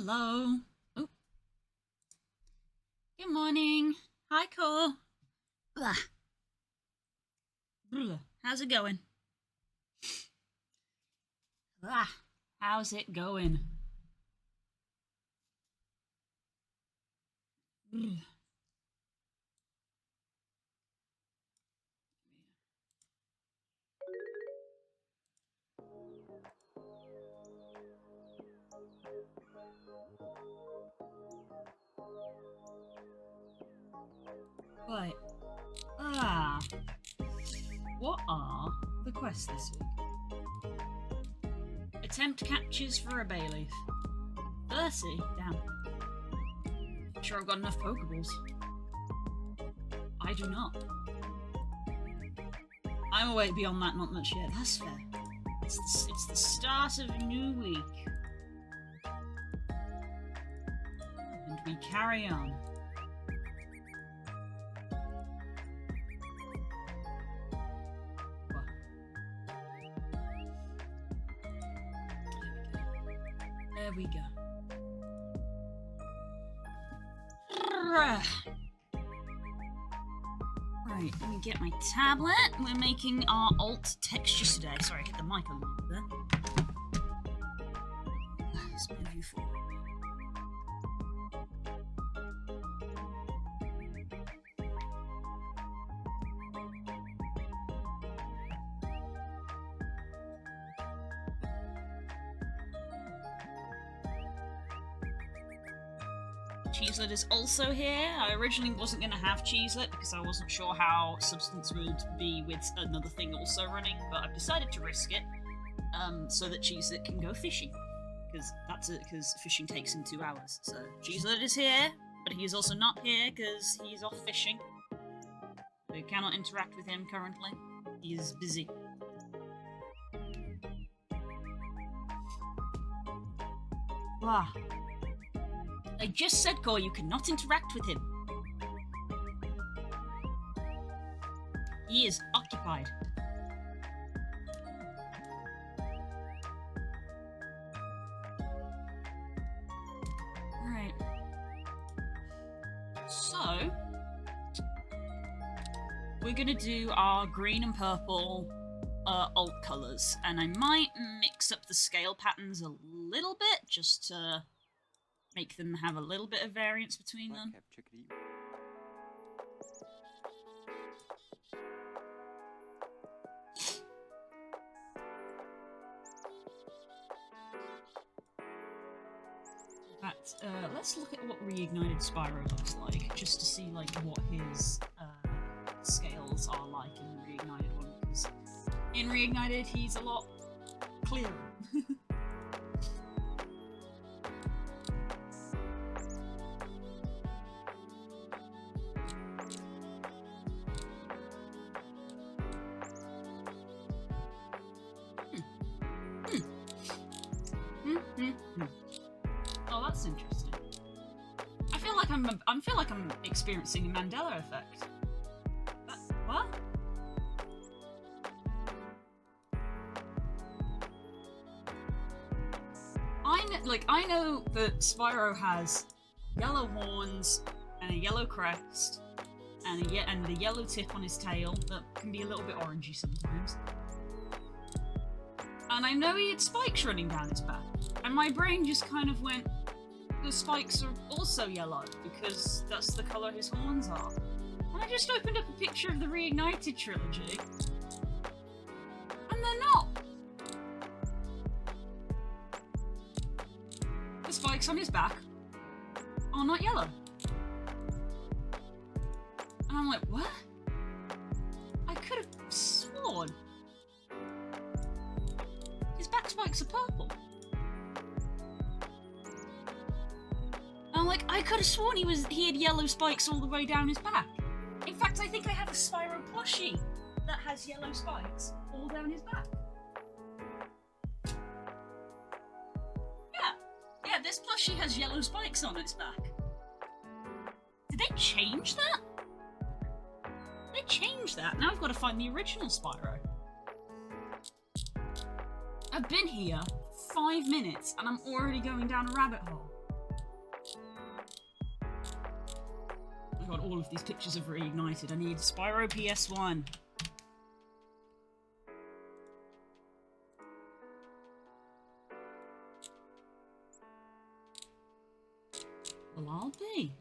Hello. Oh. Good morning. Hi, Cole. Blah. Blah. How's it going? Blah. How's it going? Blah. Right. What are the quests this week? Attempt captures for a bay leaf. VRC? Damn. Sure I've got enough Pokeballs. I do not. I'm awake beyond that, not much yet. That's fair. It's the start of a new week. And we carry on. There we go. Right, let me get my tablet. We're making our alt textures today. Sorry, I hit the mic a little bit there. Let's move you forward. Cheeselet is also here. I originally wasn't going to have Cheeselet because I wasn't sure how Substance would be with another thing also running, but I've decided to risk it so that Cheeselet can go fishing. Because fishing takes him 2 hours. So Cheeselet is here, but he is also not here because he's off fishing. We cannot interact with him currently. He is busy. Wow. I just said, Gore, you cannot interact with him. He is occupied. Right. So, we're gonna do our green and purple alt colours, and I might mix up the scale patterns a little bit, just to make them have a little bit of variance between them. But let's look at what Reignited Spyro looks like, just to see like what his scales are like in the Reignited one, because in Reignited he's a lot clearer. Oh, that's interesting. I feel like I'm experiencing a Mandela effect. What? I know that Spyro has yellow horns and a yellow crest and a yellow tip on his tail that can be a little bit orangey sometimes. And I know he had spikes running down his back. And my brain just kind of went, the spikes are also yellow, because that's the colour his horns are. And I just opened up a picture of the Reignited trilogy. And they're not. The spikes on his back are not yellow. And I'm like, what? I could have sworn his back spikes are purple. And I'm like, I could have sworn he had yellow spikes all the way down his back. In fact, I think I have a Spyro plushie that has yellow spikes all down his back. Yeah, this plushie has yellow spikes on its back. Did they change that? They changed that. Now I've got to find the original Spyro. I've been here 5 minutes and I'm already going down a rabbit hole. all of these pictures have reignited. I need Spyro PS1. Well, I'll be.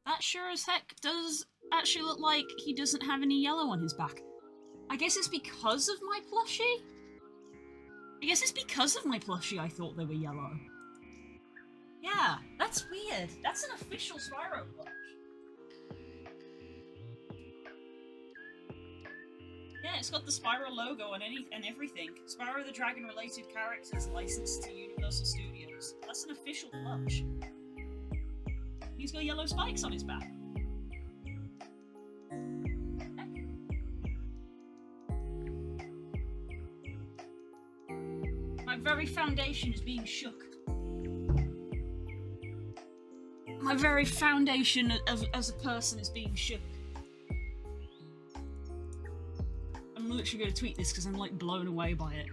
That sure as heck does actually look like he doesn't have any yellow on his back. I guess it's because of my plushie? I thought they were yellow. Yeah, that's weird. That's an official Spyro plush. Yeah, it's got the Spyro logo and everything. Spyro the Dragon related characters licensed to Universal Studios. That's an official plush. He's got yellow spikes on his back. My very foundation is being shook. My very foundation as a person is being shook. I'm literally going to tweet this because I'm like blown away by it.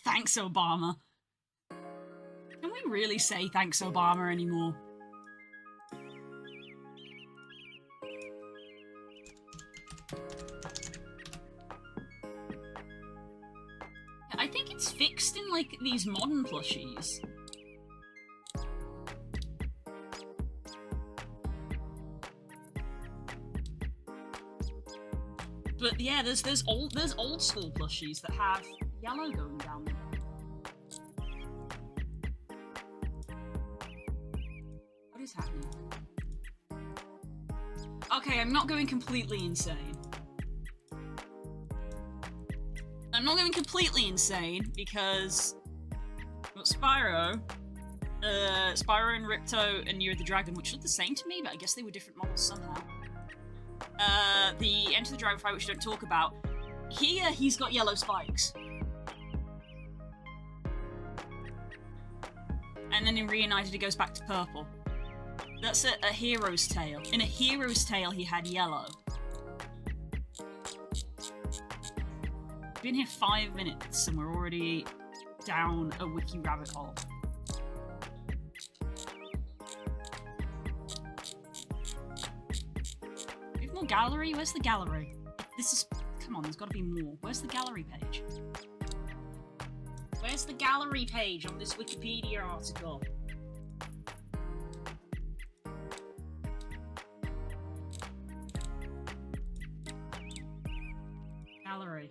Thanks, Obama. Can we really say thanks, Obama anymore? I think it's fixed in, like, these modern plushies. But yeah, there's old school plushies that have yellow going down them. What is happening? Okay, I'm not going completely insane. I'm not going completely insane because Spyro and Ripto and Year of the Dragon, which look the same to me, but I guess they were different models somehow. The Enter the Dragon fight, which we don't talk about, here he's got yellow spikes. And then in Reunited he goes back to purple. That's a Hero's Tail. In a Hero's Tail he had yellow. Been here 5 minutes and we're already down a wiki rabbit hole. We have more gallery? Where's the gallery? This is... Come on, there's got to be more. Where's the gallery page? Where's the gallery page on this Wikipedia article? Gallery.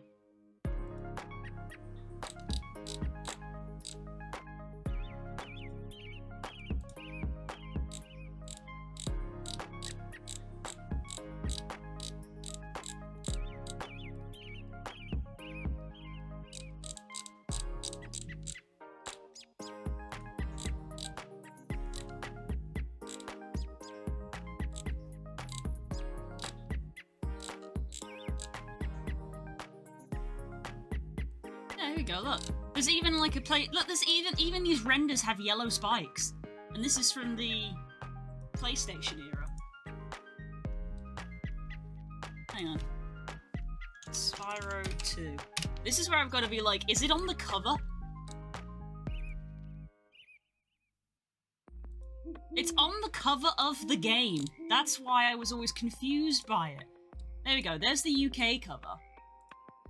there we go, look. There's even like a look, there's even these renders have yellow spikes. And this is from the PlayStation era. Hang on. Spyro 2. This is where I've got to be like, is it on the cover? It's on the cover of the game. That's why I was always confused by it. There we go, there's the UK cover.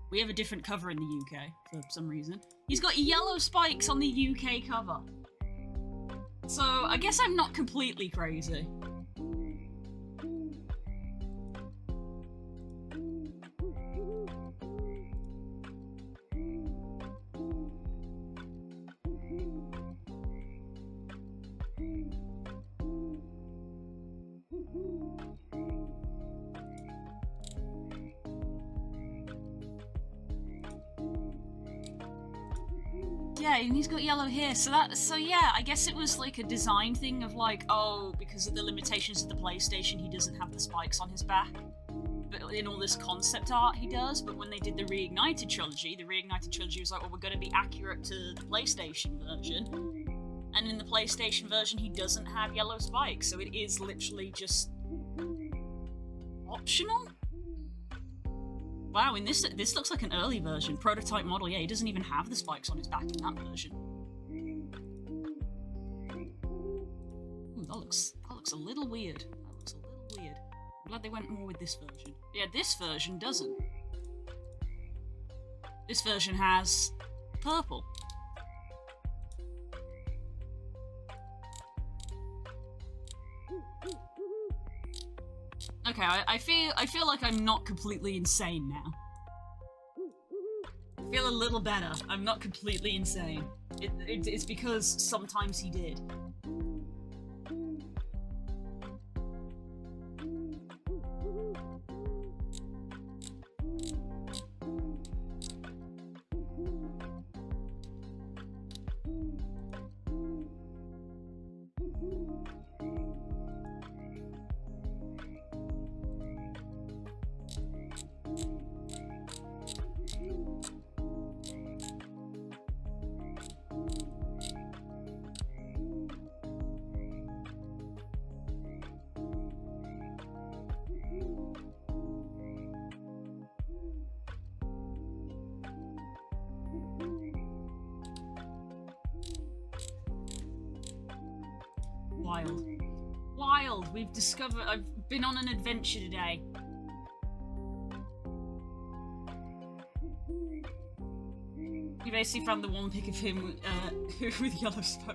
We have a different cover in the UK, for some reason. He's got yellow spikes on the UK cover. So, I guess I'm not completely crazy. Yeah, and he's got yellow here, so yeah, I guess it was like a design thing of like, oh, because of the limitations of the PlayStation, he doesn't have the spikes on his back. But in all this concept art, he does. But when they did the Reignited trilogy was like, well, we're going to be accurate to the PlayStation version. And in the PlayStation version, he doesn't have yellow spikes, so it is literally just optional? Wow, in this looks like an early version. Prototype model, yeah, he doesn't even have the spikes on his back in that version. Ooh, that looks a little weird. That looks a little weird. I'm glad they went more with this version. Yeah, this version doesn't. This version has purple. Okay, I feel like I'm not completely insane now. I feel a little better. I'm not completely insane. It's because sometimes he did. Wild. We've discovered... I've been on an adventure today. We basically found the one pic of him with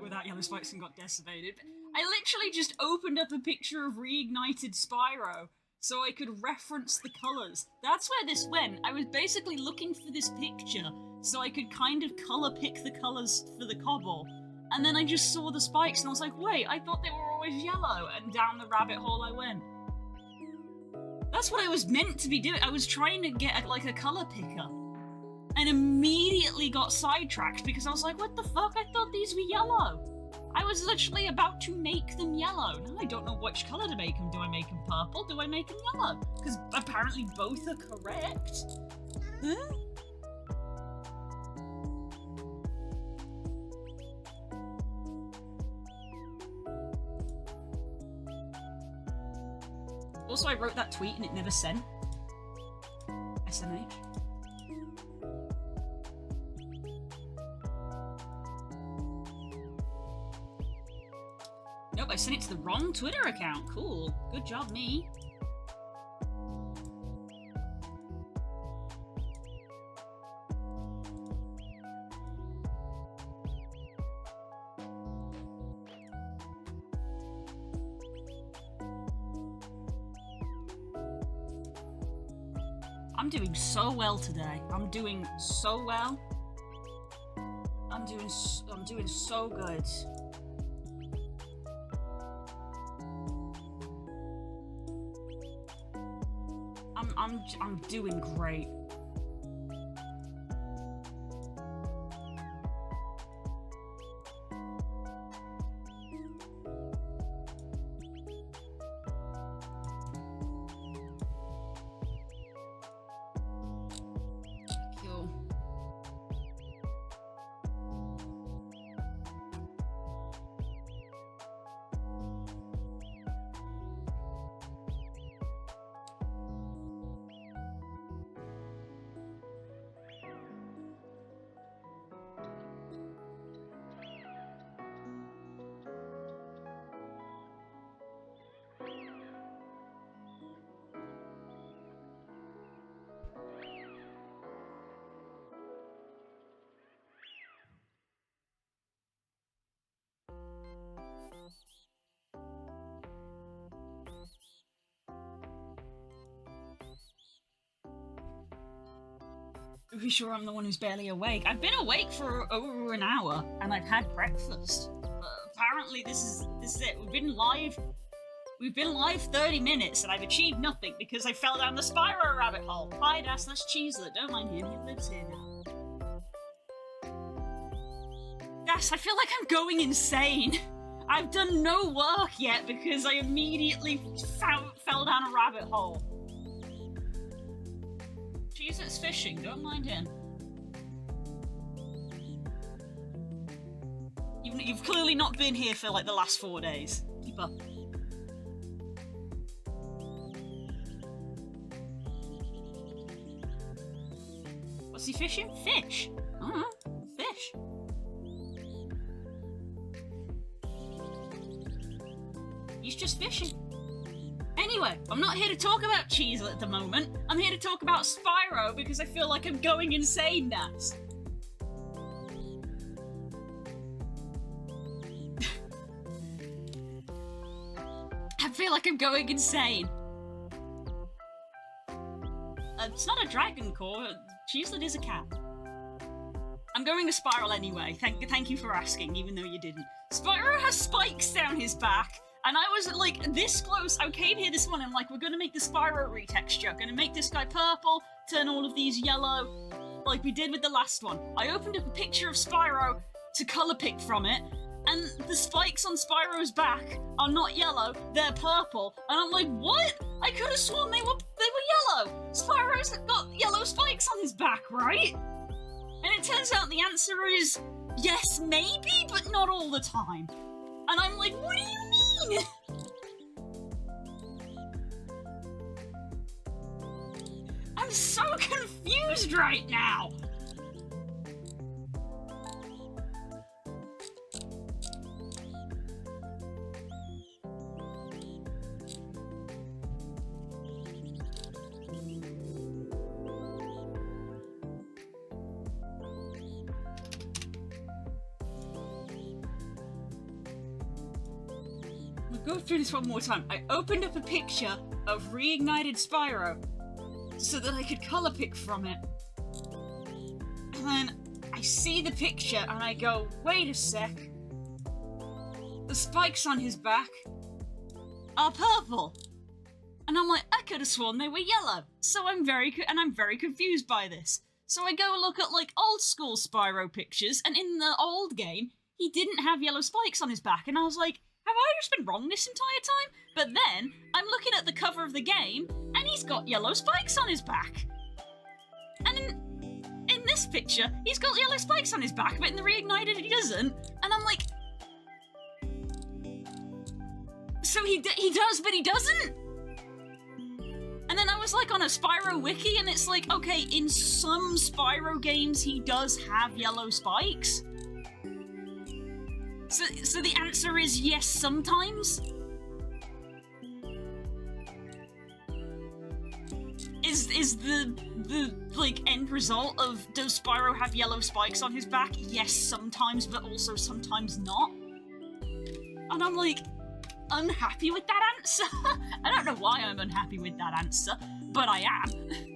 without yellow spikes and got decimated. I literally just opened up a picture of Reignited Spyro so I could reference the colours. That's where this went. I was basically looking for this picture so I could kind of colour pick the colours for the Kobble. And then I just saw the spikes and I was like, wait, I thought they were always yellow, and down the rabbit hole I went. That's what I was meant to be doing. I was trying to get like a colour picker and immediately got sidetracked because I was like, what the fuck? I thought these were yellow. I was literally about to make them yellow. Now I don't know which colour to make them. Do I make them purple? Do I make them yellow? Because apparently both are correct. Huh? Also, I wrote that tweet and it never sent. SMH. Nope, I sent it to the wrong Twitter account. Cool. Good job, me. I'm doing so well today. I'm doing so well. I'm doing so good. I'm doing great. Pretty sure I'm the one who's barely awake. I've been awake for over an hour, and I've had breakfast. Apparently this is it. We've been live 30 minutes, and I've achieved nothing because I fell down the Spyro rabbit hole. Hi, Das, that's Cheeselet. Don't mind him, he lives here now. Das, I feel like I'm going insane. I've done no work yet because I immediately fell down a rabbit hole. Cheeselet's fishing, don't mind him. You've clearly not been here for like the last 4 days. Keep up. What's he fishing? Fish. Fish. He's just fishing. Anyway, I'm not here to talk about Cheeselet at the moment. I'm here to talk about Spyro because I feel like I'm going insane, Nats. I feel like I'm going insane. It's not a dragon core. Cheeselet is a cat. I'm going to Spiral anyway. Thank you for asking, even though you didn't. Spyro has spikes down his back. And I was like this close. I came here this morning, like, we're gonna make the Spyro retexture. Gonna make this guy purple, turn all of these yellow, like we did with the last one. I opened up a picture of Spyro to colour pick from it, and the spikes on Spyro's back are not yellow, they're purple. And I'm like, what? I could have sworn they were yellow. Spyro's got yellow spikes on his back, right? And it turns out the answer is yes, maybe, but not all the time. And I'm like, what do you mean? I'm so confused right now. Go through this one more time. I opened up a picture of reignited Spyro so that I could colour pick from it. And then I see the picture and I go, wait a sec. The spikes on his back are purple. And I'm like, I could have sworn they were yellow. So I'm very confused by this. So I go look at like old school Spyro pictures, and in the old game, he didn't have yellow spikes on his back. And I was like, have I just been wrong this entire time? But then, I'm looking at the cover of the game, and he's got yellow spikes on his back. And in this picture, he's got yellow spikes on his back, but in the reignited he doesn't. And I'm like... So he does, but he doesn't? And then I was like on a Spyro wiki, and it's like, okay, in some Spyro games he does have yellow spikes. So the answer is yes, sometimes? Is the like end result of does Spyro have yellow spikes on his back? Yes, sometimes, but also sometimes not. And I'm like, unhappy with that answer? I don't know why I'm unhappy with that answer, but I am.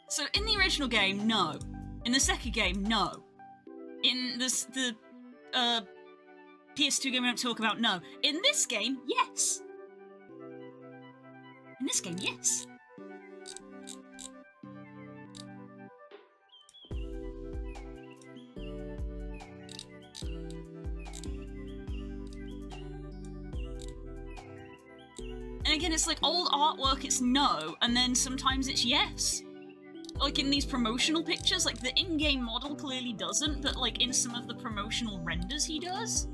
So in the original game, no. In the second game, no. In the PS2 game we don't talk about, no. In this game, yes. In this game, yes. And again, it's like old artwork, it's no, and then sometimes it's yes. Like in these promotional pictures, like the in-game model clearly doesn't, but like in some of the promotional renders he does.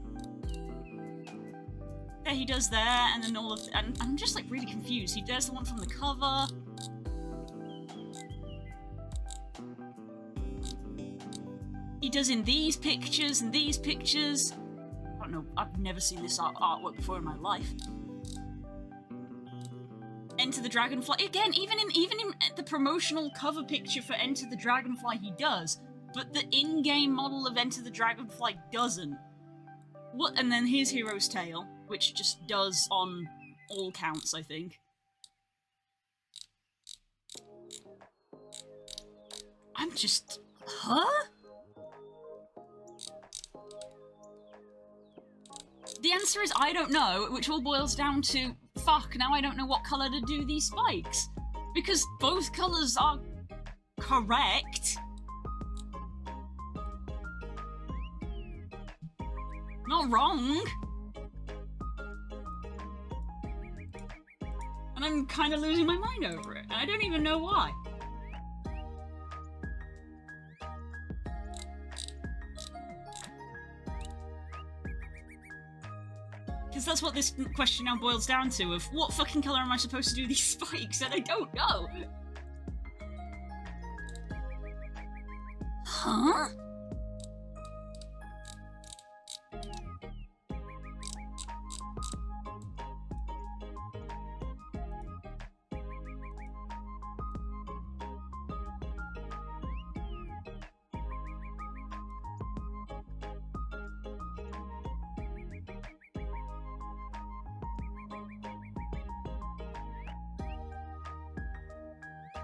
Yeah, he does there, and then all of and I'm just like really confused. He does the one from the cover. He does in these pictures and these pictures. I don't know, I've never seen this artwork before in my life. Enter the Dragonfly. Again, even in the promotional cover picture for Enter the Dragonfly, he does, but the in-game model of Enter the Dragonfly doesn't. What? And then here's Hero's Tail, which just does on all counts, I think. I'm just... Huh? The answer is I don't know, which all boils down to, fuck, now I don't know what colour to do these spikes. Because both colours are correct. Not wrong. And I'm kind of losing my mind over it, and I don't even know why. Because that's what this question now boils down to, of what fucking colour am I supposed to do these spikes, and I don't know! Huh?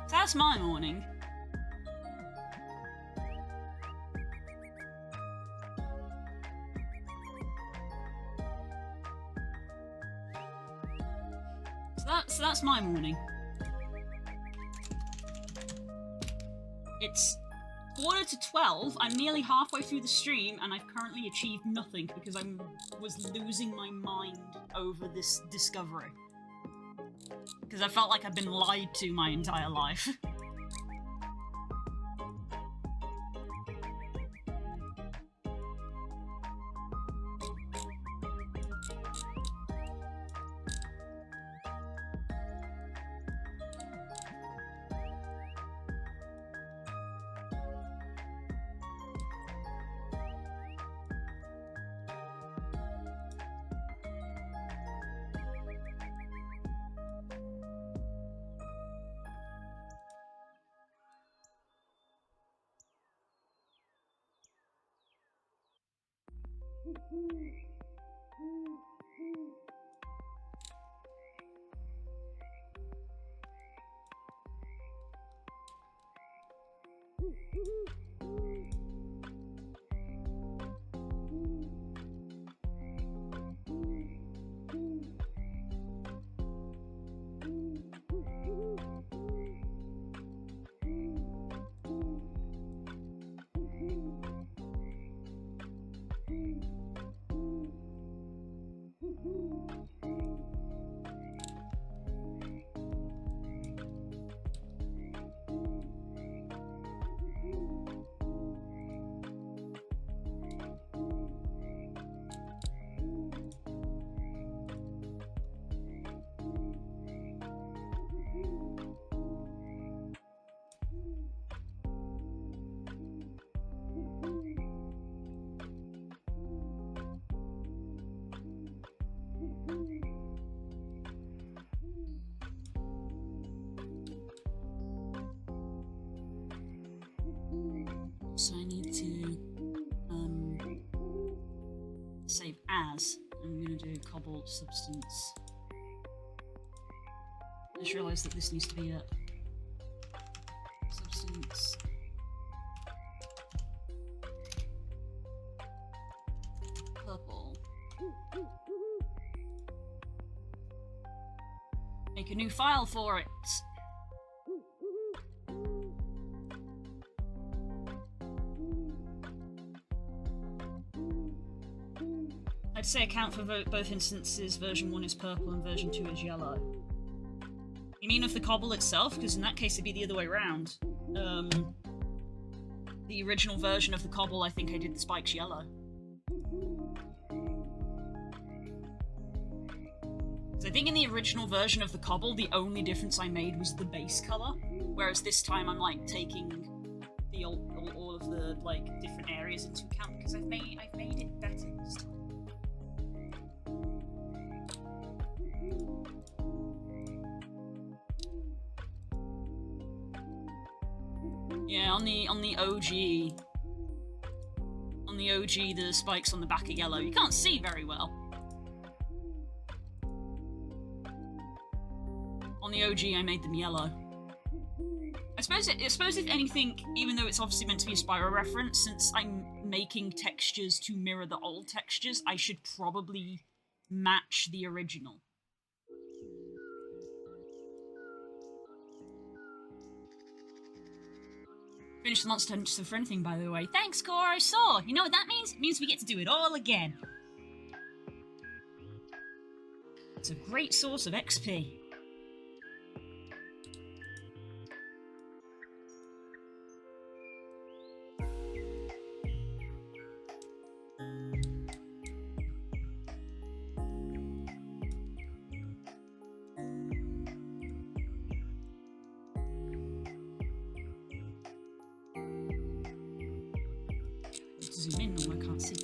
That's my morning. So that's my morning. It's 11:45. I'm nearly halfway through the stream, and I've currently achieved nothing because I was losing my mind over this discovery. Because I felt like I've been lied to my entire life. So I need to save as. I'm gonna do Kobble substance. I just realised that this needs to be a substance. Purple. Make a new file for it. I'd say account for both instances. Version 1 is purple and version 2 is yellow. You mean of the Kobble itself? Because in that case it'd be the other way around. The original version of the Kobble, I think I did the spikes yellow. So I think in the original version of the Kobble, the only difference I made was the base color, whereas this time I'm like taking the all of the like different areas into account because I've made it better this time. Yeah, on the OG, the spikes on the back are yellow. You can't see very well. On the OG, I made them yellow. I suppose if anything, even though it's obviously meant to be a Spyro reference, since I'm making textures to mirror the old textures, I should probably match the original. Finish the Monster Hunter for anything, by the way. Thanks, Core, I saw! You know what that means? It means we get to do it all again. It's a great source of XP. Zoom in, no, I can't see.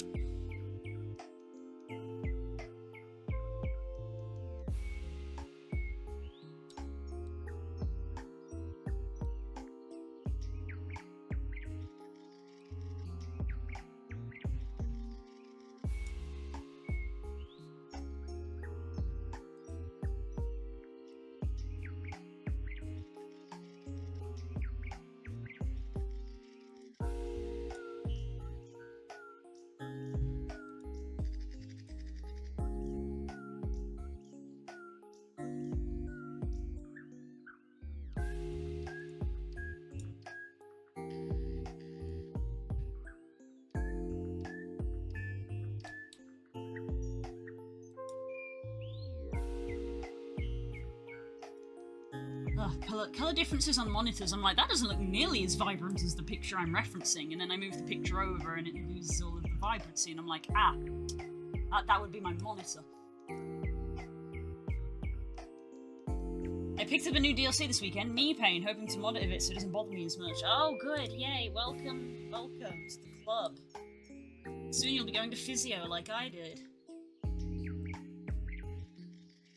Color differences on monitors, I'm like, that doesn't look nearly as vibrant as the picture I'm referencing, and then I move the picture over and it loses all of the vibrancy, and I'm like, that would be my monitor. I picked up a new DLC this weekend, Knee Pain, hoping to mod it a bit so it doesn't bother me as much. Oh good, yay, welcome to the club. Soon you'll be going to physio like I did.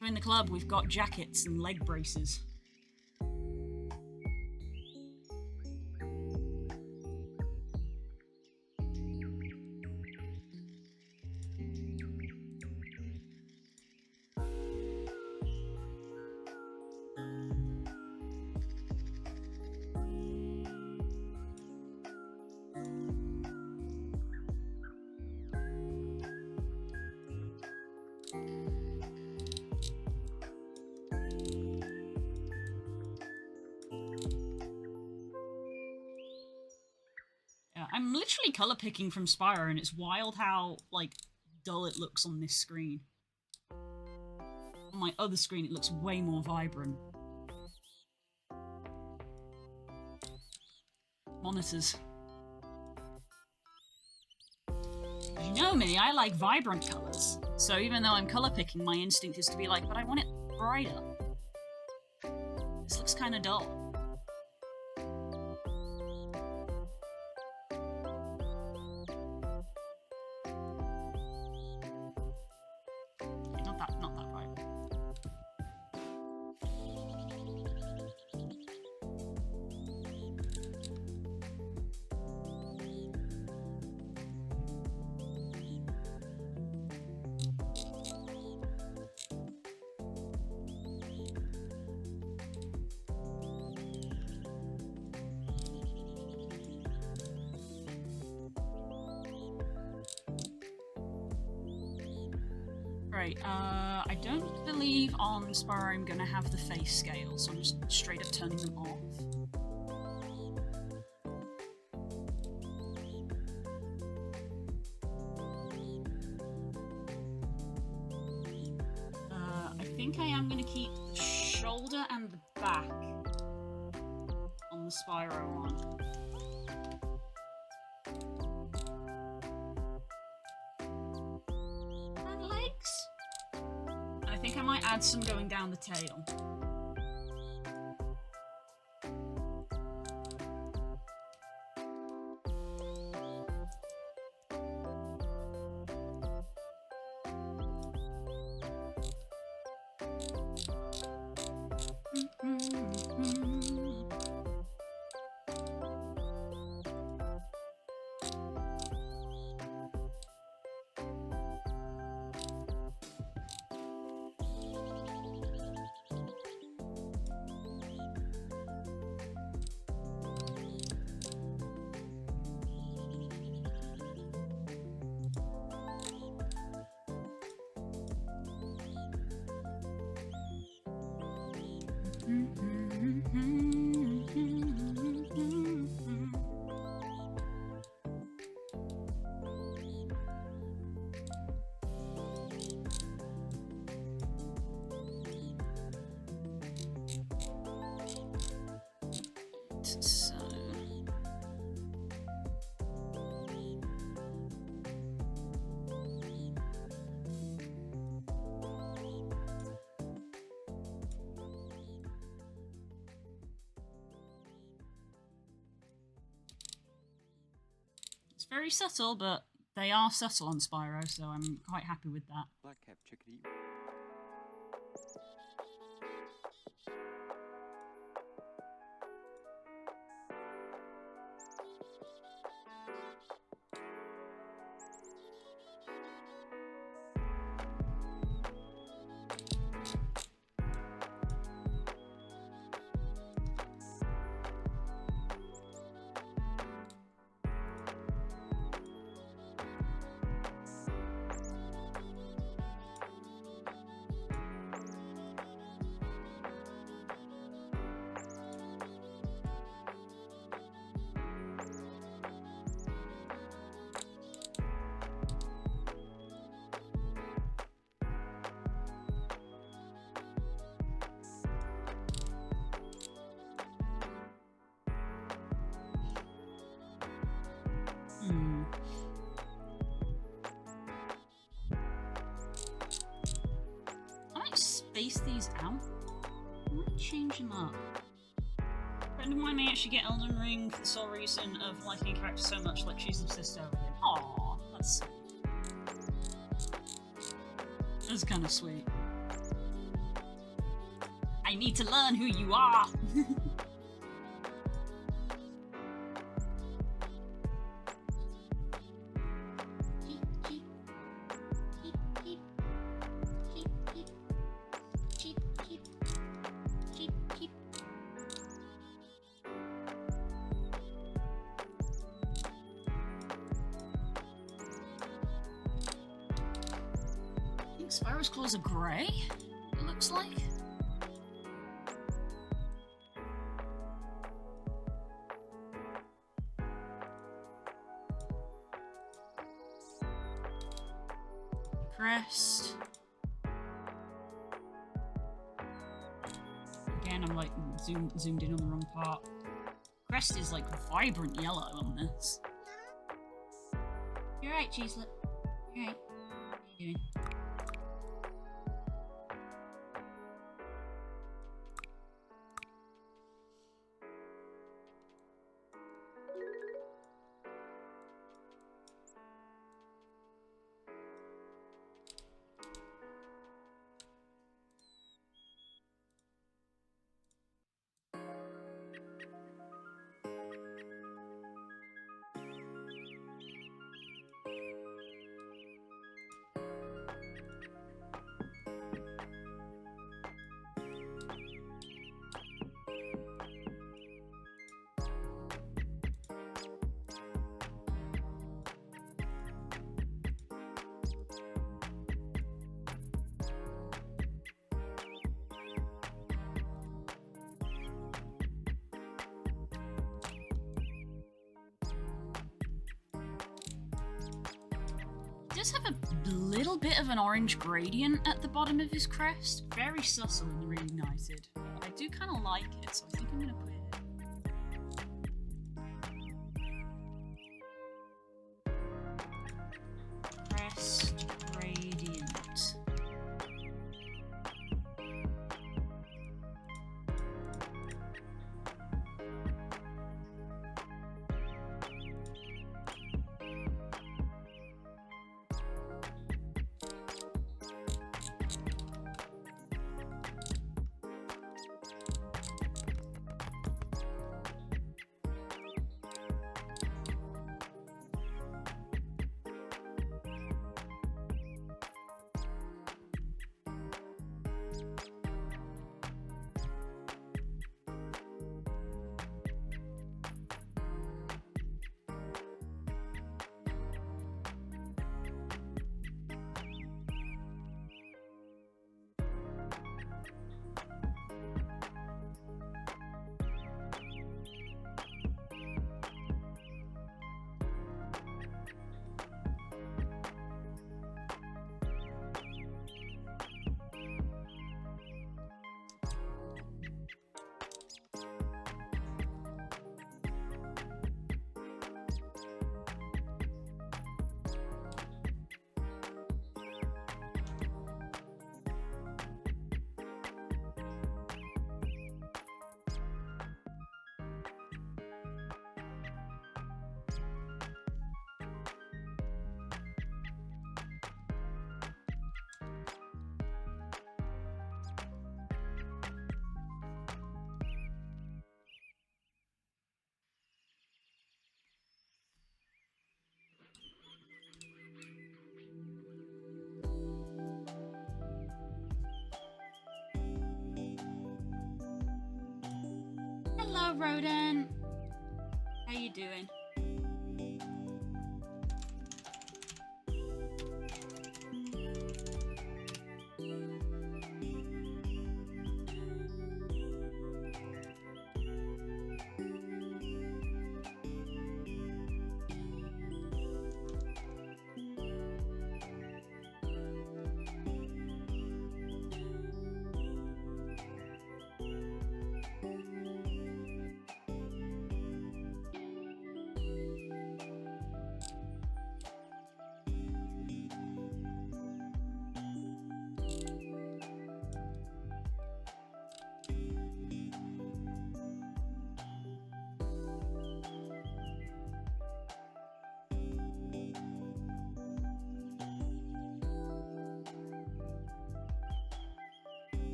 Join the club, we've got jackets and leg braces. I'm literally colour picking from Spyro, and it's wild how, like, dull it looks on this screen. On my other screen, it looks way more vibrant. Monitors. You know me, I like vibrant colours. So even though I'm colour picking, my instinct is to be like, but I want it brighter. This looks kind of dull. Not that bright. Right, I don't believe on Spyro I'm gonna have the face scale, so I'm just straight up turning them off. I think I am gonna keep the shoulder and the back on the Spyro one. I think I might add some going down the tail. So... It's very subtle, but they are subtle on Spyro, so I'm quite happy with that. Black-capped chickadee. I might space these out. I might change them up. A friend of mine may actually get Elden Ring for the sole reason of liking a character so much, like she's obsessed over him. Aww, that's sweet. That's kind of sweet. I need to learn who you are! Spyro's claws are grey, it looks like. Crest. Again, I'm like zoomed in on the wrong part. Crest is like vibrant yellow on this. You're right, Cheeselet. You're right. What are you doing? He does have a little bit of an orange gradient at the bottom of his crest. Very subtle and reignited. I do kind of like it, so I think I'm going to put it in. Crest gradient. Hello, rodent. How you doing?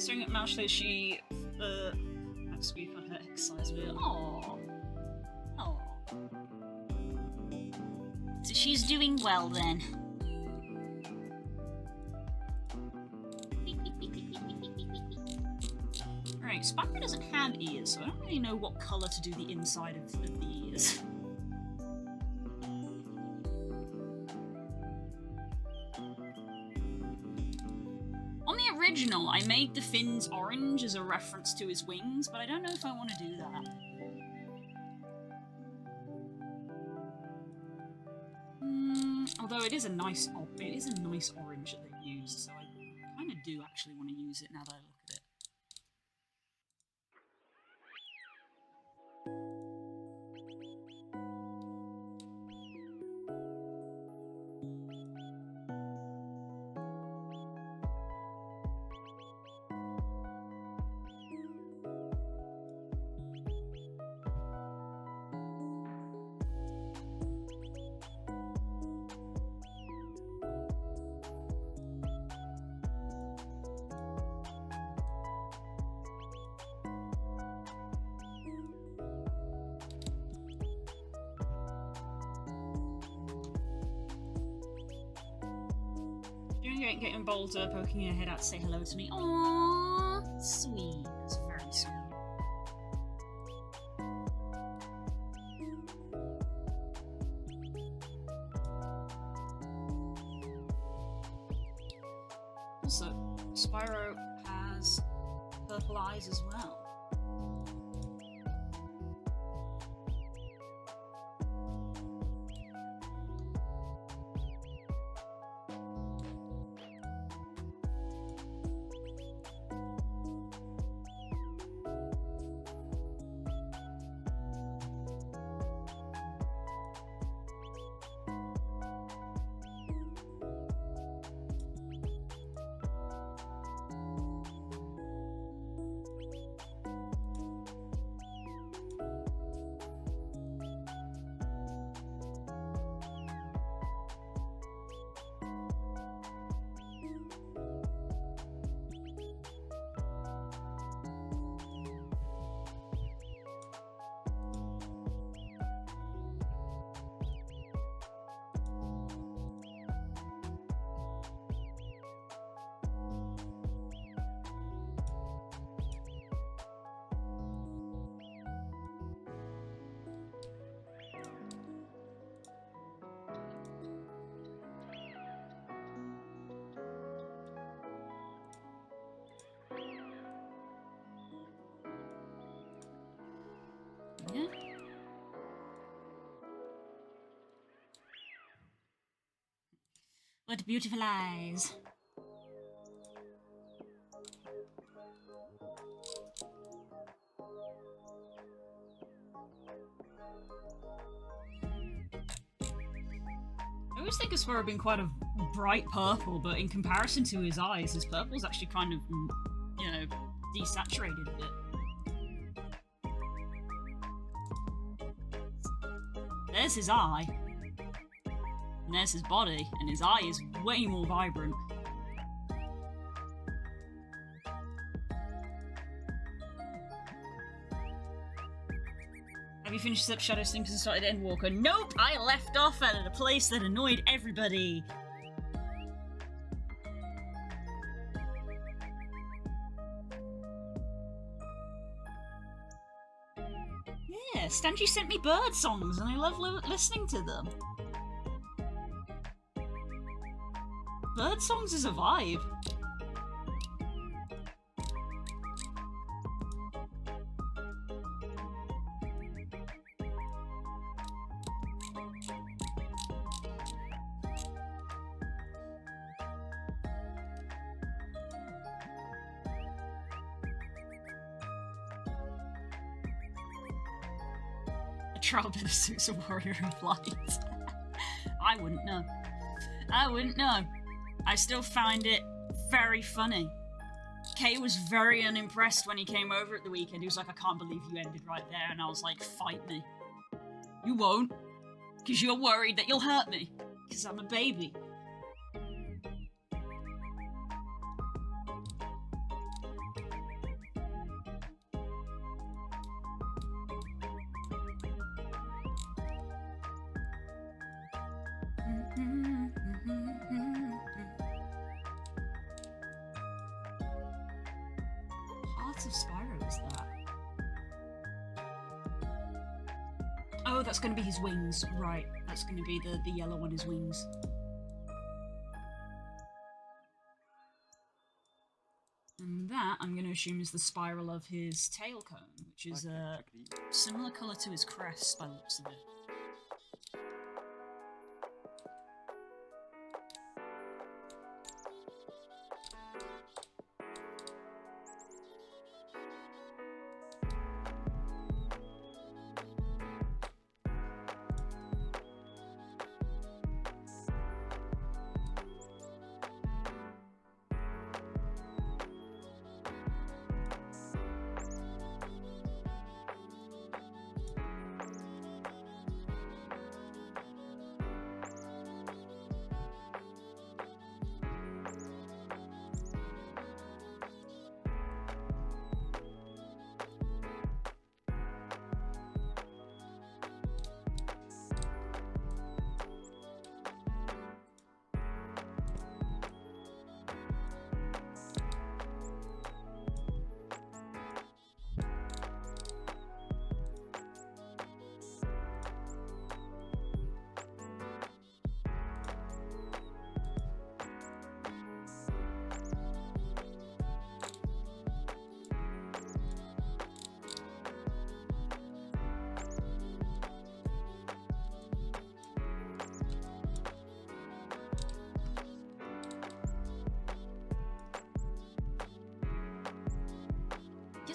Staring at Mouse says she that's speed on her exercise wheel. Aww. Aww. So she's doing well then. Right, Spider doesn't have ears, so I don't really know what colour to do the inside of the ears. Original, I made the fins orange as a reference to his wings, but I don't know if I want to do that. Although it is a nice orange that they use, so I kind of do actually want to use it now that I look at it. Getting bolder, poking her head out to say hello to me. Aww, sweet. That's very sweet. Also, Spyro has purple eyes as well. Yeah. What beautiful eyes. I always think of Spyro being quite a bright purple, but in comparison to his eyes, his purple's actually kind of, you know, desaturated a bit. There's his eye. And there's his body, and his eye is way more vibrant. Have you finished up Shadow Slinkers and started Endwalker? Nope! I left off at a place that annoyed everybody. Yeah, Stanji sent me bird songs and I love listening to them. Bird songs is a vibe. Trial bit of suits of warrior in flight. I wouldn't know. I wouldn't know. I still find it very funny. Kay was very unimpressed when he came over at the weekend. He was like, I can't believe you ended right there. And I was like, fight me. You won't. Because you're worried that you'll hurt me. Because I'm a baby. Hearts of Spyro is that? Oh, that's going to be his wings. Right, that's going to be the yellow on his wings. And that, I'm going to assume, is the spiral of his tail cone, which is a similar colour to his crest by the looks of it.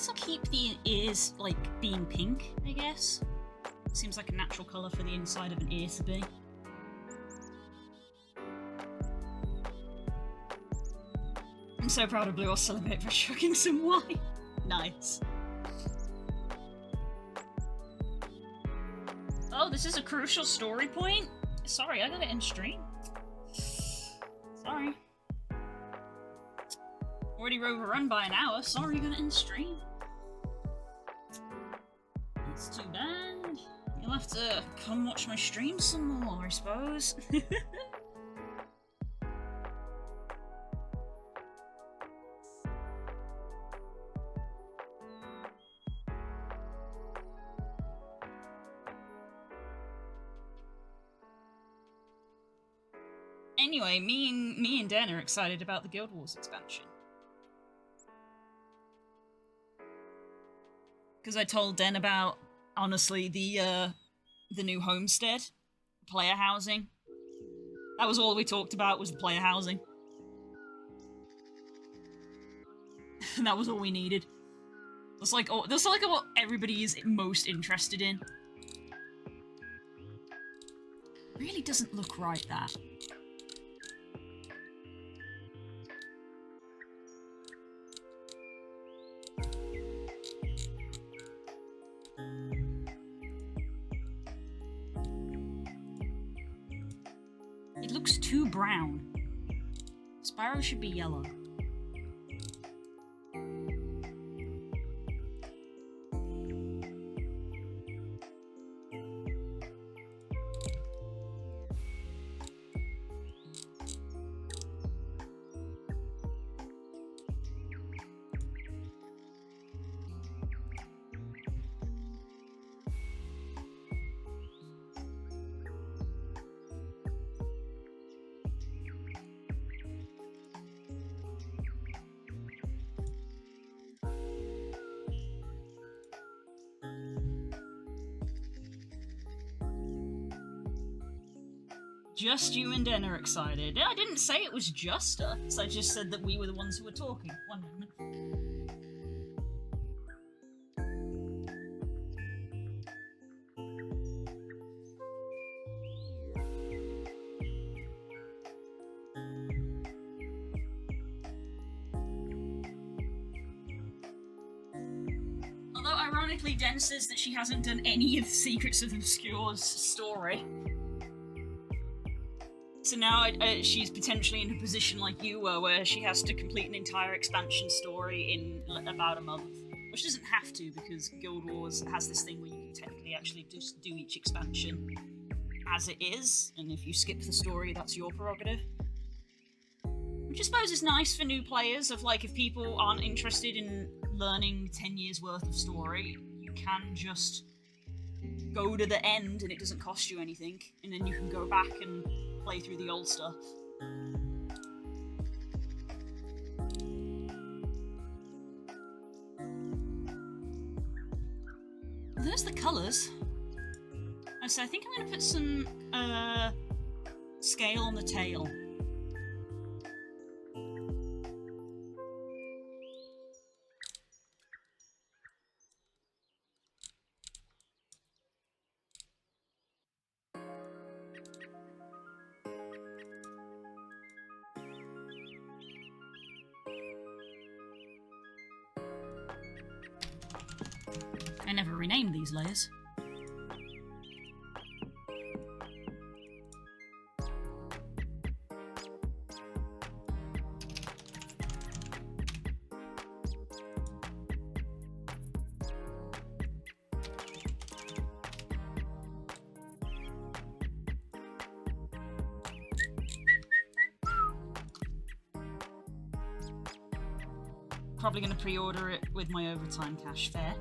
I'll keep the ears, like, being pink, I guess. Seems like a natural colour for the inside of an ear to be. I'm so proud of Blue Oscillate for chucking some wine. Nice. Oh, this is a crucial story point? Sorry, I got it in stream. Sorry. Already overrun by an hour. Sorry, got it in stream. That's too bad. You'll have to come watch my stream some more, I suppose. Anyway, me and Dan are excited about the Guild Wars expansion. Because I told Den about, honestly, the new homestead, player housing. That was all we talked about, was the player housing. And that was all we needed. That's like what everybody is most interested in. Really doesn't look right, that. looks too brown. Spyro should be yellow. Just you and Den are excited. I didn't say it was just us. I just said that we were the ones who were talking. One moment. Although ironically, Den says that she hasn't done any of Secrets of Obscure's story. So now she's potentially in a position like you were, where she has to complete an entire expansion story in about a month. Which she doesn't have to, because Guild Wars has this thing where you can technically actually just do each expansion as it is, and if you skip the story, that's your prerogative. Which I suppose is nice for new players, of like, if people aren't interested in learning 10 years worth of story, you can just go to the end and it doesn't cost you anything, and then you can go back and play through the old stuff. There's the colours. So I think I'm going to put some scale on the tail. I never renamed these layers. Probably going to pre-order it with my overtime cash. Fair.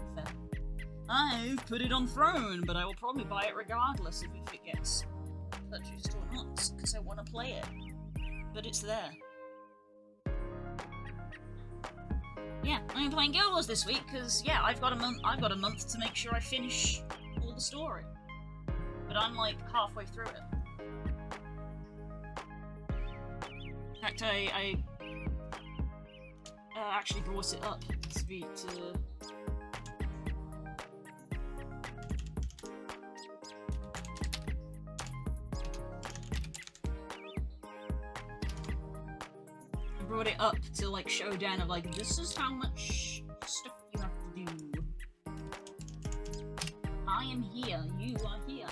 I've put it on Throne, but I will probably buy it regardless if it gets purchased or not, because I want to play it. But it's there. Yeah, I'm playing Guild Wars this week because I've got a month to make sure I finish all the story. But I'm like halfway through it. In fact, I actually brought it up to brought it up to like show Dan of like, this is how much stuff you have to do. I am here, you are here.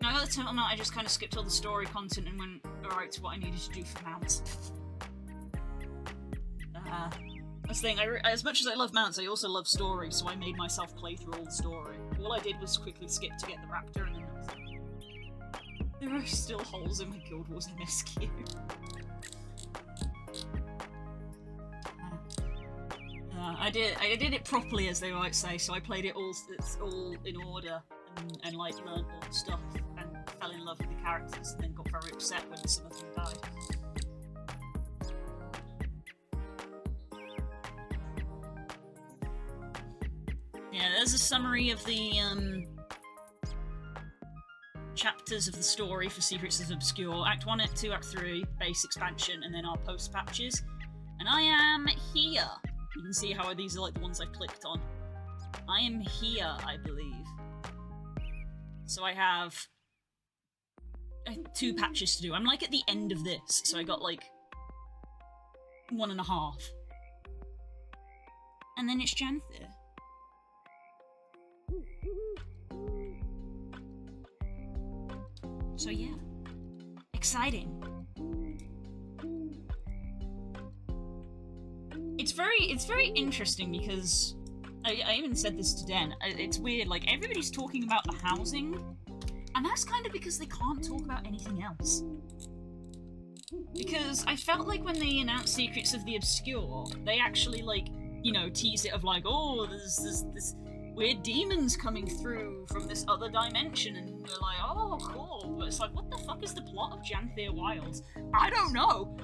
Now at the time I just kind of skipped all the story content and went right to what I needed to do for mounts. That's the thing, as much as I love mounts, I also love story, so I made myself play through all the story. All I did was quickly skip to get the raptor, and then that was it. There are still holes in my Guild Wars MSQ. I did it properly, as they might say, so I played it all in order, and like learned all the stuff, and fell in love with the characters, and then got very upset when some of them died. Yeah, there's a summary of the chapters of the story for Secrets of Obscure. Act 1, Act 2, Act 3, base expansion, and then our post patches. And I am here. You can see how these are like the ones I clicked on. I am here, I believe. So I have 2 patches to do. I'm like at the end of this, so I got like 1.5. And then it's Janthir. So yeah. exciting. It's very interesting because I even said this to Den. It's weird, like everybody's talking about the housing, and that's kind of because they can't talk about anything else. Because I felt like when they announced Secrets of the Obscure, they actually like, you know, tease it of like, oh, there's this weird demons coming through from this other dimension, and we're like, oh, cool. But it's like, what the fuck is the plot of Janthir Wilds? I don't know.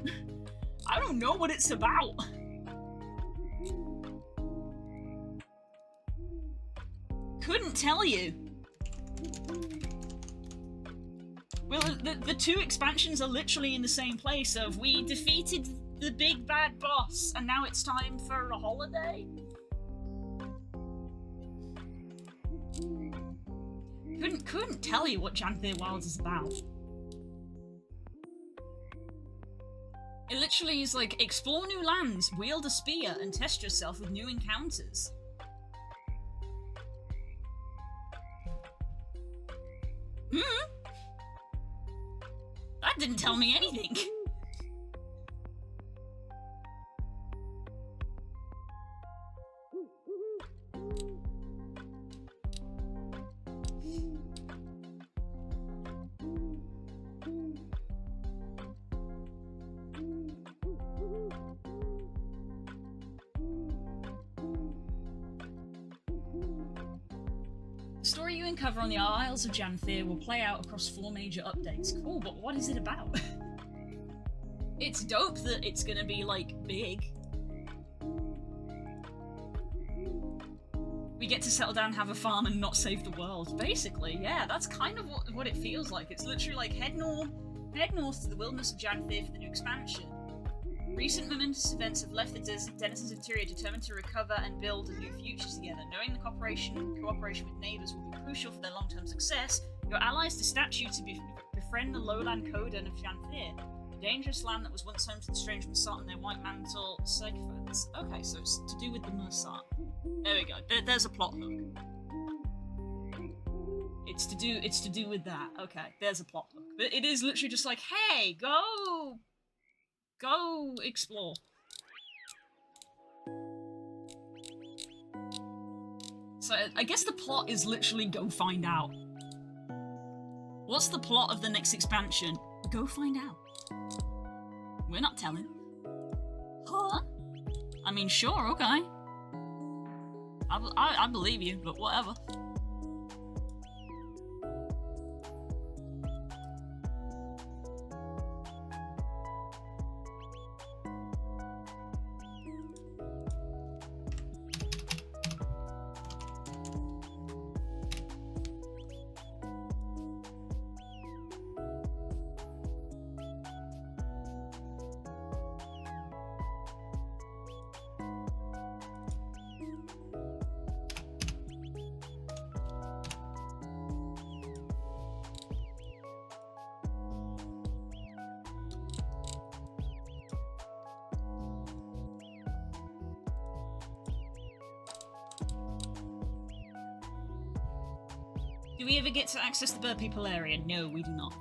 I don't know what it's about. Couldn't tell you. Well, the two expansions are literally in the same place of we defeated the big bad boss and now it's time for a holiday. Couldn't tell you what Janthir Wilds is about. It literally is like, explore new lands, wield a spear, and test yourself with new encounters. That didn't tell me anything. The story you uncover on the Isles of Janthir will play out across 4 major updates. Cool, but what is it about? It's dope that it's gonna be, like, big. We get to settle down, have a farm, and not save the world. Basically, yeah, that's kind of what it feels like. It's literally like, head north to the wilderness of Janthir for the new expansion. Recent momentous events have left the denizens of Tyria determined to recover and build a new future together. Knowing the cooperation with neighbours will be crucial for their long-term success, your allies dispatch you to befriend the lowland Kodan of Janthir, a dangerous land that was once home to the strange Masat and their white mantle Segfers. Okay, so it's to do with the Masat. There we go. There's a plot hook. It's to do with that. Okay, there's a plot hook. But it is literally just like, hey, go explore. So I guess the plot is literally go find out. What's the plot of the next expansion? Go find out. We're not telling. Huh? I mean, sure, okay. I believe you, but whatever. Do we ever get to access the bird people area? No, we do not.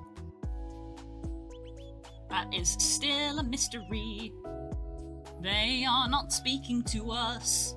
That is still a mystery. They are not speaking to us.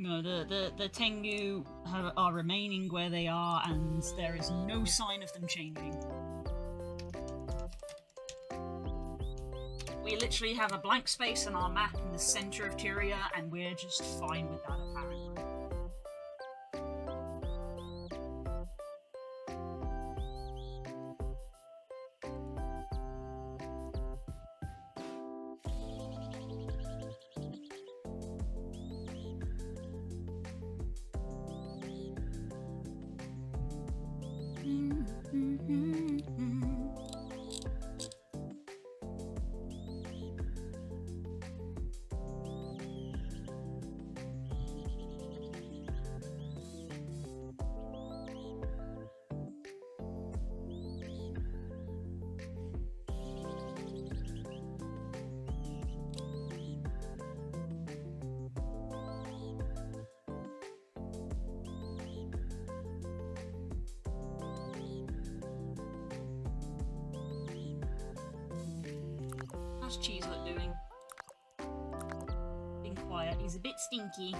No, the Tengu are remaining where they are, and there is no sign of them changing. We literally have a blank space on our map in the center of Tyria, and we're just fine with that, apparently. How's Cheeselet doing? Being quiet. He's a bit stinky.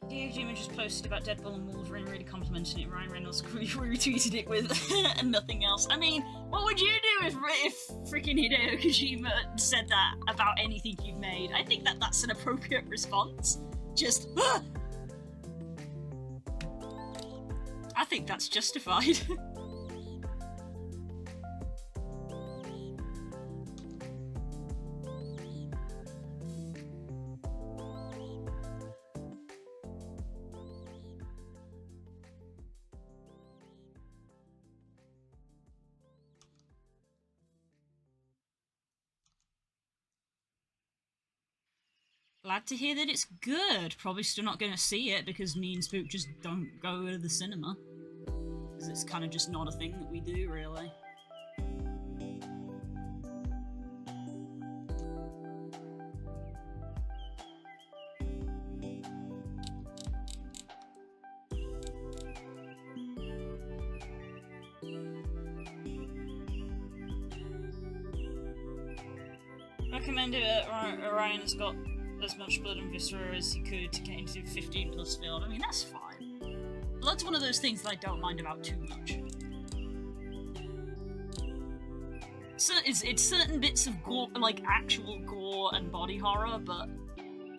The Jimmy just posted about Deadpool and Wolverine, really complimenting it. Ryan Reynolds retweeted it with and nothing else. I mean, what would you do if freaking Hideo Kojima said that about anything you've made? I think that's an appropriate response. Just, I think that's justified. Glad to hear that it's good. Probably still not going to see it because me and Spook just don't go to the cinema. Because it's kind of just not a thing that we do, really. Recommend it. Orion's got as much blood and viscera as he could to get into 15 plus field. I mean, that's fine. Blood's one of those things that I don't mind about too much. So it's certain bits of gore, like actual gore and body horror, but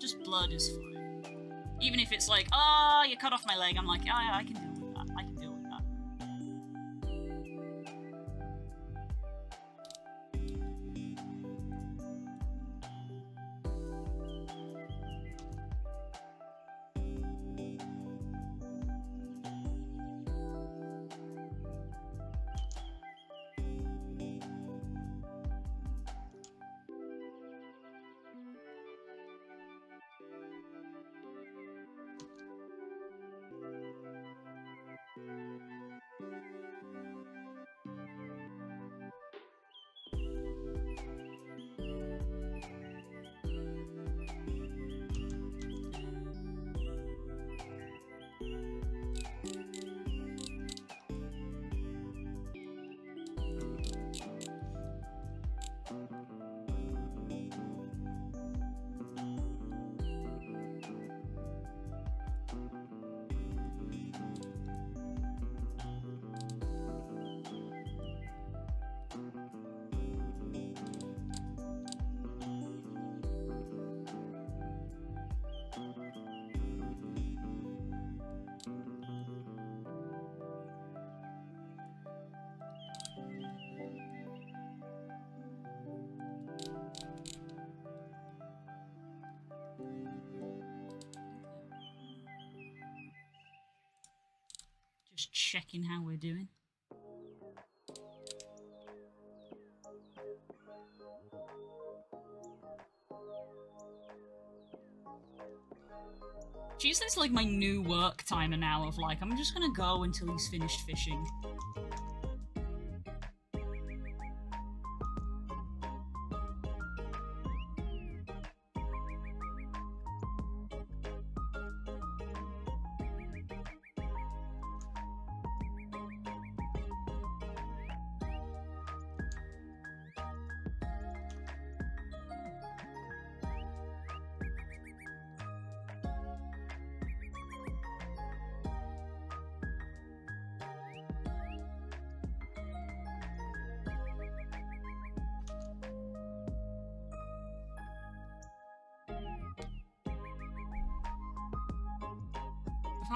just blood is fine. Even if it's like, oh, you cut off my leg, I'm like, oh, yeah, I can deal with that. I can deal with that. Just checking how we're doing. Tuesday's like my new work timer now of like, I'm just gonna go until he's finished fishing.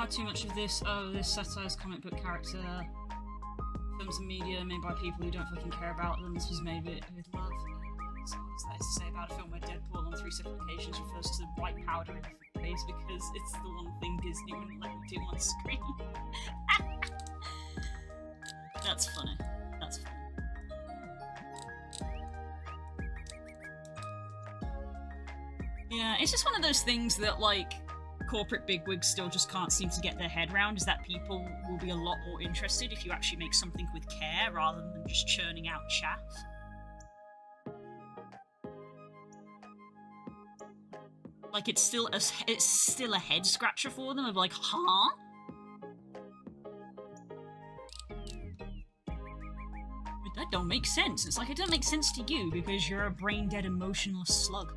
Too much of this, this satire's comic book character, films and media made by people who don't fucking care about them. This was made with love. So what's that to say about a film where Deadpool on 3 separate occasions refers to white powder in different ways because it's the one thing Disney wouldn't let me do on screen. That's funny. That's funny. Yeah, it's just one of those things that, like, corporate bigwigs still just can't seem to get their head around, is that people will be a lot more interested if you actually make something with care rather than just churning out chaff. Like, it's still a head scratcher for them of like, huh? But that don't make sense. It's like, it don't make sense to you because you're a brain-dead, emotionless slug.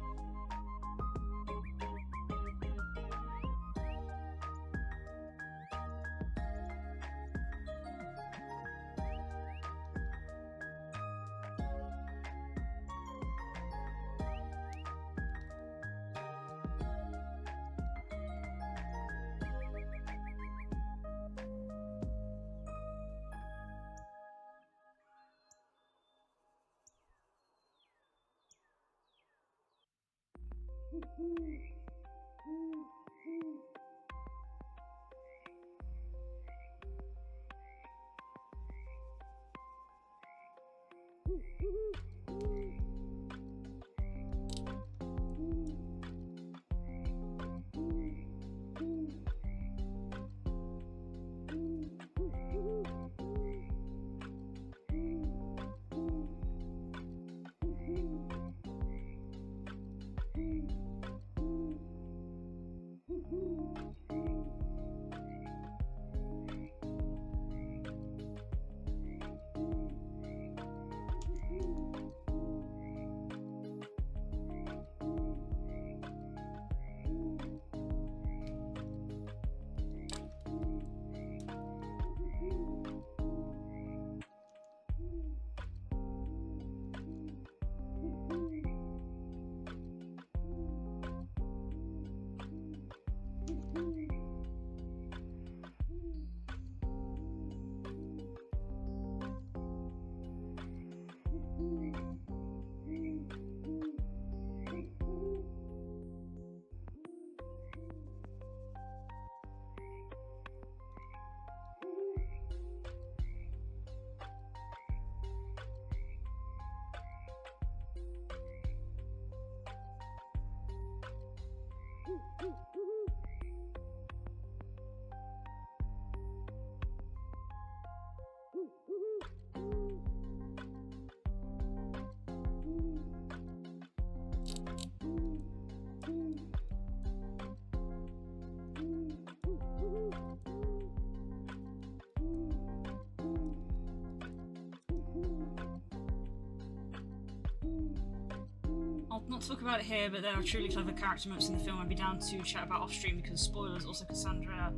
I'll not talk about it here, but there are truly clever character moments in the film I'd be down to chat about off stream because spoilers. Also, Cassandra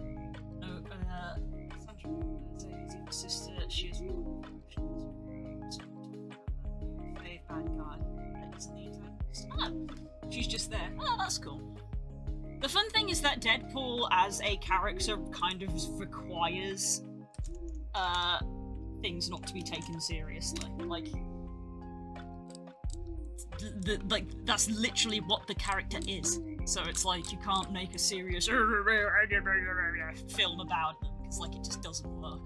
is a sister. She is a bad guy. She's just there. Oh, that's cool. The fun thing is that Deadpool as a character kind of requires things not to be taken seriously. Like that's literally what the character is. So it's like you can't make a serious film about them It's like it just doesn't work.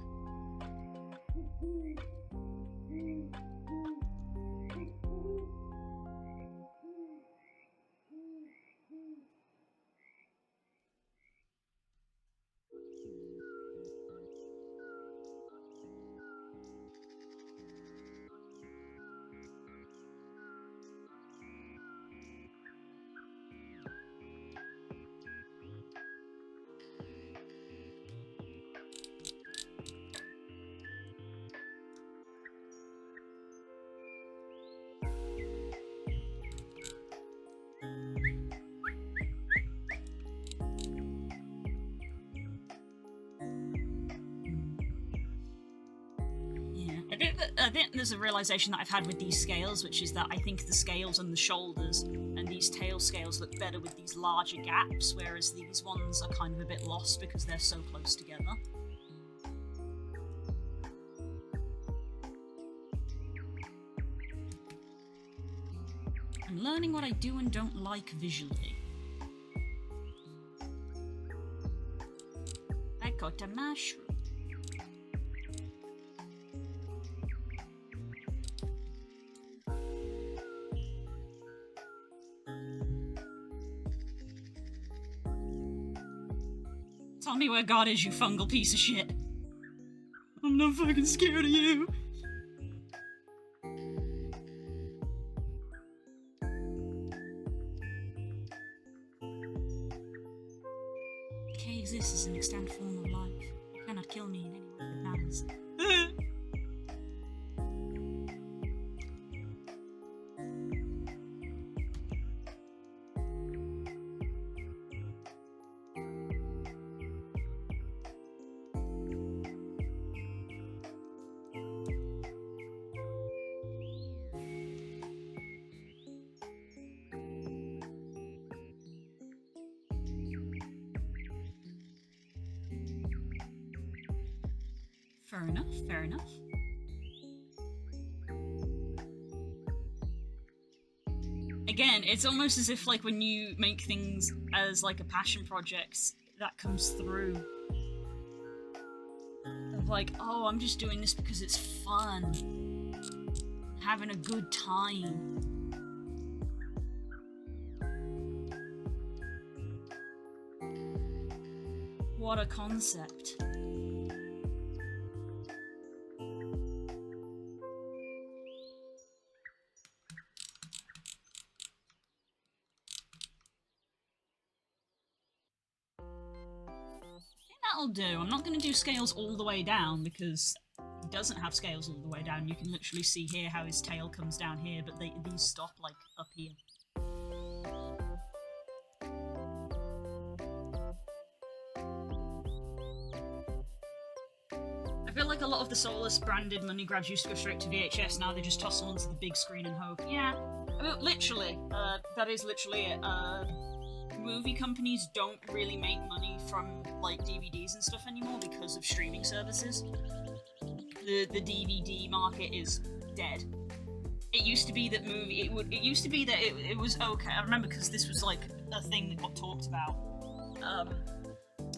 I think there's a realization that I've had with these scales, which is that I think the scales on the shoulders and these tail scales look better with these larger gaps, whereas these ones are kind of a bit lost because they're so close together. I'm learning what I do and don't like visually. I got a mushroom. Tell me where God is, you fungal piece of shit. I'm not fucking scared of you. Decay exists as an extant form of life. You cannot kill me in any way that matters. Fair enough, fair enough. Again, it's almost as if like when you make things as like a passion project, that comes through. Of like, oh, I'm just doing this because it's fun. Having a good time. What a concept. That'll do. I'm not going to do scales all the way down because he doesn't have scales all the way down. You can literally see here how his tail comes down here, but these stop like up here. I feel like a lot of the Solus branded money grabs used to go straight to VHS. Now they just toss them onto the big screen and hope. Yeah, I mean, literally. That is literally it. Movie companies don't really make money from like DVDs and stuff anymore because of streaming services. The DVD market is dead. It used to be that it was okay. I remember because this was like a thing that got talked about.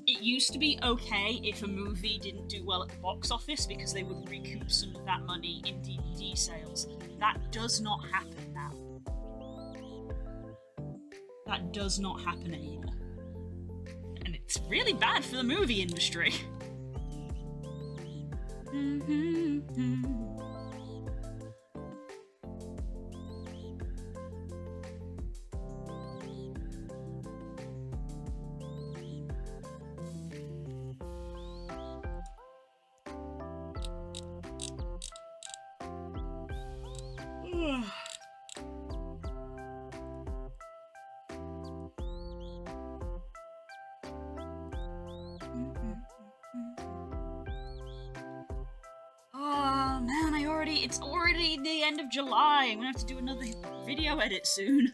It used to be okay if a movie didn't do well at the box office because they would recoup some of that money in DVD sales. That does not happen now. That does not happen anymore. And it's really bad for the movie industry. Oh man, it's already the end of July. I'm gonna have to do another video edit soon.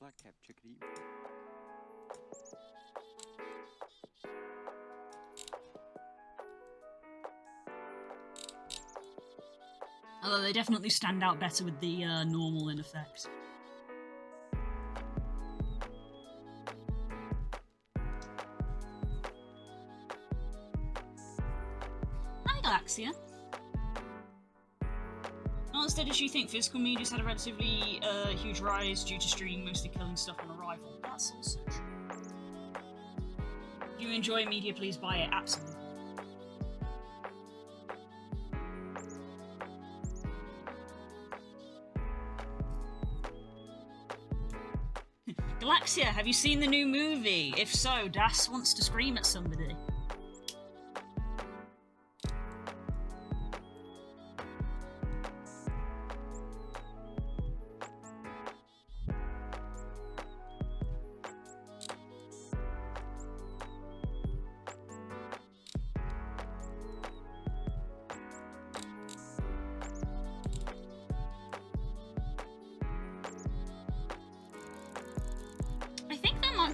Black cap chickadee. Although they definitely stand out better with the normal in effect. Hi, Galaxia. Not as dead as you think, physical media's had a relatively huge rise due to streaming mostly killing stuff on arrival. That's also true. If you enjoy media, please buy it. Absolutely. Galaxia, have you seen the new movie? If so, Das wants to scream at somebody.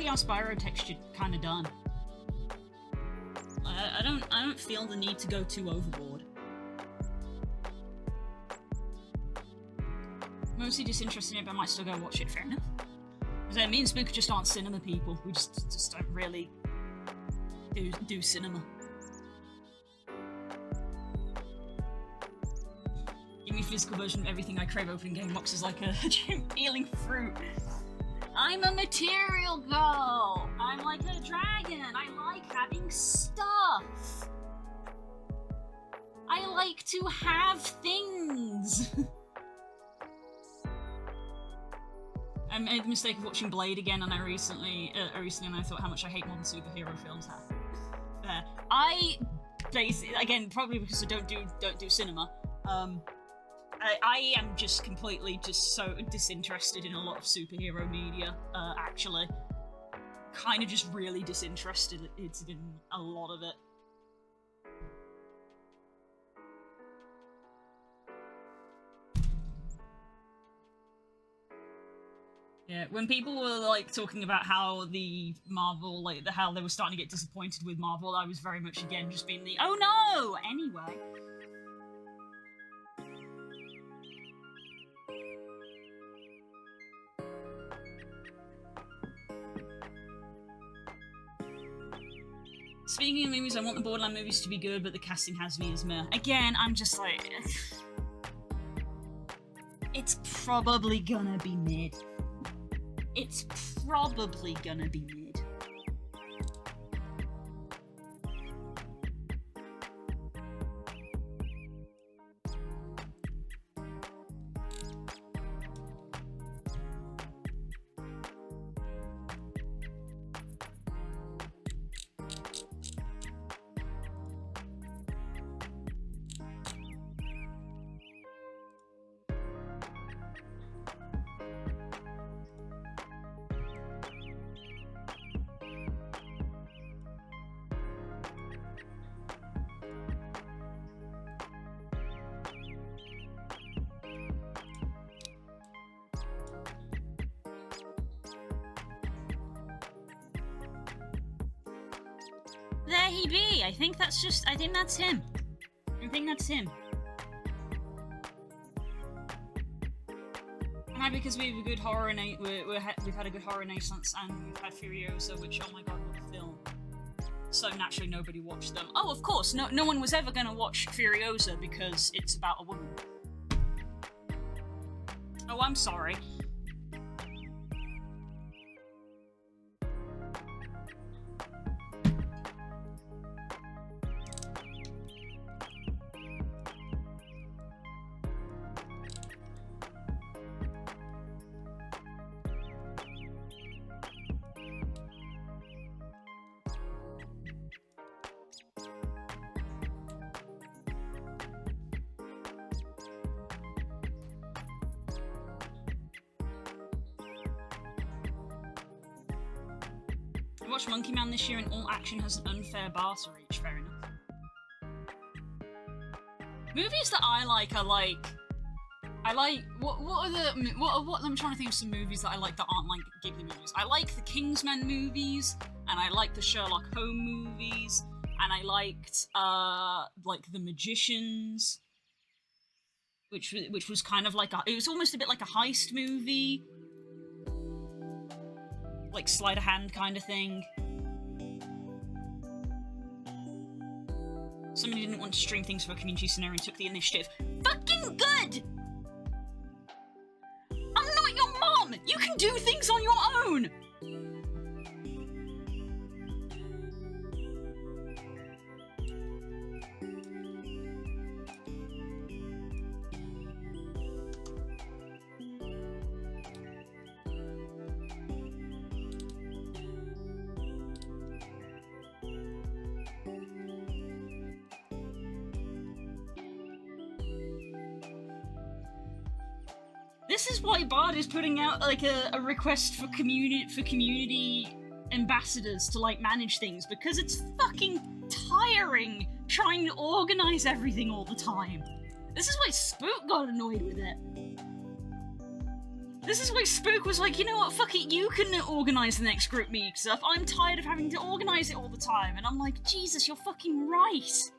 Our Spyro texture kind of done. I don't feel the need to go too overboard. Mostly disinterested in it, but I might still go watch it. Fair enough. Because me and Spook just aren't cinema people. We just don't really do cinema. Give me a physical version of everything I crave. Opening game boxes like a peeling fruit. I'm a material girl! I'm like a dragon! I like having stuff! I like to have things! I made the mistake of watching Blade again, and I recently and I thought how much I hate modern superhero films. There. I basically, again, probably because I don't do cinema, I am just completely so disinterested in a lot of superhero media, actually. Kind of just really disinterested in a lot of it. Yeah, when people were like talking about how the Marvel, how they were starting to get disappointed with Marvel, I was very much again just being the, oh no! Anyway. Speaking of movies, I want the Borderlands movies to be good, but the casting has me as meh. Again, I'm just like... It's probably gonna be mid. It's probably gonna be mid. There he be! I think that's him. I think that's him. I'm happy because we have a good horror we've had a good horror renaissance, and we've had Furiosa, which, oh my god, what a film. So naturally nobody watched them. Oh, of course, no one was ever gonna watch Furiosa because it's about a woman. Oh, I'm sorry. I watched Monkey Man this year and all action has an unfair bar to reach. Fair enough. Movies that I like are like... what I'm trying to think of some movies that I like that aren't like Ghibli movies. I like the Kingsman movies, and I like the Sherlock Holmes movies, and I liked like The Magicians, which was kind of like it was almost a bit like a heist movie. Like sleight of hand kind of thing. Somebody didn't want to string things for a community scenario and took the initiative. Fucking good! I'm not your mom! You can do things on your own! This is why Bard is putting out like a request for community ambassadors to like manage things, because it's fucking tiring trying to organize everything all the time. This is why Spook got annoyed with it. This is why Spook was like, you know what, fuck it, you can organize the next group meet stuff. I'm tired of having to organize it all the time. And I'm like, Jesus, you're fucking right.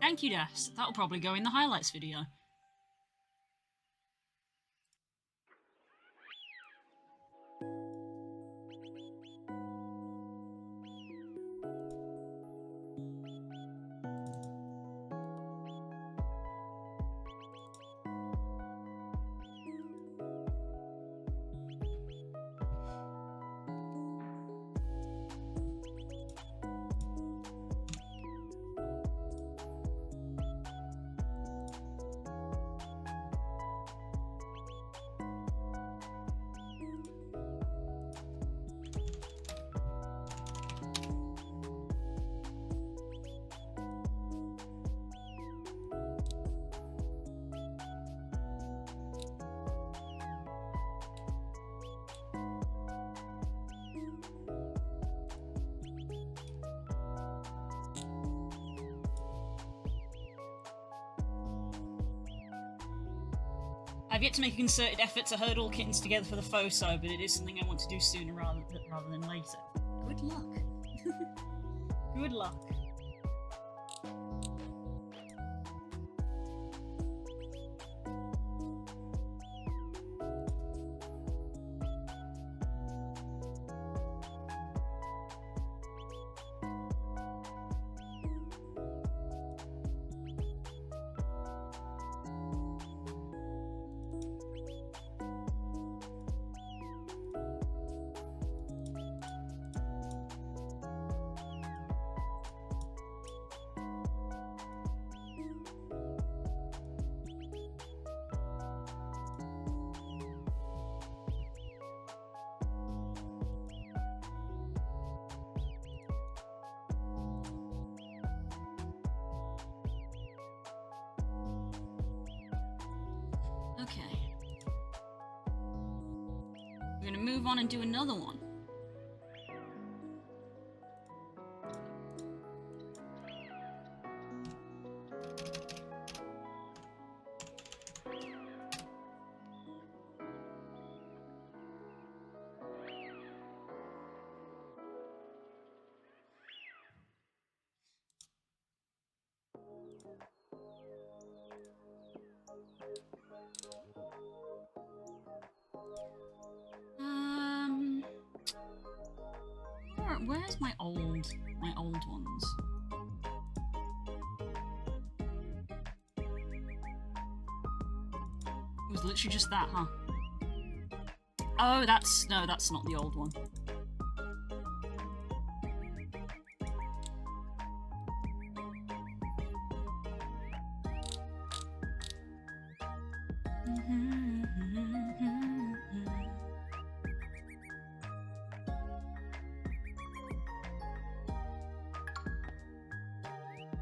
Thank you, Des. That'll probably go in the highlights video. I've yet to make a concerted effort to herd all kittens together for the FOSO, but it is something I want to do sooner rather than later. Good luck. Good luck. Okay. We're gonna move on and do another one. Where's my old ones? It was literally just that, huh? Oh, that's not the old one.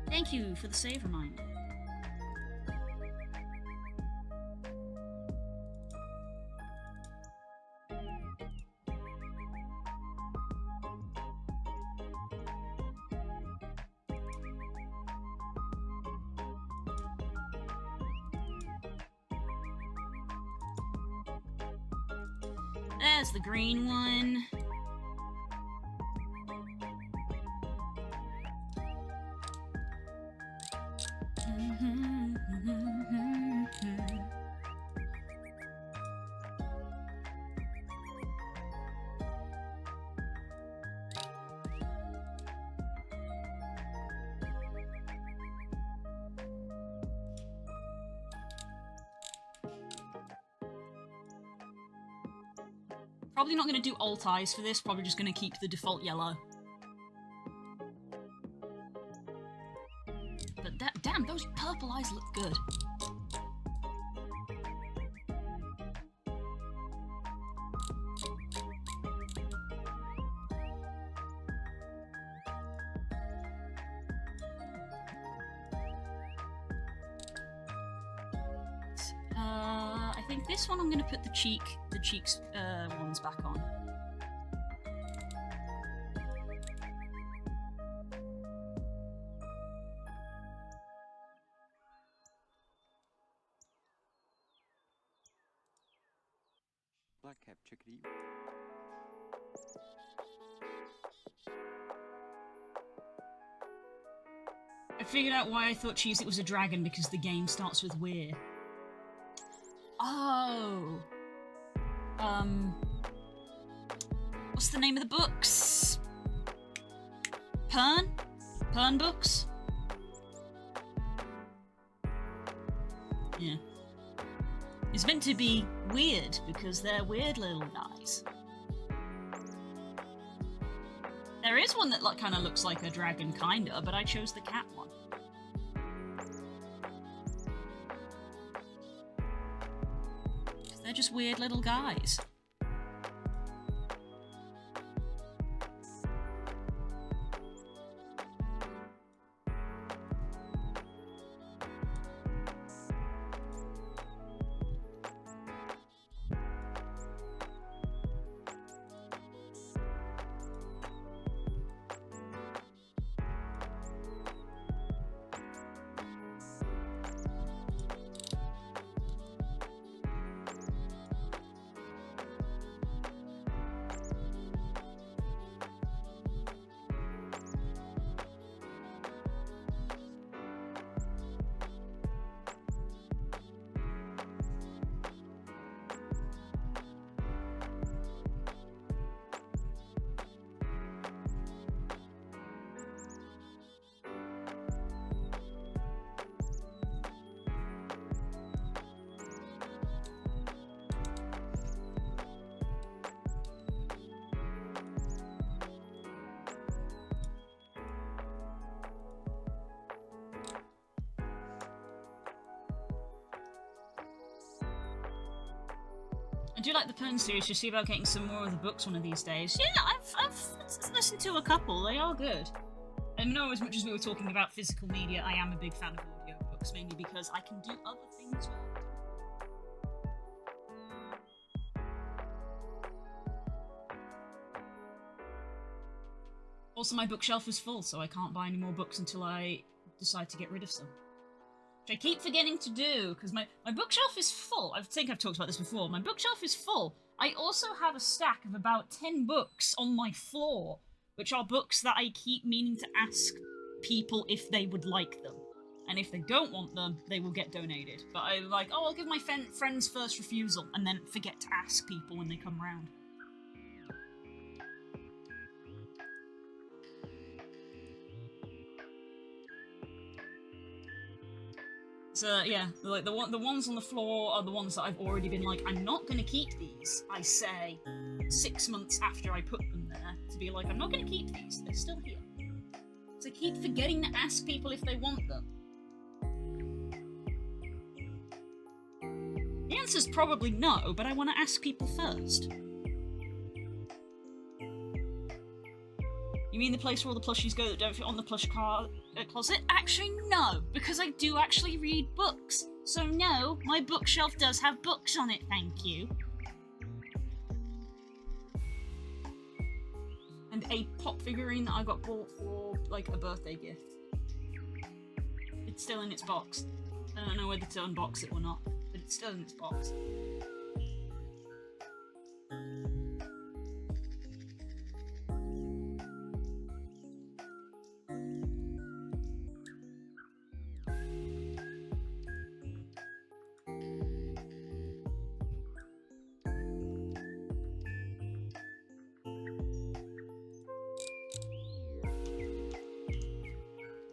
Thank you for the save reminder. There's the green one. Probably not going to do alt eyes for this, probably just going to keep the default yellow. But damn, those purple eyes look good. I think this one I'm going to put the cheeks ones back on. Black cap chickadee. I figured out why I thought Cheez-It was a dragon, because the game starts with weir. Oh. What's the name of the books? Pern? Pern books? Yeah. It's meant to be weird, because they're weird little guys. There is one that kind of looks like a dragon, kinda, but I chose the cat one. They're just weird little guys. I do like the Pern series, just see about getting some more of the books one of these days. Yeah, I've listened to a couple, they are good. I know as much as we were talking about physical media, I am a big fan of audiobooks, mainly because I can do other things with them. Also, my bookshelf is full, so I can't buy any more books until I decide to get rid of some. Which I keep forgetting to do, because my bookshelf is full. I think I've talked about this before. My bookshelf is full. I also have a stack of about 10 books on my floor, which are books that I keep meaning to ask people if they would like them. And if they don't want them, they will get donated. But I'm like, oh, I'll give my friends first refusal, and then forget to ask people when they come round. So yeah, like the ones on the floor are the ones that I've already been like, I'm not gonna keep these. I say 6 months after I put them there to be like, I'm not gonna keep these. They're still here. So I keep forgetting to ask people if they want them. The answer's probably no, but I want to ask people first. You mean the place where all the plushies go that don't fit on the plush closet? Actually, no, because I do actually read books. So no, my bookshelf does have books on it, thank you. And a pop figurine that I got bought for, like, a birthday gift. It's still in its box. I don't know whether to unbox it or not, but it's still in its box.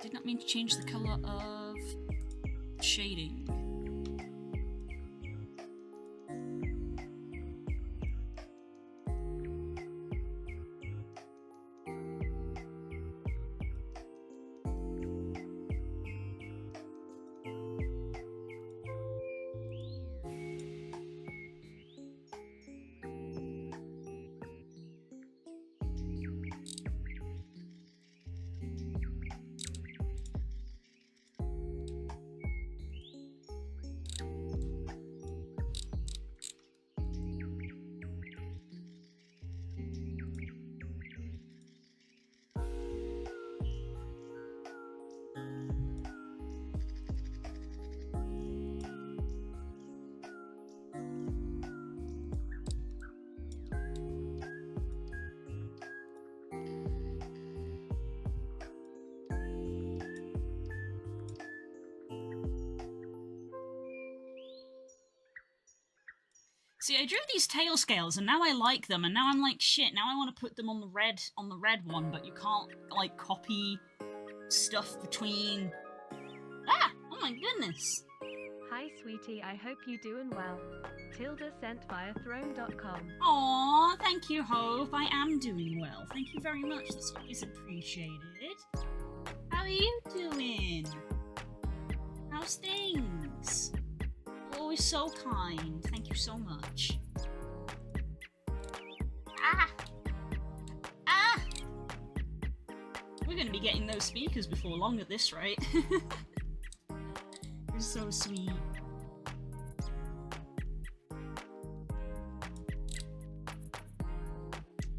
Did not mean to change the colour of shading. See, I drew these tail scales, and now I like them, and now I'm like, shit, now I want to put them on the red one, but you can't, like, copy stuff between... Ah! Oh my goodness! Hi sweetie, I hope you doing well. Tilda sent via throne.com. Aww, thank you, Hope. I am doing well. Thank you very much. That's always appreciated. How are you doing? How's things? Always so kind. Thank you so much. Ah! Ah! We're gonna be getting those speakers before long at this rate. You're so sweet.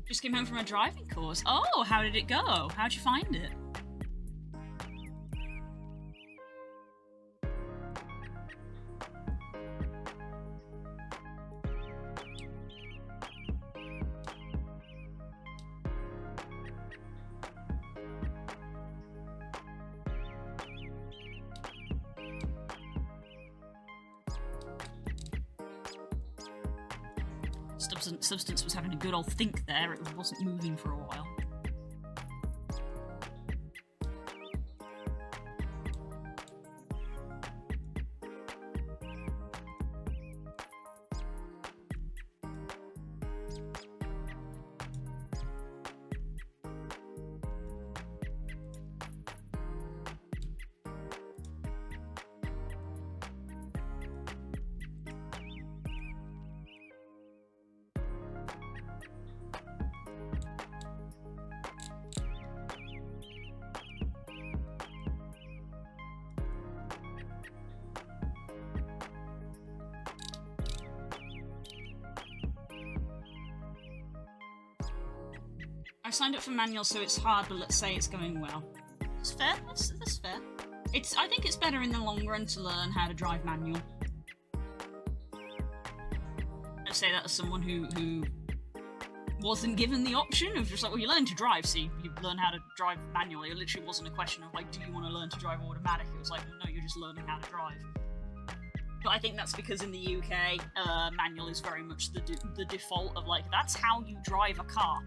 Just came home from a driving course. Oh, how did it go? How'd you find it? Substance was having a good old think there. It wasn't moving for a while. signed up for manual, so it's hard, but let's say it's going well. That's fair. That's fair. I think it's better in the long run to learn how to drive manual. I say that as someone who wasn't given the option of just like, well, you learn to drive, so you learn how to drive manually. It literally wasn't a question of like, do you want to learn to drive automatic? It was like, well, no, you're just learning how to drive. But I think that's because in the UK, manual is very much the default of like, that's how you drive a car.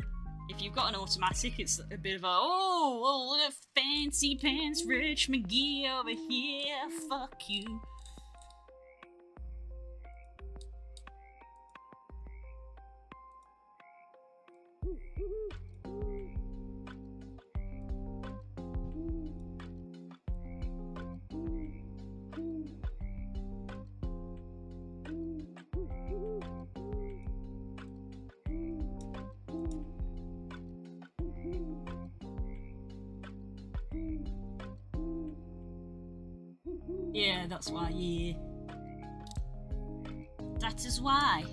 If you've got an automatic, it's a bit of a, oh, look at fancy pants Rich McGee over here, fuck you. Yeah, that's why, yeah. That is why.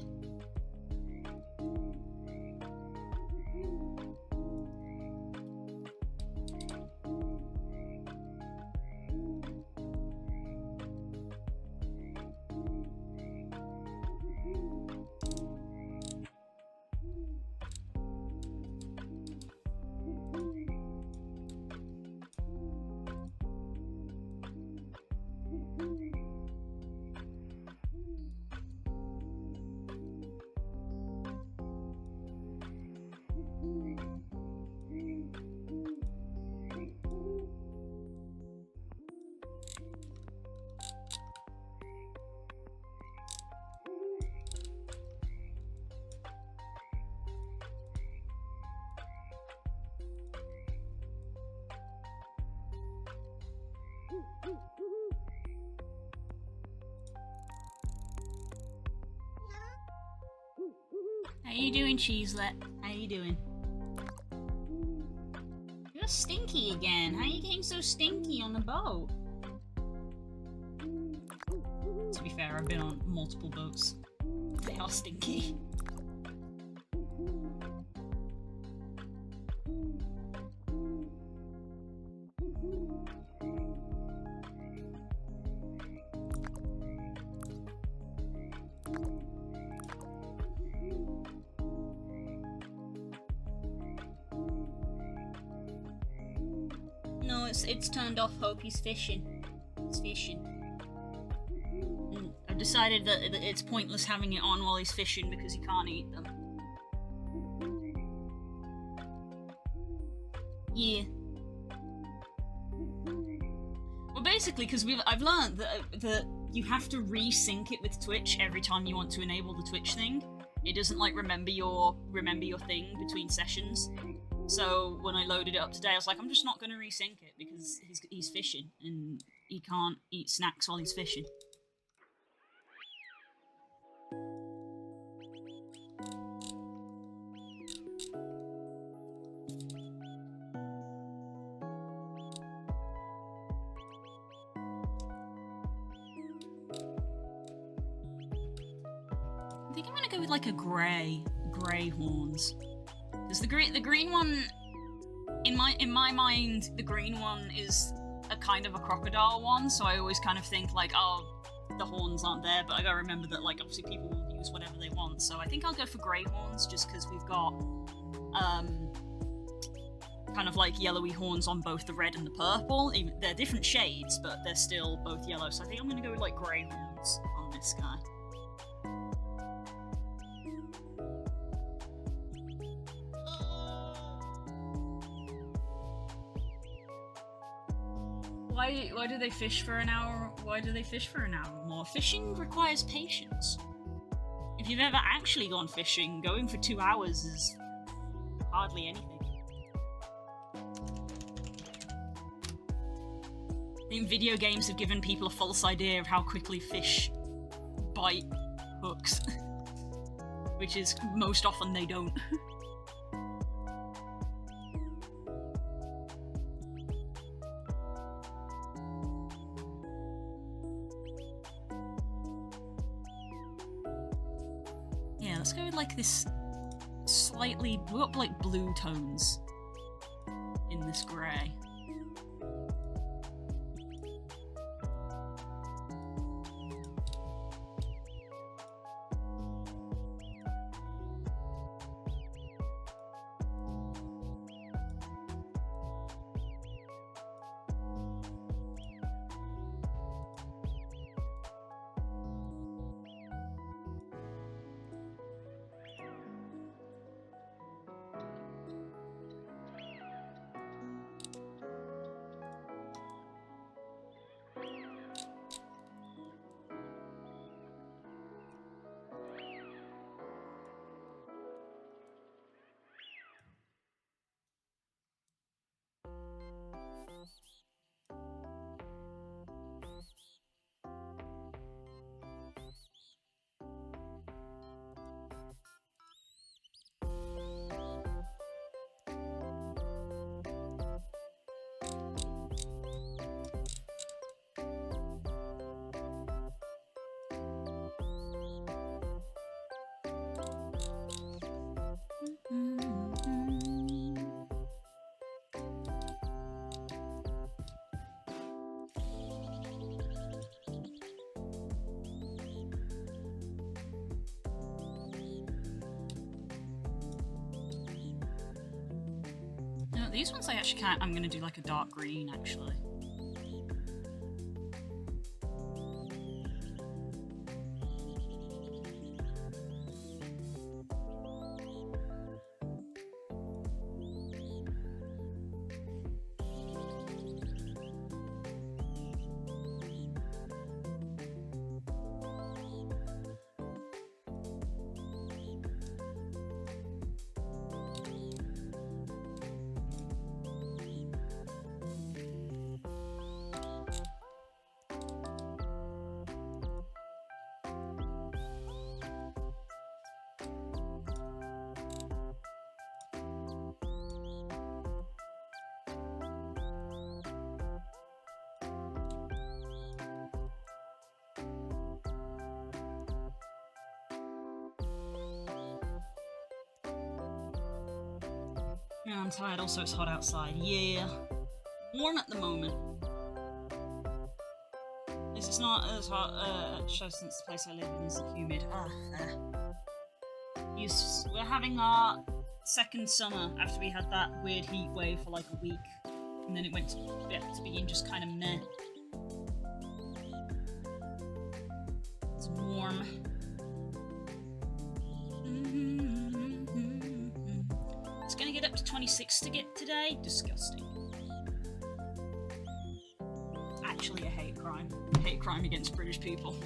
How you doing, Cheeselet? How you doing? You're stinky again. How are you getting so stinky on the boat? To be fair, I've been on multiple boats. They are stinky. No, it's turned off. Hope he's fishing. It's fishing. And I've decided that it's pointless having it on while he's fishing because he can't eat them. Yeah. Well, basically, because I've learned that you have to resync it with Twitch every time you want to enable the Twitch thing. It doesn't like remember your thing between sessions. So when I loaded it up today, I was like, I'm just not going to resync it because he's fishing and he can't eat snacks while he's fishing. I think I'm going to go with like a grey horns. Because the green one, in my mind, the green one is a kind of a crocodile one, so I always kind of think like, oh, the horns aren't there, but I gotta remember that like obviously people will use whatever they want, so I think I'll go for grey horns just because we've got kind of like yellowy horns on both the red and the purple. They're different shades, but they're still both yellow, so I think I'm gonna go with like grey horns on this guy. Why do they fish for an hour? Why do they fish for an hour or more? Fishing requires patience. If you've ever actually gone fishing, going for 2 hours is hardly anything. I think video games have given people a false idea of how quickly fish bite hooks. Which is, most often they don't. Yeah, let's go with like this slightly... We've got, like, blue tones in this grey. No, these ones I actually can't. I'm gonna do like a dark green actually. Yeah, I'm tired. Also, it's hot outside. Yeah. Warm at the moment. This is not as hot, just since the place I live in is humid. We're having our second summer after we had that weird heat wave for like a week. And then it went to being just kind of meh. It's warm. It's gonna get up to 26 to get today. Disgusting. Actually a hate crime. Hate crime against British people.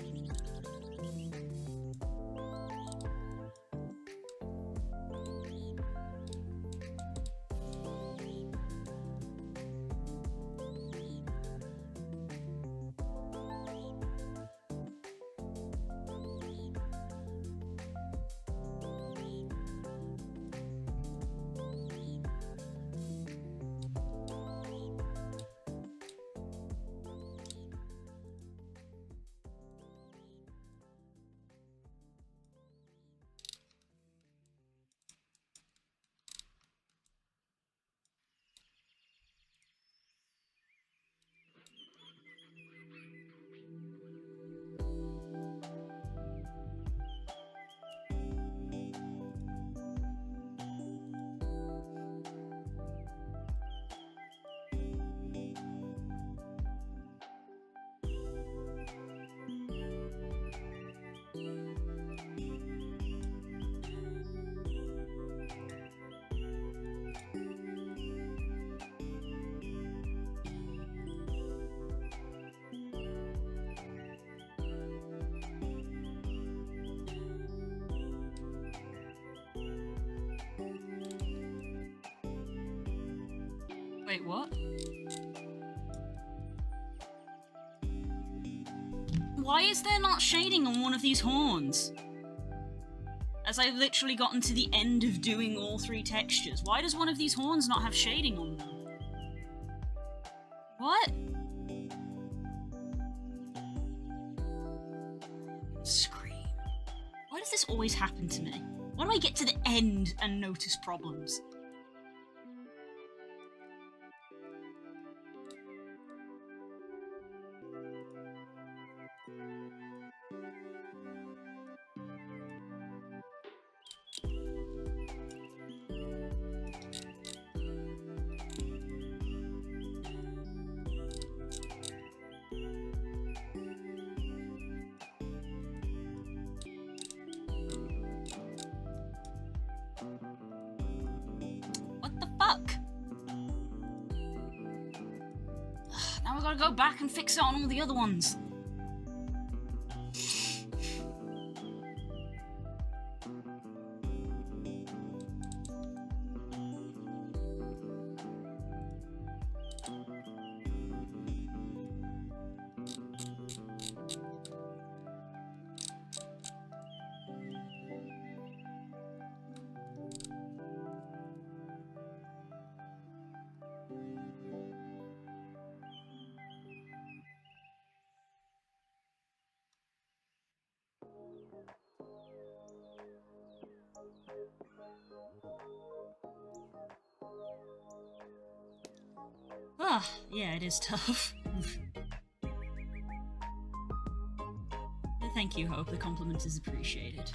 Wait, what? Why is there not shading on one of these horns? As I've literally gotten to the end of doing all three textures, why does one of these horns not have shading on them? What? Scream. Why does this always happen to me? Why do I get to the end and notice problems? What the fuck? Now we gotta go back and fix it on all the other ones. Ah, yeah, it is tough. Thank you, Hope. The compliment is appreciated.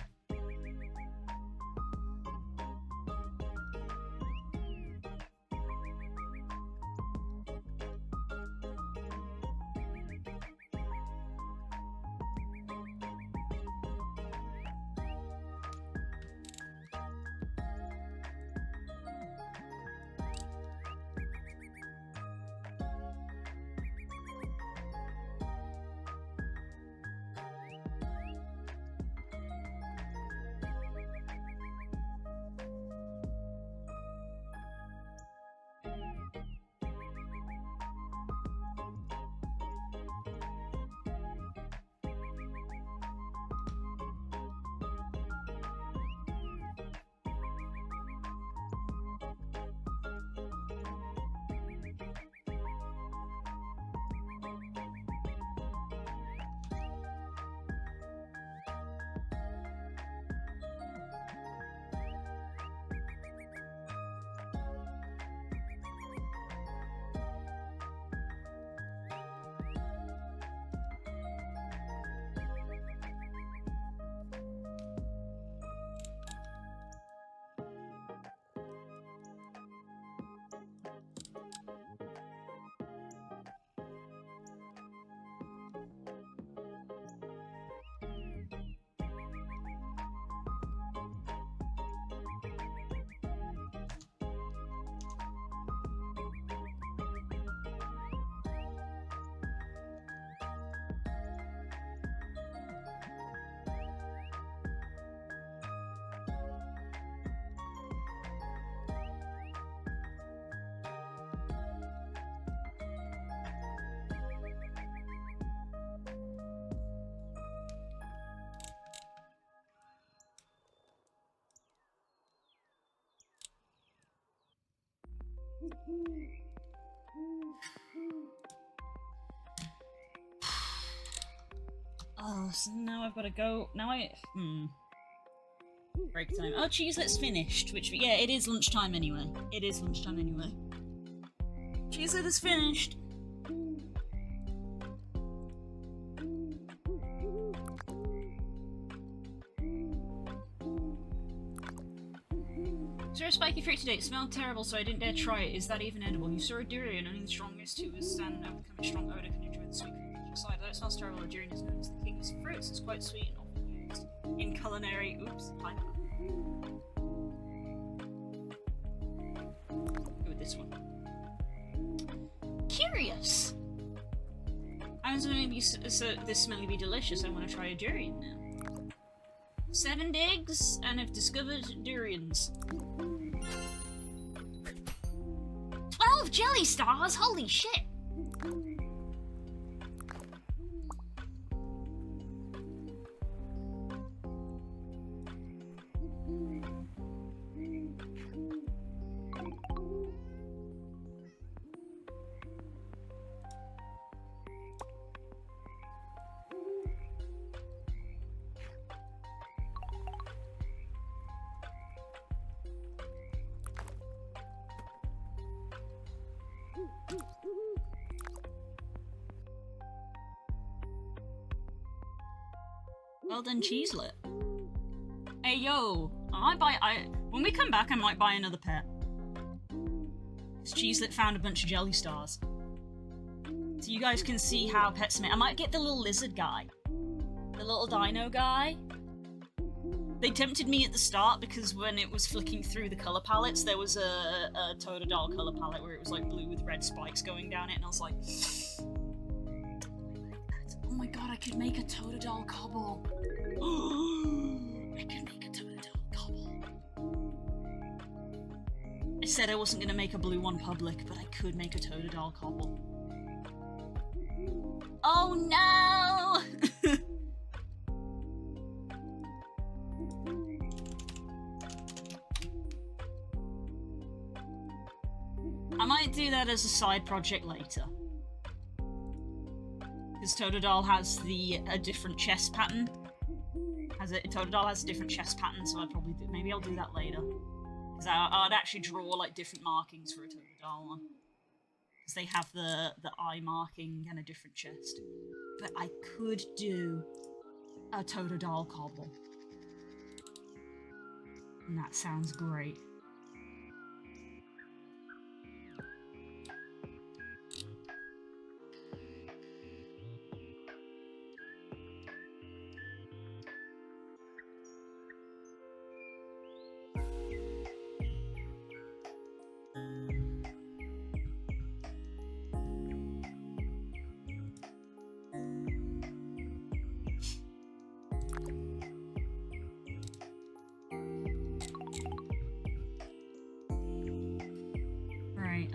Oh, so now I've got to go. Now break time. Oh, Cheez-It's finished. Which, yeah, it is lunchtime anyway. It is lunchtime anyway. Cheez-It is finished. Saw a spiky fruit today. It smelled terrible, so I didn't dare try it. Is that even edible? You saw a durian, only the strongest who withstand and overcome a strong odor can enjoy the sweet fruit inside. Though it smells terrible, the durian is known as the king of fruits. It's quite sweet and often used in culinary. Oops, pineapple. Go with this one. Curious. I'm assuming this smelly be delicious. I want to try a durian now. 7 digs and have discovered durians. 12 jelly stars? Holy shit! Well done, Cheeselet. Hey, yo. When we come back, I might buy another pet. Because Cheeselet found a bunch of jelly stars. So you guys can see how pets make. I might get the little lizard guy. The little dino guy. They tempted me at the start because when it was flicking through the colour palettes, there was a Totodile colour palette where it was like blue with red spikes going down it, and I was like, oh my god, I could make a Totodile Kobble. I could make a Totodile Kobble. I said I wasn't going to make a blue one public, but I could make a Totodile Kobble. Oh no! I might do that as a side project later. Because Totodile has a different chest pattern. Totodile has a different chest pattern, so maybe I'll do that later. Because I'd actually draw like different markings for a Totodile one. Because they have the eye marking and a different chest. But I could do a Totodile Kobble. And that sounds great.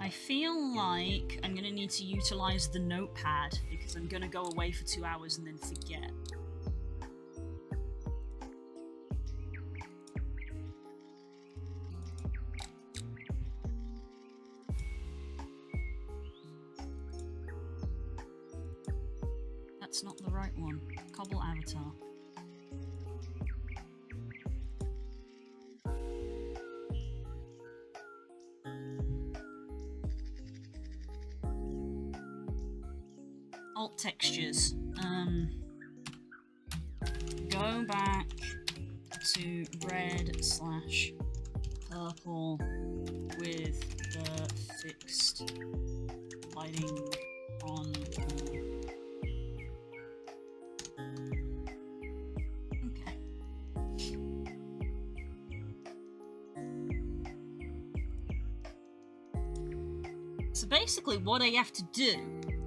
I feel like I'm gonna need to utilize the notepad because I'm gonna go away for 2 hours and then forget. That's not the right one. Kobble avatar. Alt textures. Go back to red/purple with the fixed lighting on. Okay. So basically what I have to do,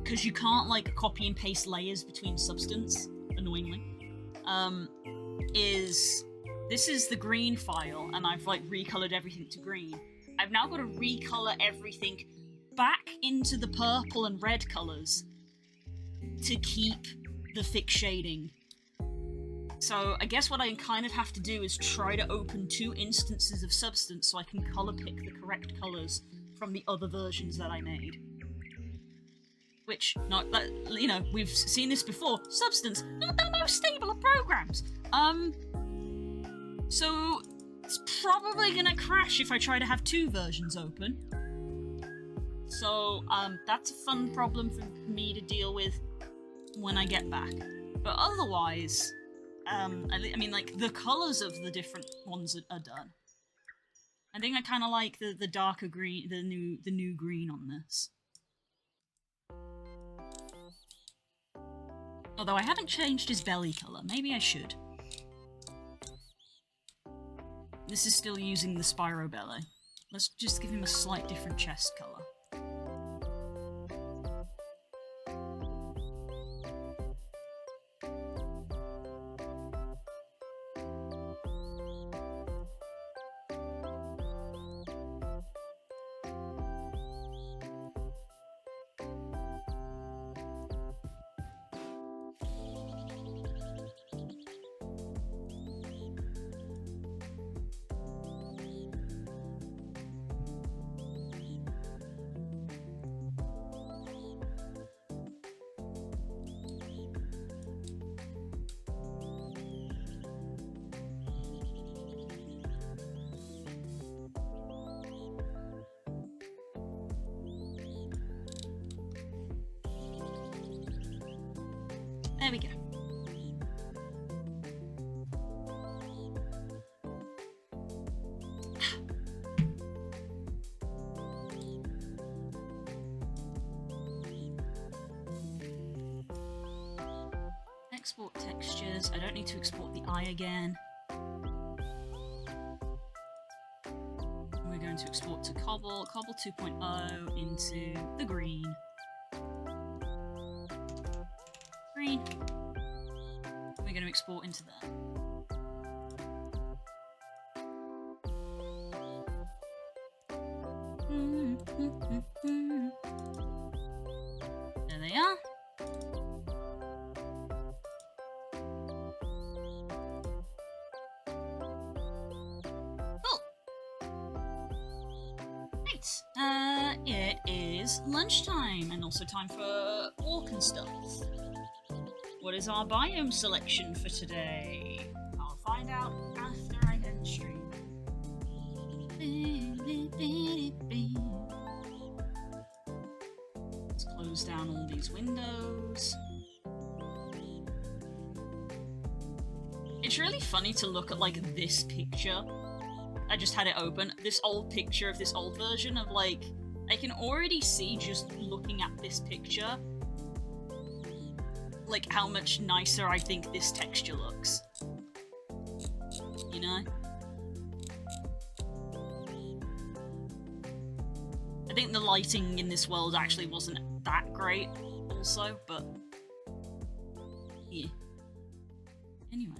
because you can't like copy and paste layers between substance, annoyingly, this is the green file, and I've like recolored everything to green. I've now got to recolor everything back into the purple and red colors to keep the fixed shading. So I guess what I kind of have to do is try to open 2 instances of substance so I can color pick the correct colors from the other versions that I made. Which, you know, we've seen this before. Substance, not the most stable of programs. So it's probably gonna crash if I try to have 2 versions open. So, that's a fun problem for me to deal with when I get back. But otherwise, I mean, like, the colours of the different ones are done. I think I kind of like the darker green, the new green on this. Although I haven't changed his belly colour. Maybe I should. This is still using the Spyro belly. Let's just give him a slight different chest colour. There we go. export textures. I don't need to export the eye again. We're going to export to Kobble 2.0 into the green. Green. We're going to export into there. There they are. It is lunchtime and also time for walk and stuff. What is our biome selection for today? I'll find out after I end stream. Let's close down all these windows. It's really funny to look at like this picture. I just had it open. This old picture of this old version of like, I can already see just looking at this picture, like how much nicer I think this texture looks. You know? I think the lighting in this world actually wasn't that great also, but yeah. Anyway.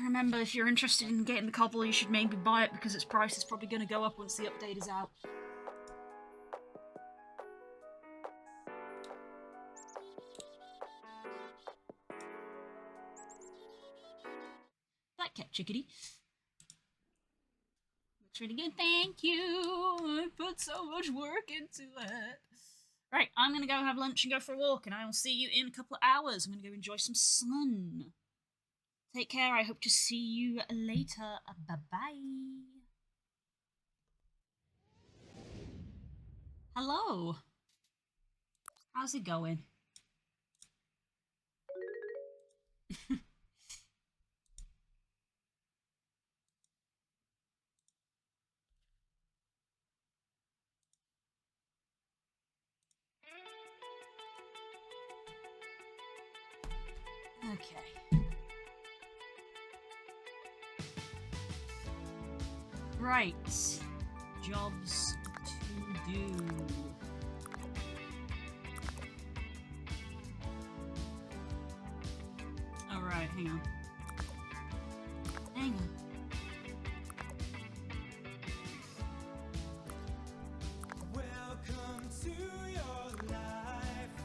Remember, if you're interested in getting the Kobble, you should maybe buy it because its price is probably going to go up once the update is out. That cat chickadee. Looks really good, thank you. I put so much work into it. Right, I'm going to go have lunch and go for a walk, and I will see you in a couple of hours. I'm going to go enjoy some sun. Take care, I hope to see you later. Bye-bye. Hello. How's it going? Okay. Right. Jobs to do. Alright, hang on. Hang on. Welcome to your life.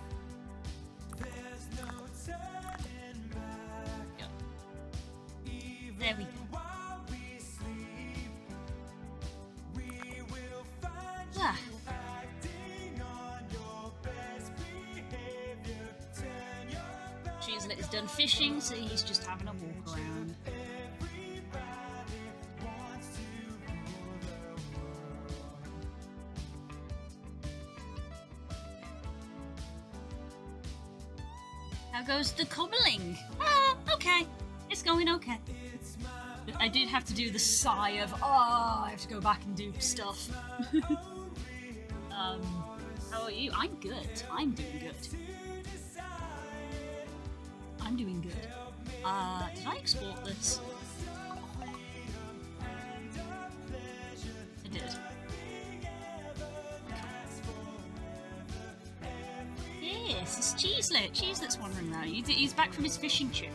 There's no turning back. Go. Even There we go. while we sleep, we will find Ah. you acting on your best behavior. Turn your back. Cheeselet is done fishing, so he's just having a walk around. Everybody wants to rule the world. How goes the cobbling? Ah, okay. It's going okay. But I did have to do the sigh of, oh, I have to go back and do stuff. How are you? I'm good. I'm doing good. I'm doing good. Did I export this? I did. Yes, it's Cheeselet. Cheeselet's wandering around. He's back from his fishing trip.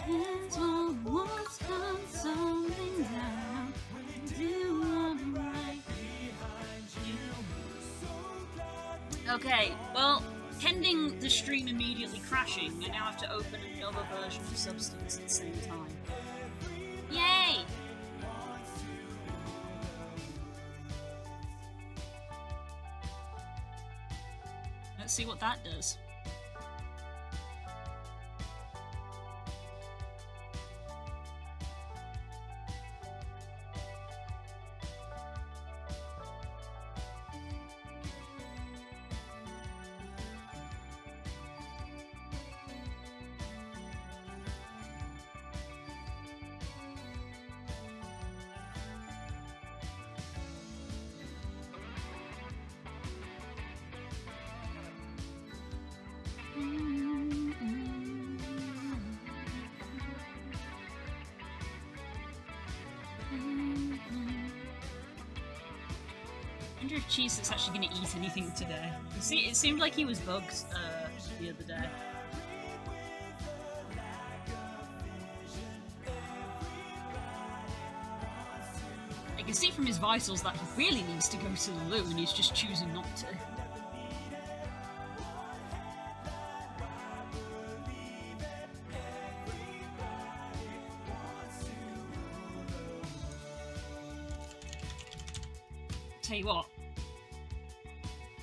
Hands on walls, come something down. Do I'm right behind you. Okay, well, pending the stream immediately crashing, I now have to open another version of Substance at the same time. Yay! Let's see what that does. wonder if Cheese's actually gonna eat anything today. See, it seemed like he was bugged the other day. I can see from his vitals that he really needs to go to the loo and he's just choosing not to. Tell you what,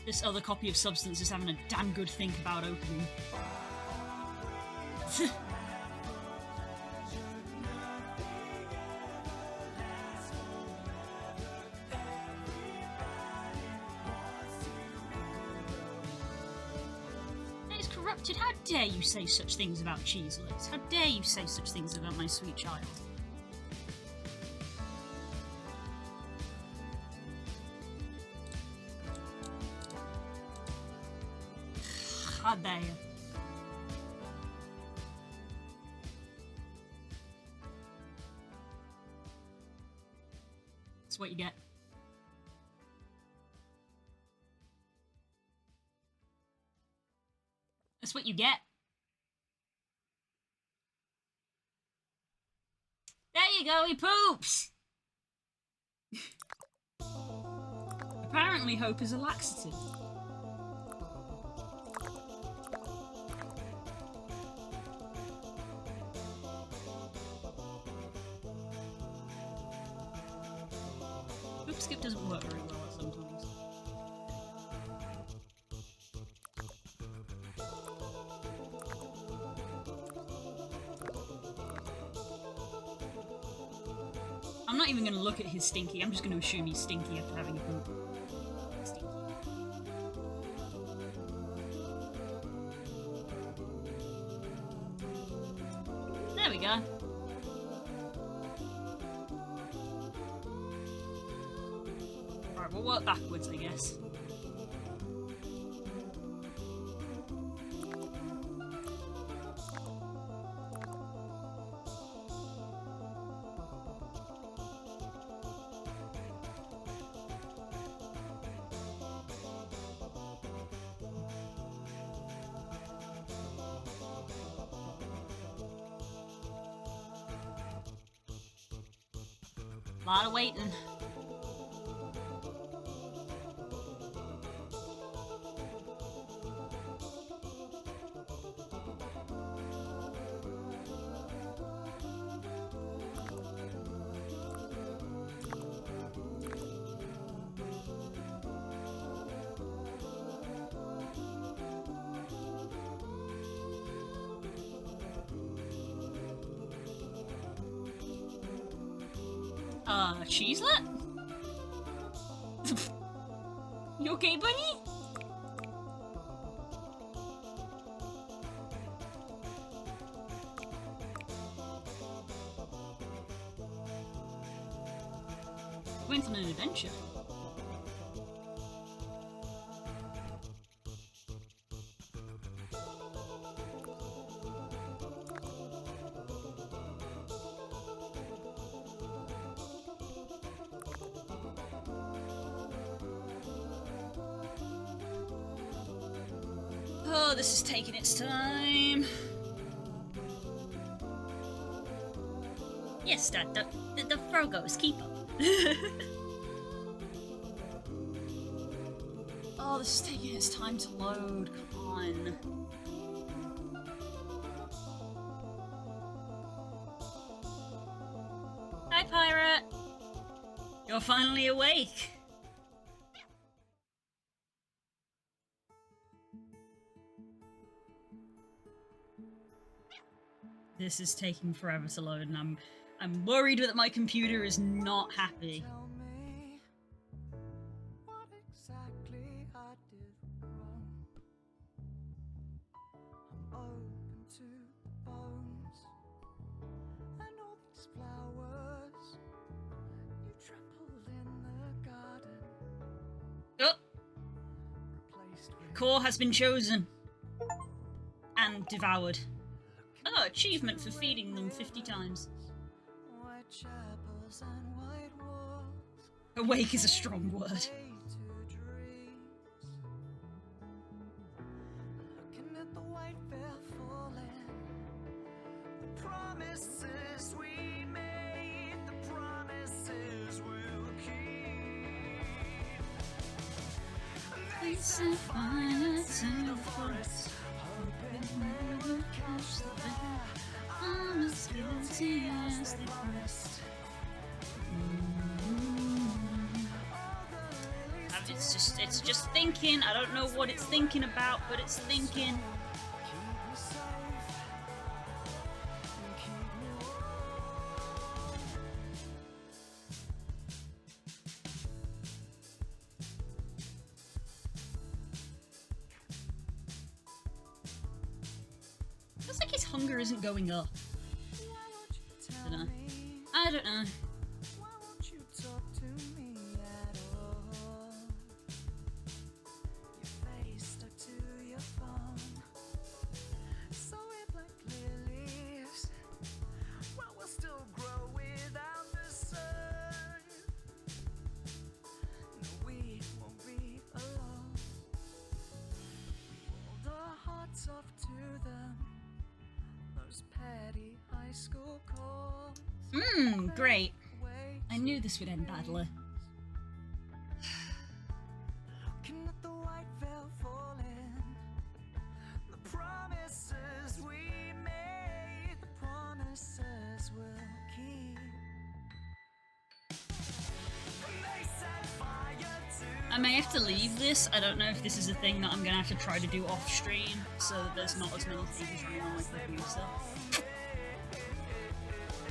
this other copy of Substance is having a damn good think about opening. It's corrupted. How dare you say such things about Cheeseless? How dare you say such things about my sweet child? How dare you? That's what you get. That's what you get. There you go, he poops! Apparently hope is a laxative. Hoop skip doesn't work very well sometimes. I'm not even going to look at his stinky, I'm just going to assume he's stinky after having a poop. Stinky. There we go. Alright, we'll work backwards, I guess. A lot of waiting. Cheeselet? You okay, bunny? Went on an adventure. Oh, this is taking its time. Yes, Dad, the Frogos, keep up. Oh, this is taking its time to load, come on. Hi, Pirate. You're finally awake. This is taking forever to load, and I'm worried that my computer is not happy. Tell me what exactly I did wrong. I'm open to the bones and all these flowers you trampled in the garden. Oh, Replaced with core has been chosen and devoured. Oh, achievement for feeding them 50 times. white chapels and white walls. Awake is a strong word. Way too promises we made, the promises we'll keep. They set fire to the forest, hoping we would catch the bear. I'm as guilty as the rest. It's just thinking. I don't know what it's thinking about, but it's thinking. Feels like his hunger isn't going up. I don't know. I don't know. Why won't you talk to me at all? Your face stuck to your phone, so it like lilies. Well, we'll still grow without the sun. No, we won't be alone. We hold our hearts off to them. Those petty high school calls. Great. I knew this would end badly. Looking at the white veil falling, the promises we made, the promises we'll keep. They set fire to I may have to leave this. I don't know if this is a thing that I'm gonna have to try to do off stream so that there's not as many things running on my computer.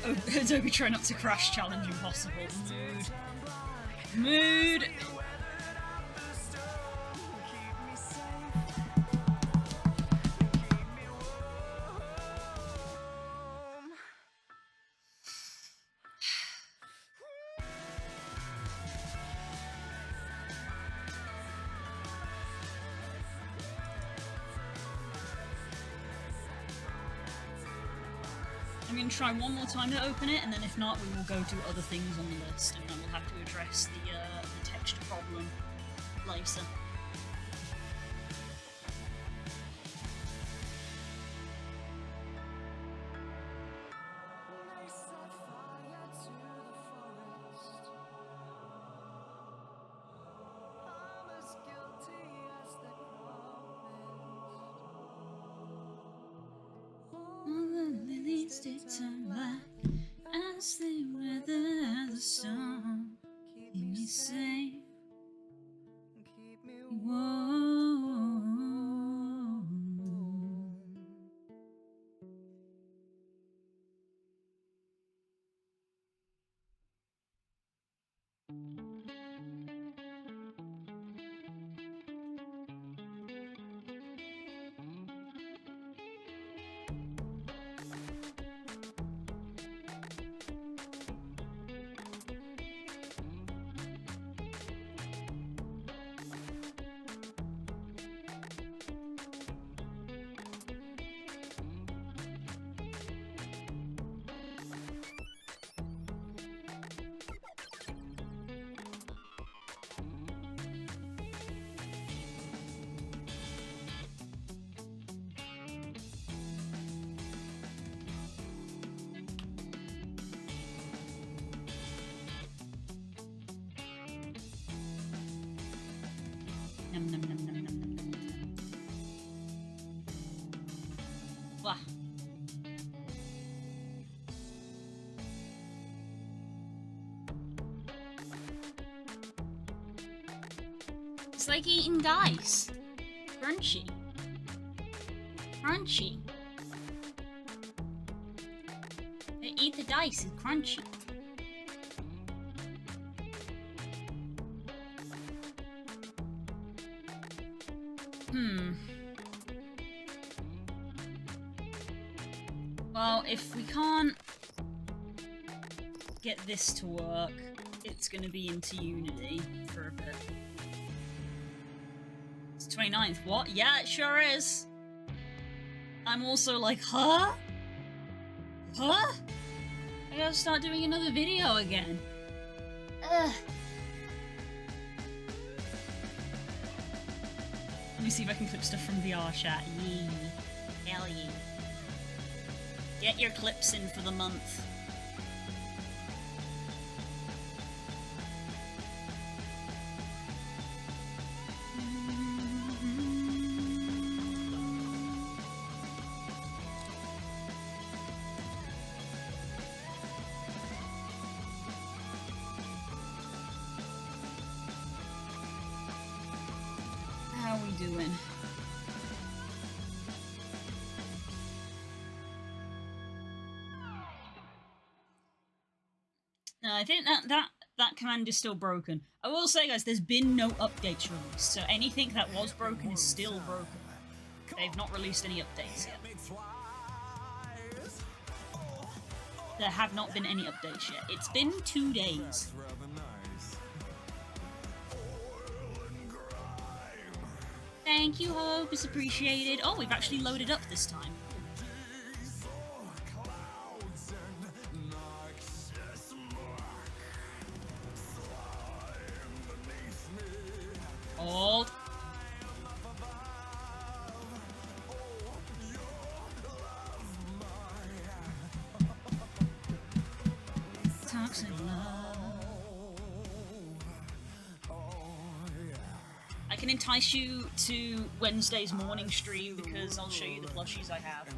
Oh, Adobe try not to crash challenge impossible. Mood. I'm going to try one more time to open it, and then if not, we will go to other things on the list, and then we'll have to address the texture problem later. They set fire to the forest. I'm as guilty as they promised. All the lilies did turn black as they weather the storm. Keep me safe, Keep me warm. Nom nom nom nom nom nom nom nom. Wah. It's like eating dice. Crunchy. Crunchy. They eat the dice, it's crunchy. Well, if we can't get this to work, it's gonna be into Unity for a bit. It's 29th. What? Yeah, it sure is. I'm also like, huh? Huh? I gotta start doing another video again. Ugh. Let me see if I can clip stuff from VR chat. Yee. Hell yeah. Get your clips in for the month. How we doing? I think that command is still broken. I will say, guys, there's been no updates released, so anything that was broken is still broken. They've not released any updates yet. There have not been any updates yet. It's been 2 days. Thank you, Hope. It's appreciated. Oh, we've actually loaded up this time. Hold. Toxic love. I can entice you to Wednesday's morning stream because I'll show you the plushies I have.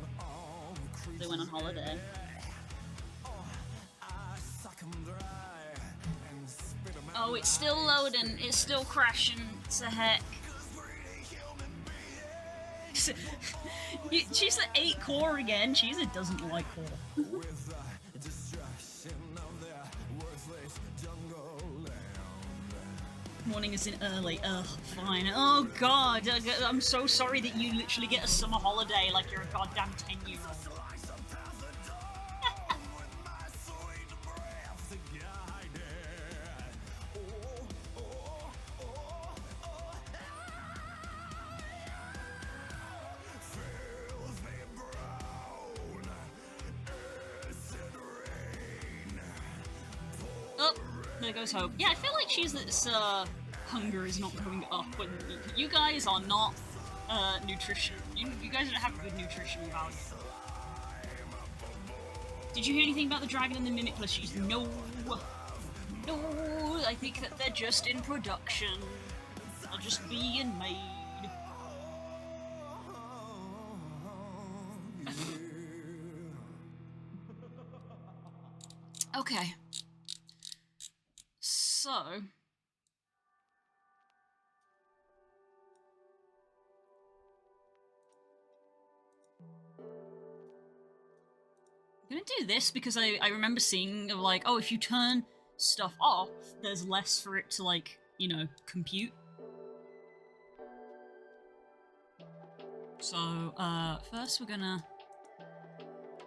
They went on holiday. Oh, it's still loading. It's still crashing. It's a heck. She's at 8 core again. Cheesa doesn't like core. Morning is in early. Ugh, fine. Oh god, I'm so sorry that you literally get a summer holiday like you're a goddamn 10-year-old. Oh, there goes Hope. Yeah, I feel like Cheese's hunger is not going up when you guys are not nutrition. You guys don't have good nutrition value. Did you hear anything about the dragon and the mimic plushies? No. No, I think that they're just in production. They're just being made. Okay. So... I'm gonna do this because I remember seeing, like, oh, if you turn stuff off, there's less for it to, like, you know, compute. So, first we're gonna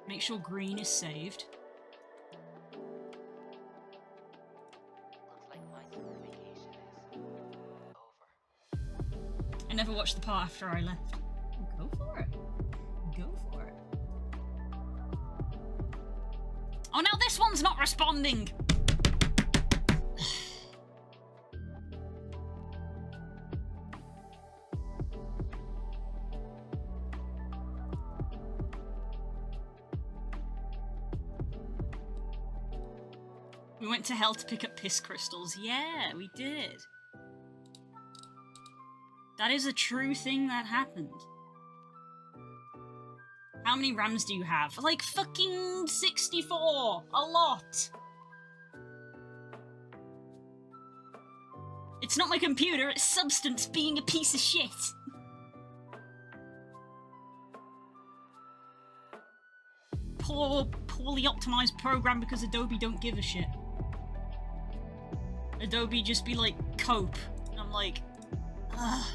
make sure green is saved. I never watched the part after I left. Go for it. Go for it. Oh, now this one's not responding! We went to hell to pick up piss crystals. Yeah, we did. That is a true thing that happened. How many RAMs do you have? Like fucking 64! A lot! It's not my computer, it's Substance being a piece of shit. Poorly optimized program because Adobe don't give a shit. Adobe just be like, cope. And I'm like, ugh.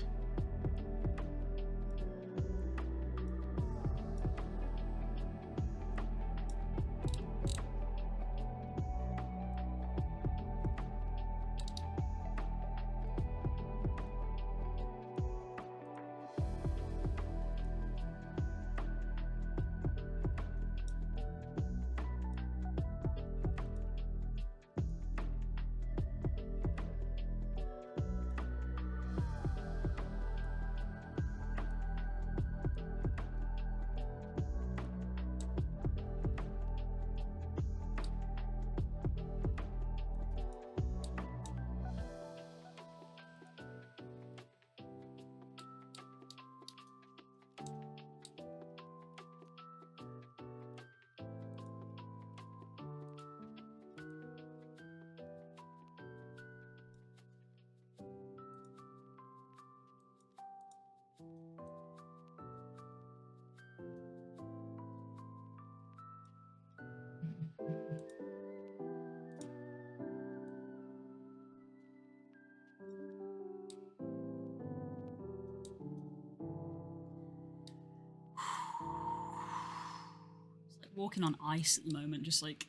walking on ice at the moment, just like.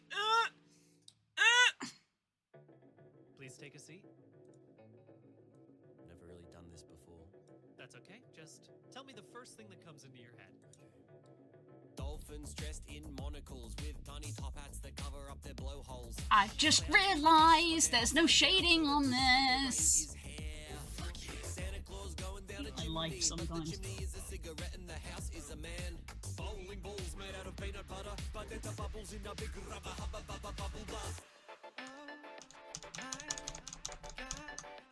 Please take a seat. Never really done this before. That's okay. Just tell me the first thing that comes into your head. Dolphins dressed in monocles with tiny top hats that cover up their blowholes. I've just realised there's no shading on this. Santa Claus going down a My life sometimes. chimney is a cigarette and the house is a man. Bowling balls made out of peanut butter, but there's the bubbles in a big rubber hubba bubba bubble buzz.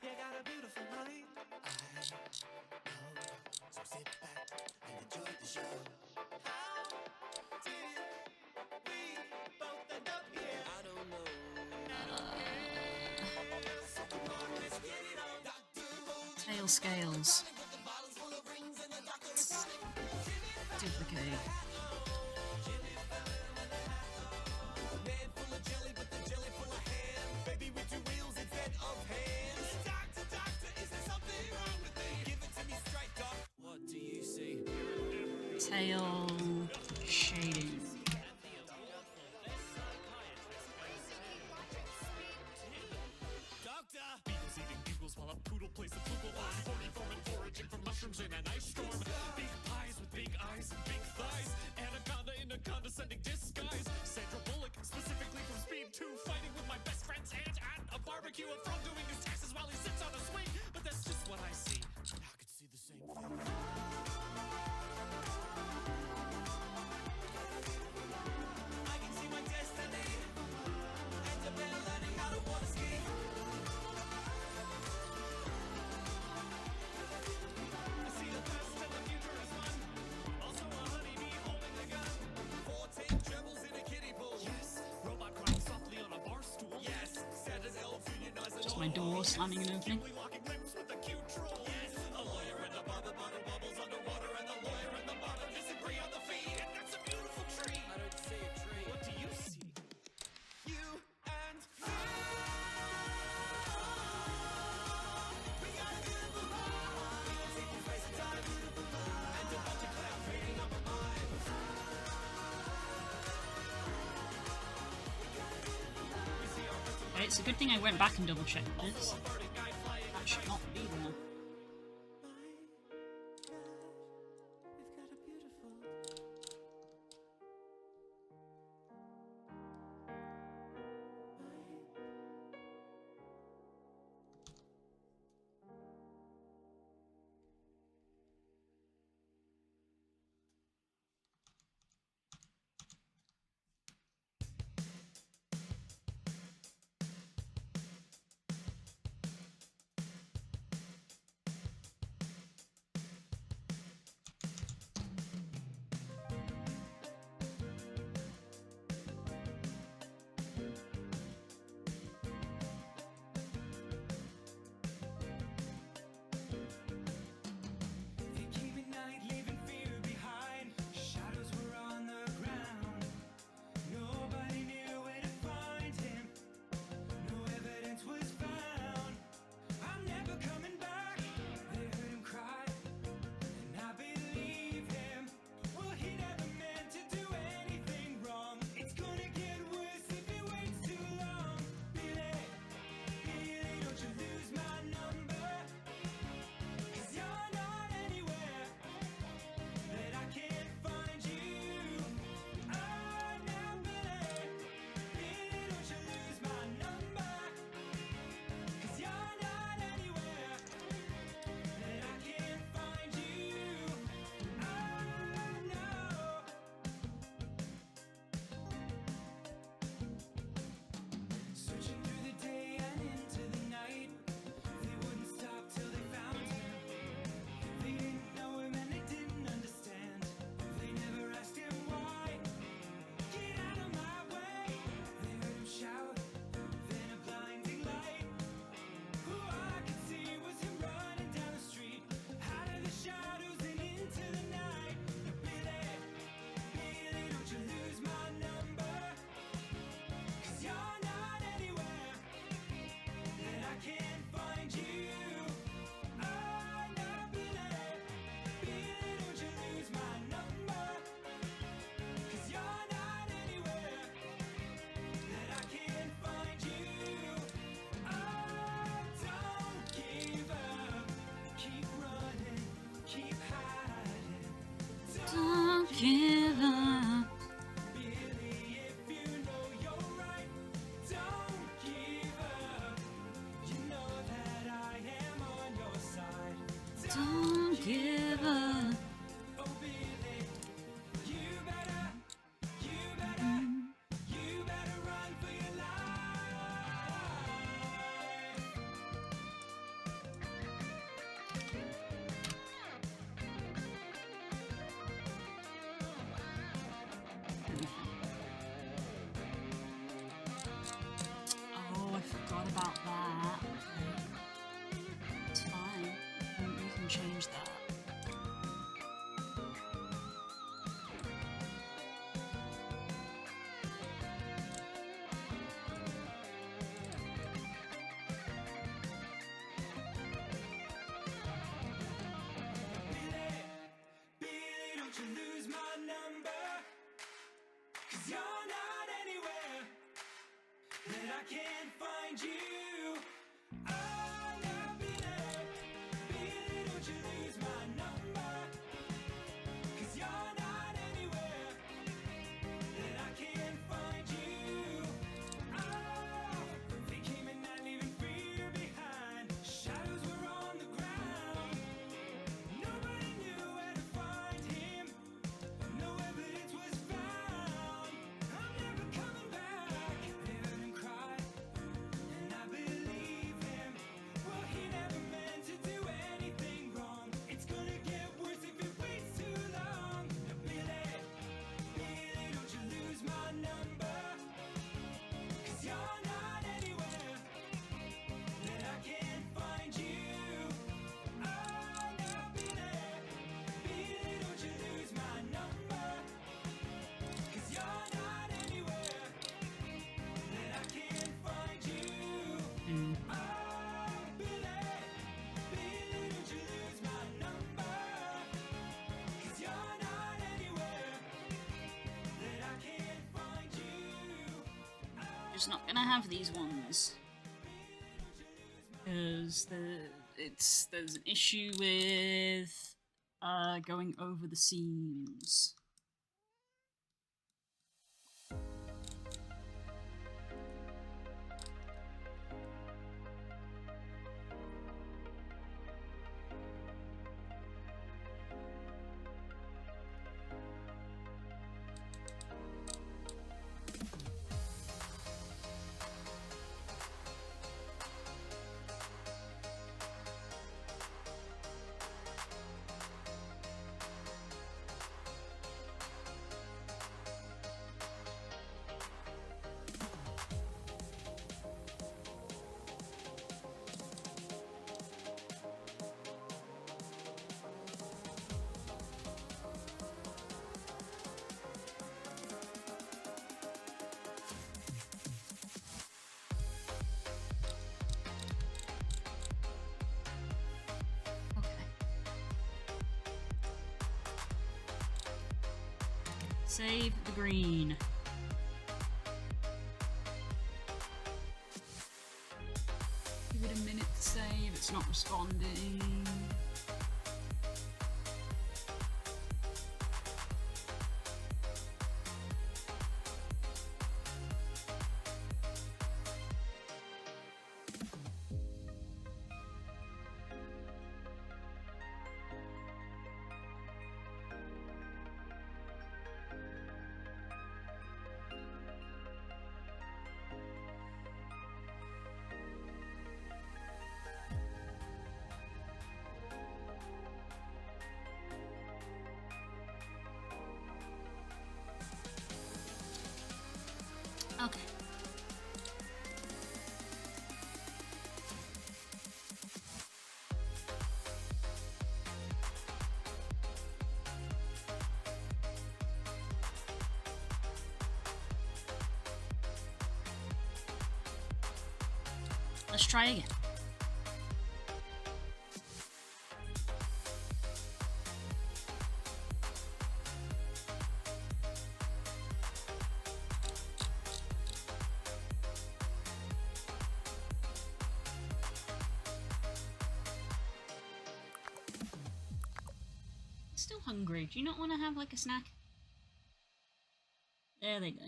You got a beautiful mind. So sit back and enjoy the show. How did we both end up here? I don't know. Tail scales. Duplicate. Man full of jelly, but the jelly full of ham. Baby with 2 wheels instead of hands. Doctor, doctor, is there something wrong with me? Give it to me straight, doc. What do you see? Tail shading. Doctor! Beagles eating bugles while a poodle plays the flugel on 44 and foraging for mushrooms in an ice storm. Big pies with big eyes and big thighs. Anaconda in a condescending disguise. Sandra Bullock, specifically from Speed 2, fighting with my best friend's aunt at a barbecue. A frog doing his taxes while he sits on a swing. But that's just what I see. I could see the same thing. I can see my destiny. And a man learning how to water ski. I see the past and the future is fun. Also a honeybee holding the gun. 14 dribbles in a kiddie pool. Yes. Robot crying softly on a bar stool. Yes. Saturn elves unionizing Just all my door slamming and opening. Locking limbs with a cute troll. Yes. A lawyer and a barber, bubbles underwater, and the lawyer and the barber disagree on the fee. And that's a beautiful tree. I don't see a tree. What do you see? You and me. We got a beautiful life. We got taking space and time. And a bunch of clowns reading up our minds. Okay, it's a good thing I went back and double checked this. That should not be there. My gosh, we've got a beautiful. Don't give up. Oh, I forgot about that. It's fine. We can change that. Billy, don't you lose my number. 'Cause you're not anywhere that I can't find you. Oh, now Billy, Billy, don't you lose my number. 'Cause you're not anywhere that I can't find you. Oh, they came and not leaving fear behind. Shadows were on the ground. Nobody knew where to find him. No evidence was found. I'm never coming back. They heard him cry, and I believe him. Well, he never meant to do anything wrong. It's gonna get worse if it waits too long. Now, Billy, Billy, don't you lose my number. 'Cause you're not anywhere that I can't find you. Oh, now, Billy, Billy, don't you lose my number. 'Cause you're not anywhere that I can't find you. Oh, Billy, Billy, don't you lose my number. 'Cause you're not anywhere that I can't find you. Just not gonna have these ones. Because there's an issue with going over the seams. Okay. Save the green. Give it a minute to save, it's not responding. Okay. Let's try again. Still hungry. Do you not want to have like a snack? There they go.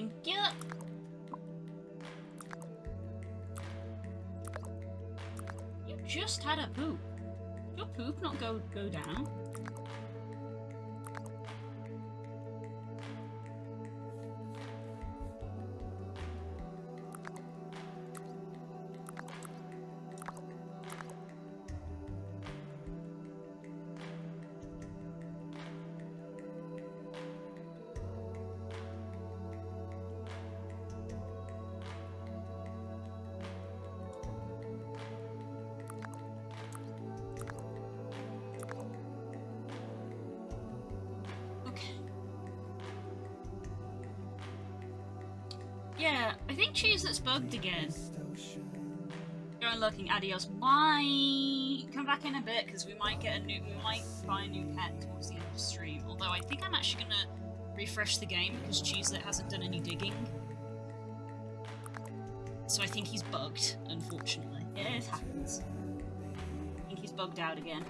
Thank you. You just had a poop. Did your poop not go down? Yeah, I think Cheeset's bugged again. Going looking, adios. Bye. Come back in a bit because we might buy a new pet towards the end of the stream. Although I think I'm actually gonna refresh the game because Cheeset hasn't done any digging. So I think he's bugged, unfortunately. It happens. I think he's bugged out again.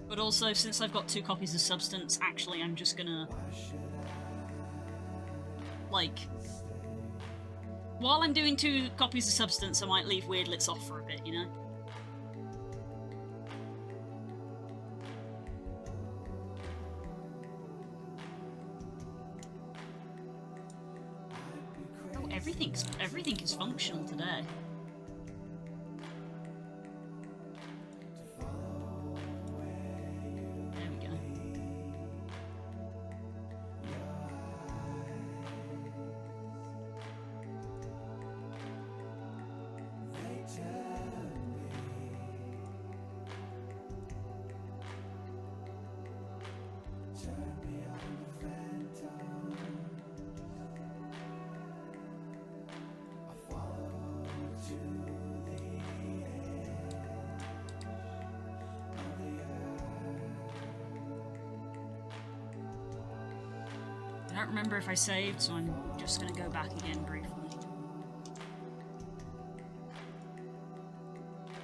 But also, since I've got 2 copies of Substance, actually I'm just gonna... like... while I'm doing 2 copies of Substance, I might leave Weirdlets off for a bit, you know? Oh, everything is functional today. I don't remember if I saved, so I'm just gonna go back again briefly.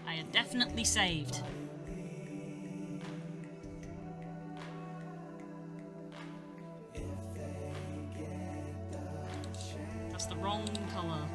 I had definitely saved. That's the wrong colour.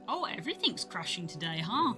Oh, everything's crashing today, huh?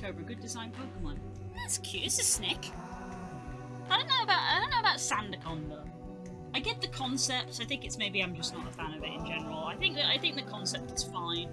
Cobble, good design Pokemon. That's cute. It's a snake. I don't know about Sandaconda. I get the concept. I think it's maybe I'm just not a fan of it in general. I think the concept is fine.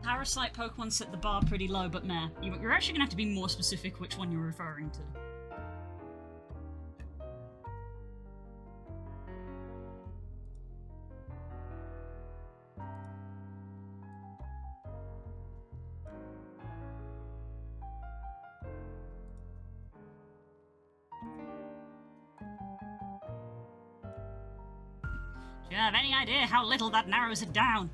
Parasite Pokemon set the bar pretty low, but meh. You're actually gonna have to be more specific which one you're referring to. Do you have any idea how little that narrows it down?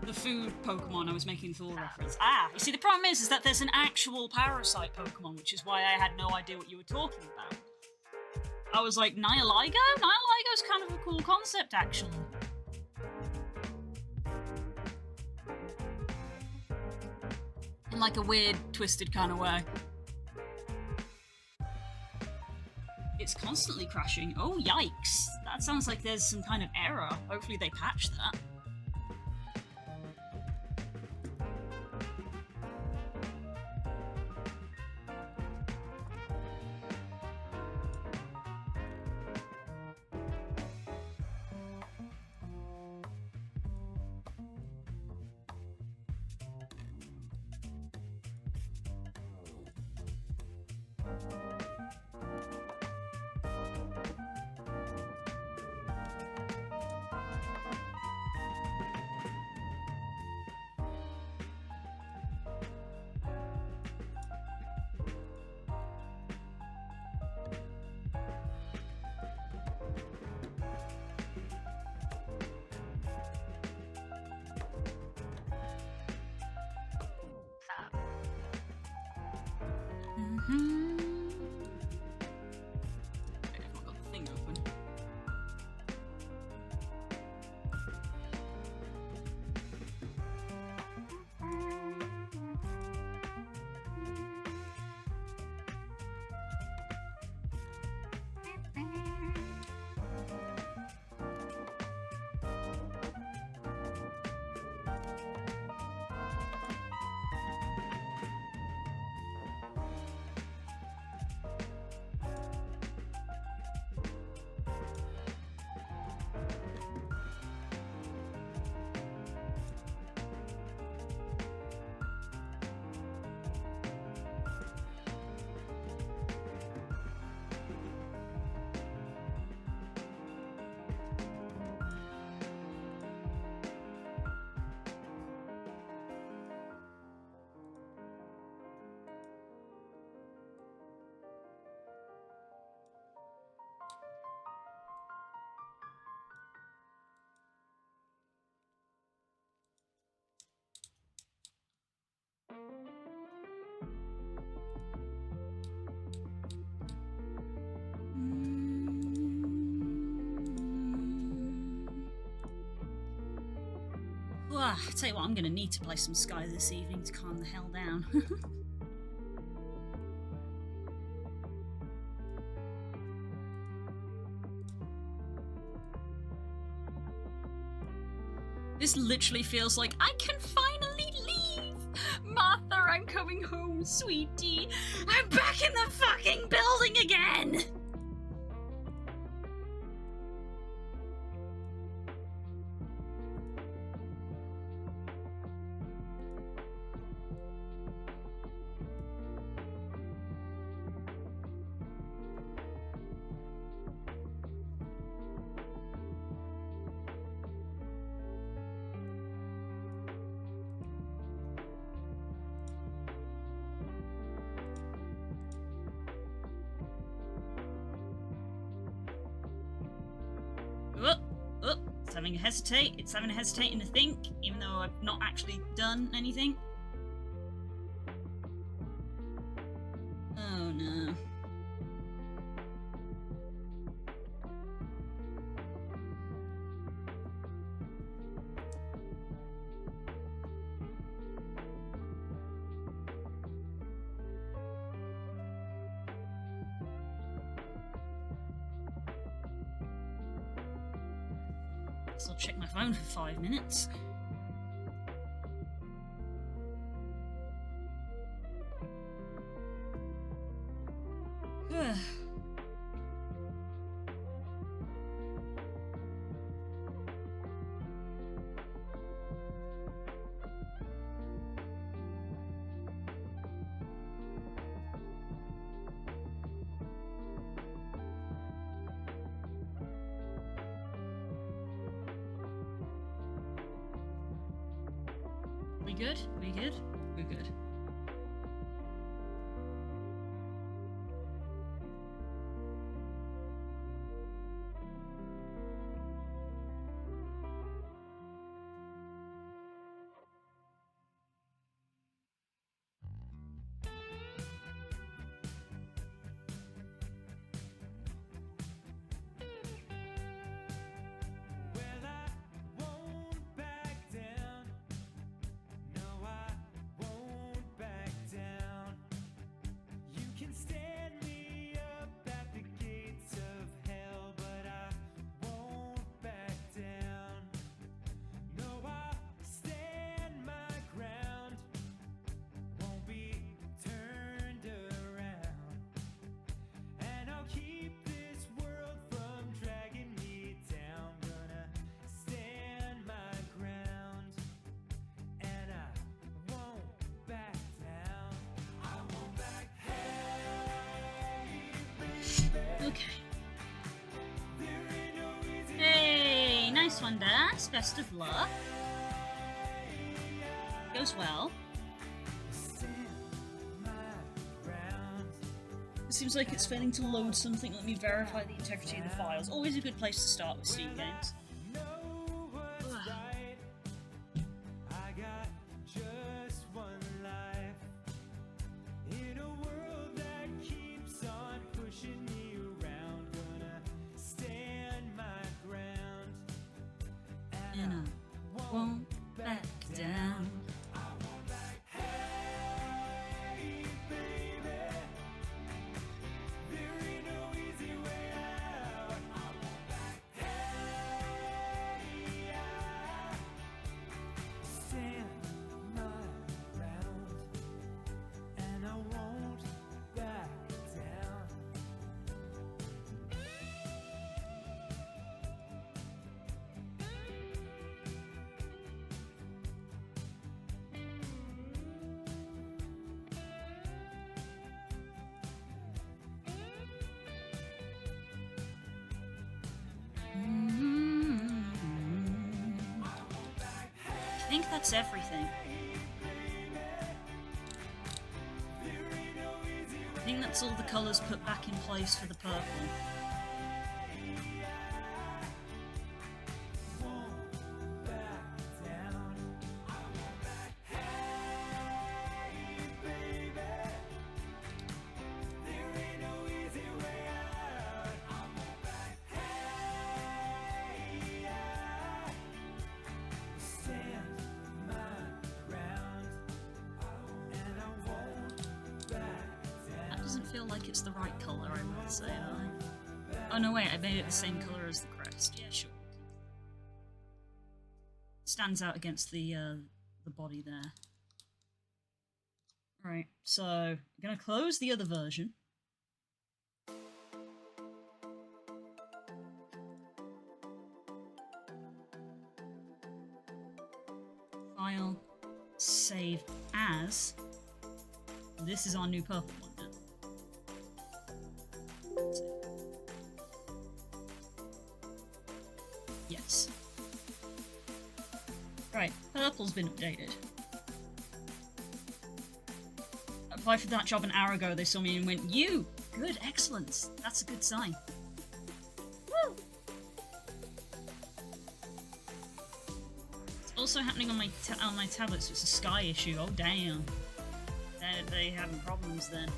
The food Pokemon I was making full reference. Ah, you see, the problem is that there's an actual Parasite Pokemon, which is why I had no idea what you were talking about. I was like, Nihiligo? Nihiligo's kind of a cool concept, actually. In like a weird, twisted kind of way. It's constantly crashing. Oh, yikes. That sounds like there's some kind of error. Hopefully they patch that. Okay, I've not got the thing open. Well, I tell you what, I'm gonna need to play some Sky this evening to calm the hell down. This literally feels like I can finally leave! Martha, I'm coming home, sweetie! I'm back in the fucking building again! It's having a hesitate. It's having a hesitating to think, even though I've not actually done anything. Oh no. So I'll check my phone for 5 minutes. good? We good? We're good. Well, I won't back down. No, I won't back down. You can stand me up at the gates of hell, but I won't back down. No, I'll stand my ground. Won't be turned around. And I'll keep this world from dragging me down. Gonna stand my ground. And I won't back down. I won't back. Hey, Okay. there ain't no easy Hey, nice one, Daz. Best of luck. Goes well. stand my ground. It seems like it's failing to load something. Let me verify the integrity of the files. Always a good place to start with Steam games. Know what's right. I got just one life in a world that keeps on pushing me around. Gonna stand my ground, And I won't back down. Hey, baby, there ain't no easy way out. I won't back. Hey, I stand my ground, and I won't back down. I think that's everything. I think that's all the colours put back in place for the purple. That doesn't feel like it's the right colour, I would say. Oh no, wait, I made it the same colour as the crest. Yeah, sure. Stands out against the body there. Right, so I'm gonna close the other version. File, save as. This is our new purple one now. That's it. Yes. Right, purple's been updated. Applied for that job an hour ago. They saw me and went, "You! Good, excellent. That's a good sign." Woo! It's also happening on my tablet, so it's a Sky issue. Oh damn! They having problems then.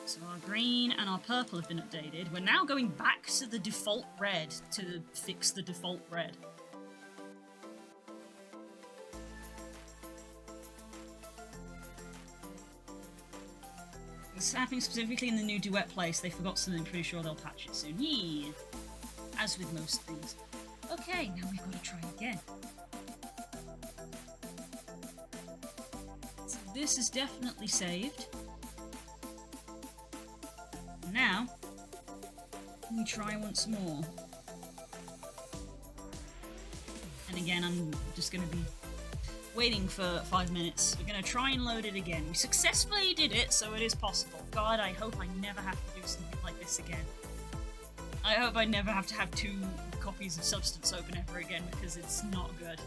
So our green and our purple have been updated. We're now going back to the default red to fix the default red. It's happening specifically in the new duet place. They forgot something, pretty sure they'll patch it soon. Yeah. As with most things. Okay, now we've got to try again. So this is definitely saved. Now, we try once more. And again, I'm just going to be waiting for 5 minutes. We're going to try and load it again. We successfully did it, so it is possible. God, I hope I never have to do something like this again. I hope I never have to have 2 copies of Substance open ever again, because it's not good.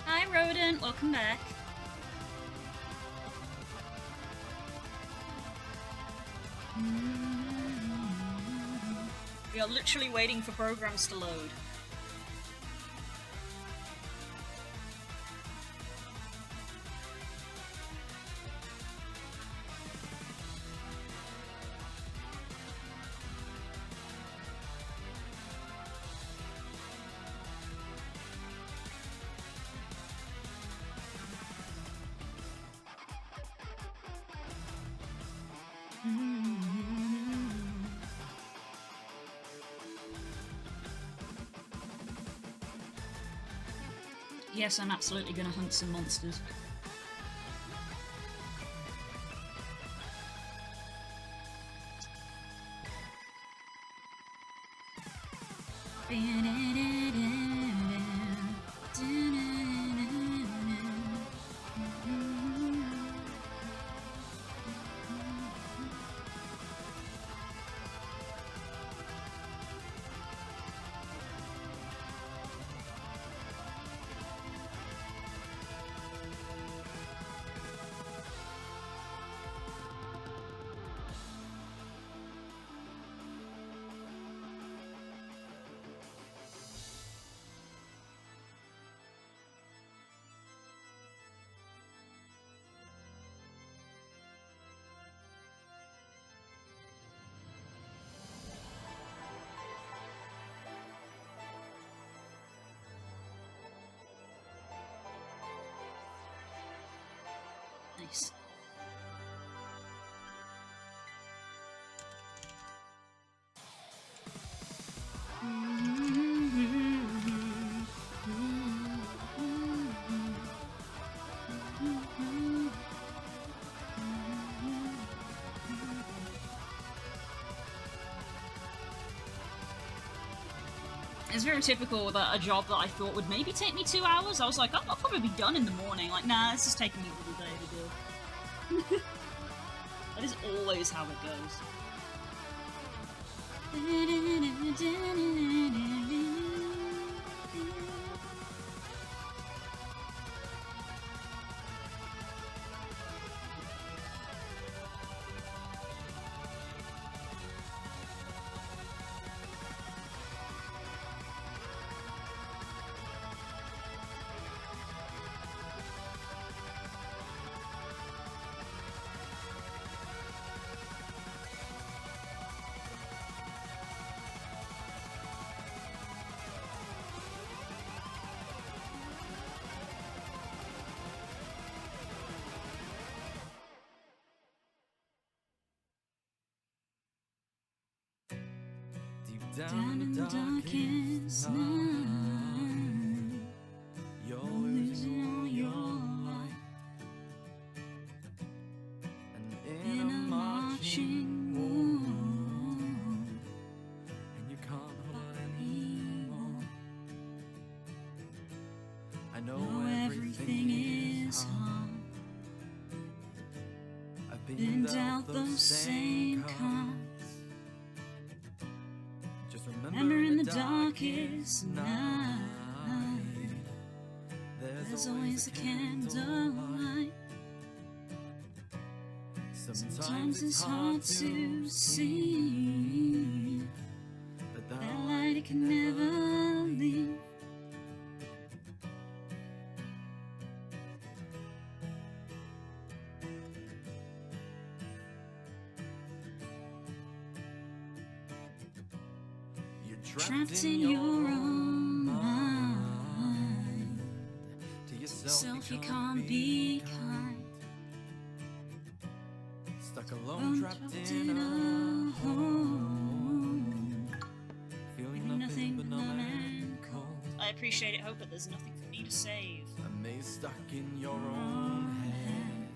Hi, Rodent. Welcome back. We are literally waiting for programs to load. Yes, I'm absolutely gonna hunt some monsters. Nice. It's very typical that a job that I thought would maybe take me 2 hours, I was like, oh, I'll probably be done in the morning. Like, nah, this is taking me all day to do. That is always how it goes. down in the darkest night. You're losing all your light. And in a marching war, and you can't hold anymore. I know everything is hard. I've been dealt those same cards. Just remember in the darkest night, there's always a candlelight. Sometimes it's hard to see, but that light it can never leave. Trapped in your own mind. To yourself you can't be kind. Stuck alone, trapped in a home. Feeling nothing but numb and cold. I appreciate it, Hope, but there's nothing for me to save. Amazed, stuck in your own head.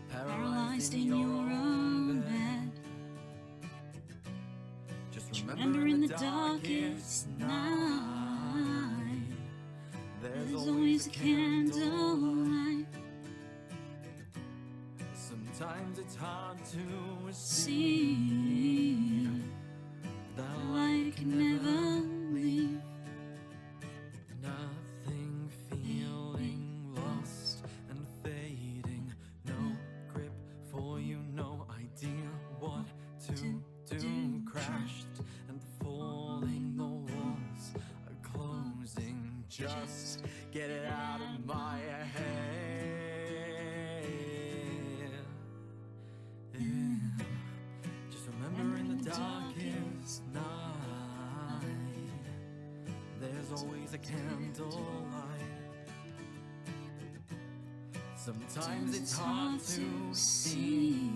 Paralyzed in your own bed. Remember in the darkest night, there's always a candlelight. Sometimes it's hard to see, that light can never leave. Nothing, feeling lost and fading. No grip for you, no idea what to do. Crashed and falling, the walls are closing. Just get it out of my head. Yeah. Just remember in the darkest night, there's always a candlelight. Sometimes it's hard to see,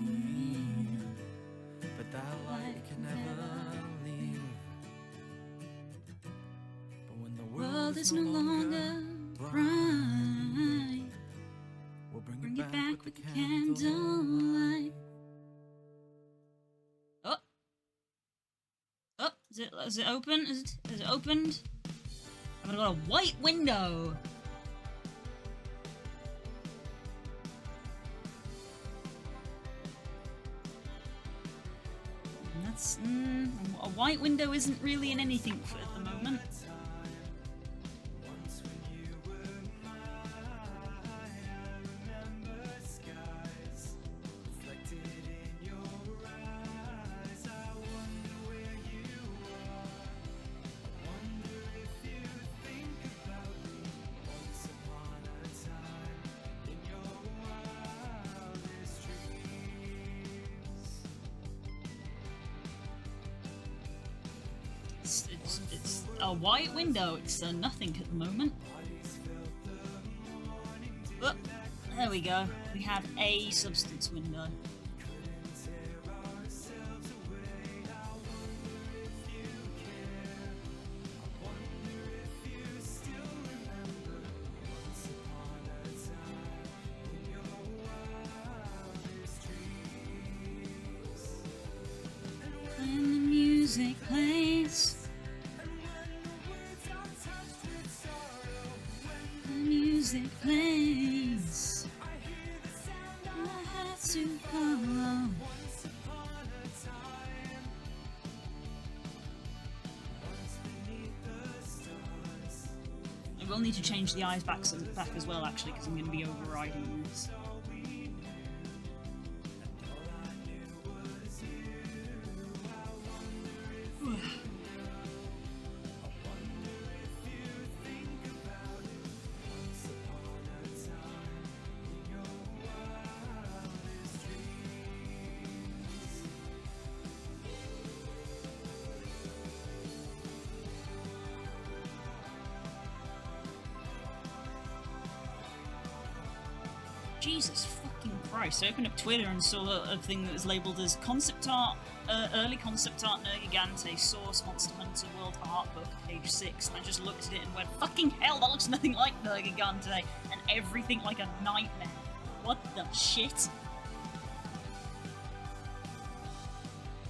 but that light can never leave. But when the world is no longer bright, we'll bring it back with the candlelight. Oh! Oh! Is it open? Is it opened? I've got a white window! That's, a white window isn't really in anything for at the moment. It's a white window. It's nothing at the moment. Oh, there we go. We have a substance window. When the music plays, music plays, and I had to follow. I will need to change the eyes back as well, actually, because I'm going to be overriding this. Jesus fucking fucking Christ. I opened up Twitter and saw a thing that was labelled as concept art, early concept art Nergigante, source Monster Hunter World Art Book, page 6. And I just looked at it and went, fucking hell, that looks nothing like Nergigante, and everything like a nightmare. What the shit?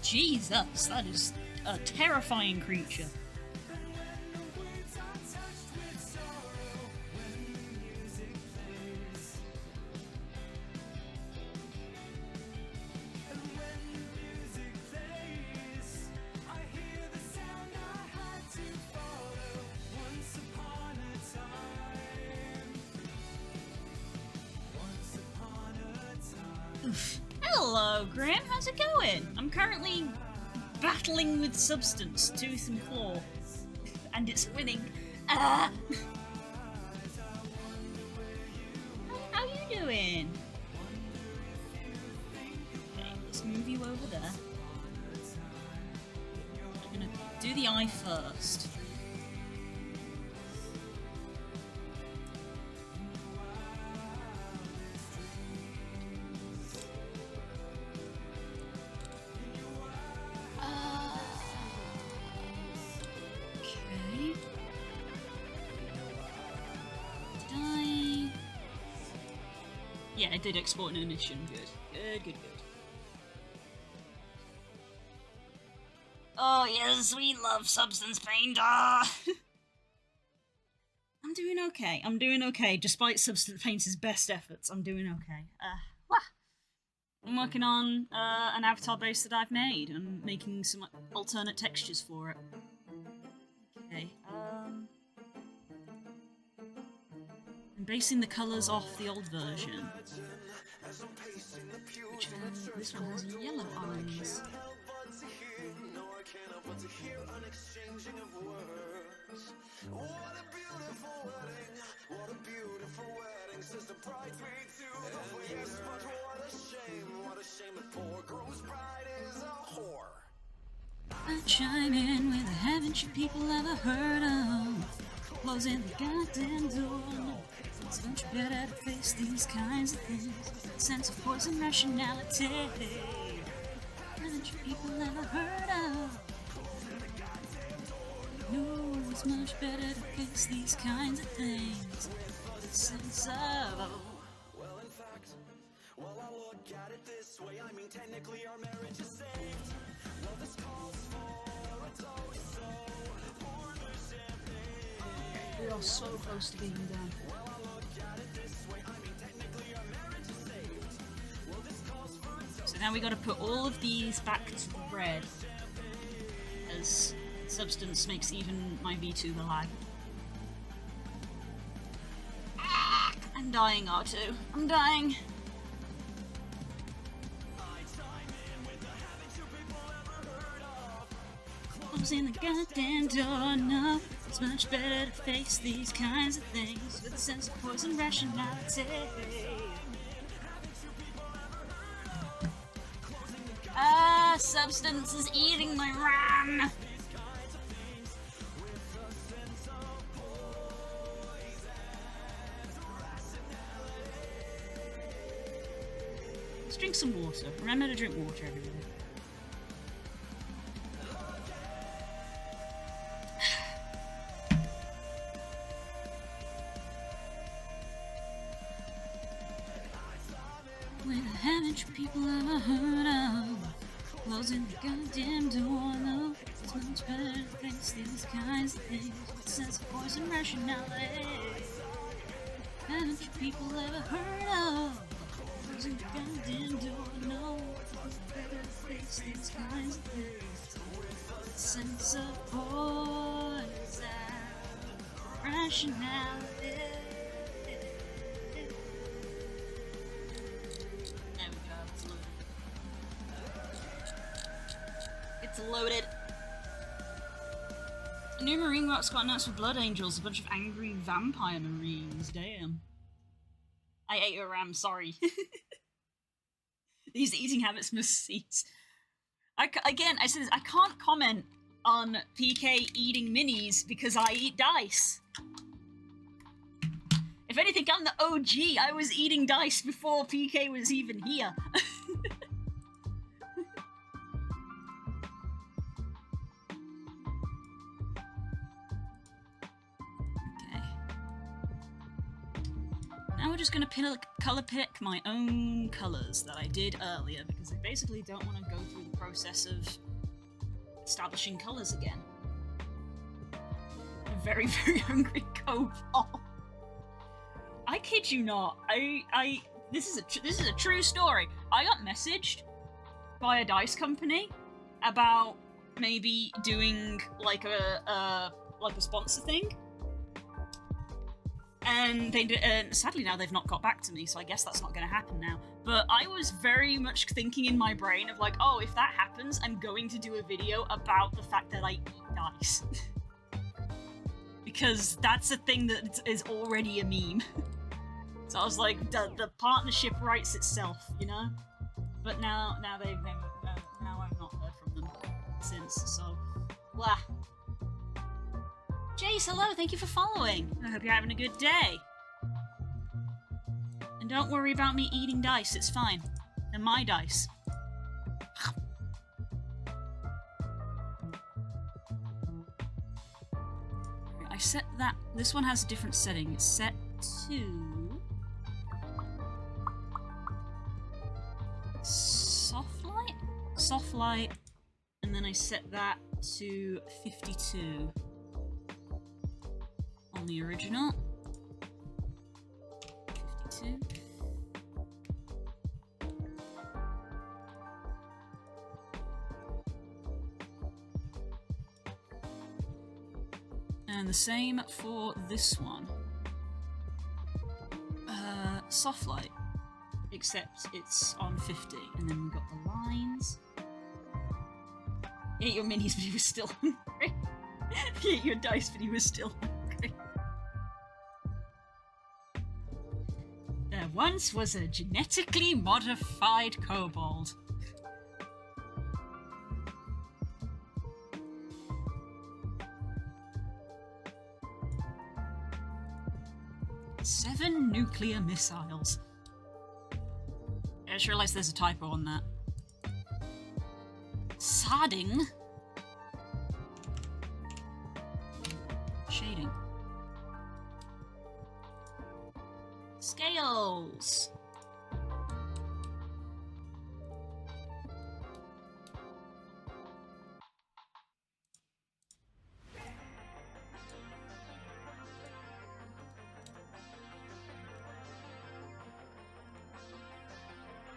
Jesus, that is a terrifying creature. Hello, Graham. How's it going? I'm currently battling with Substance, tooth and claw, and it's winning. How you doing? Okay, let's move you over there. I'm gonna do the eye first. Yeah, I did export an emission. Good. Oh yes, we love Substance Paint. I'm doing okay. Despite Substance Paint's best efforts, I'm doing okay. I'm working on an avatar base that I've made. I'm making some alternate textures for it. Okay. I'm basing the colours off the old version. Which this one has yellow eyes. I chime in with a haven't you people ever heard of? Closing the goddamn door. It's much better to face these kinds of things. Sense of poison rationality. Haven't you people ever heard of? No, it's much better to face these kinds of things. Sense of. Well, in fact, while I look at it this way, I mean, technically our marriage is saved. Well, this calls for a toast, so pour the champagne. We are so close to being done. So now we got to put all of these back to the red, as Substance makes even my V2 the lag. I'm dying, R2. I'm dying. Closing the goddamn door, no. It's much better to face these kinds of things with a sense of poison rationality. Substance is eating my RAM. Let's drink some water. Remember to drink water, everybody. When haven't you people ever heard of closing the goddamn door? No, it's much better to face these kinds of things with a sense of poison rationality. Haven't you people ever heard of closing the goddamn door? No, it's better to face these kinds of things with a sense of poison rationality. Loaded. A new Marine Rock's got announced with Blood Angels, a bunch of angry vampire Marines. Damn. I ate a ram, sorry. These eating habits must cease. Again, I said this, I can't comment on PK eating minis because I eat dice. If anything, I'm the OG. I was eating dice before PK was even here. Okay. Now we're just gonna color pick my own colors that I did earlier because I basically don't want to go through the process of establishing colors again. A very, very hungry Kobble. I kid you not. This is a true story. I got messaged by a dice company about maybe doing like a sponsor thing, and they sadly now they've not got back to me, so I guess that's not going to happen now. But I was very much thinking in my brain of like, oh, if that happens, I'm going to do a video about the fact that I eat dice. Because that's a thing that is already a meme. So I was like, the partnership writes itself, you know? But now I've not heard from them since, so... Blah. Jace, hello, thank you for following. I hope you're having a good day. And don't worry about me eating dice, it's fine. They're my dice. I set that... This one has a different setting. It's set to... Soft light, and then I set that to 52 on the original. 52. And the same for this one. Soft light. Except it's on 50, and then we've got the lines. He ate your minis, but he was still hungry. He ate your dice, but he was still hungry. There once was a genetically modified kobold. Seven nuclear missiles. I just realised there's a typo on that. Sarding? Shading. Scales!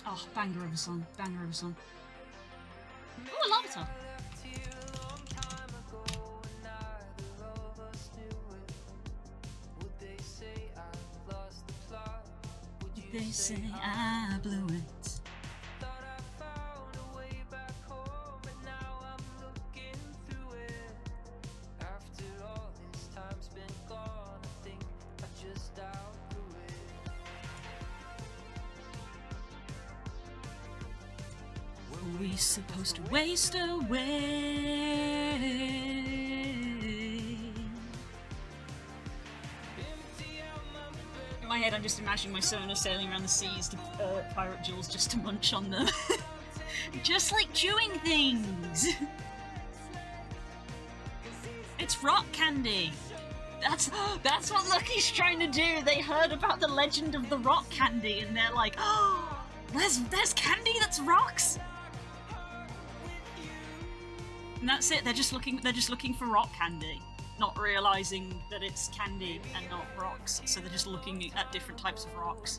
Oh, banger of a song, banger of a song. Ooh, a Lavatar! They say I blew it. Were we supposed to waste away? In my head, I'm just imagining my sonar sailing around the seas to pirate jewels just to munch on them. Just like chewing things! It's rock candy! That's what Lucky's trying to do! They heard about the legend of the rock candy and they're like, oh, there's candy that's rocks! And that's it, they're just looking for rock candy. Not realising that it's candy and not rocks, so they're just looking at different types of rocks.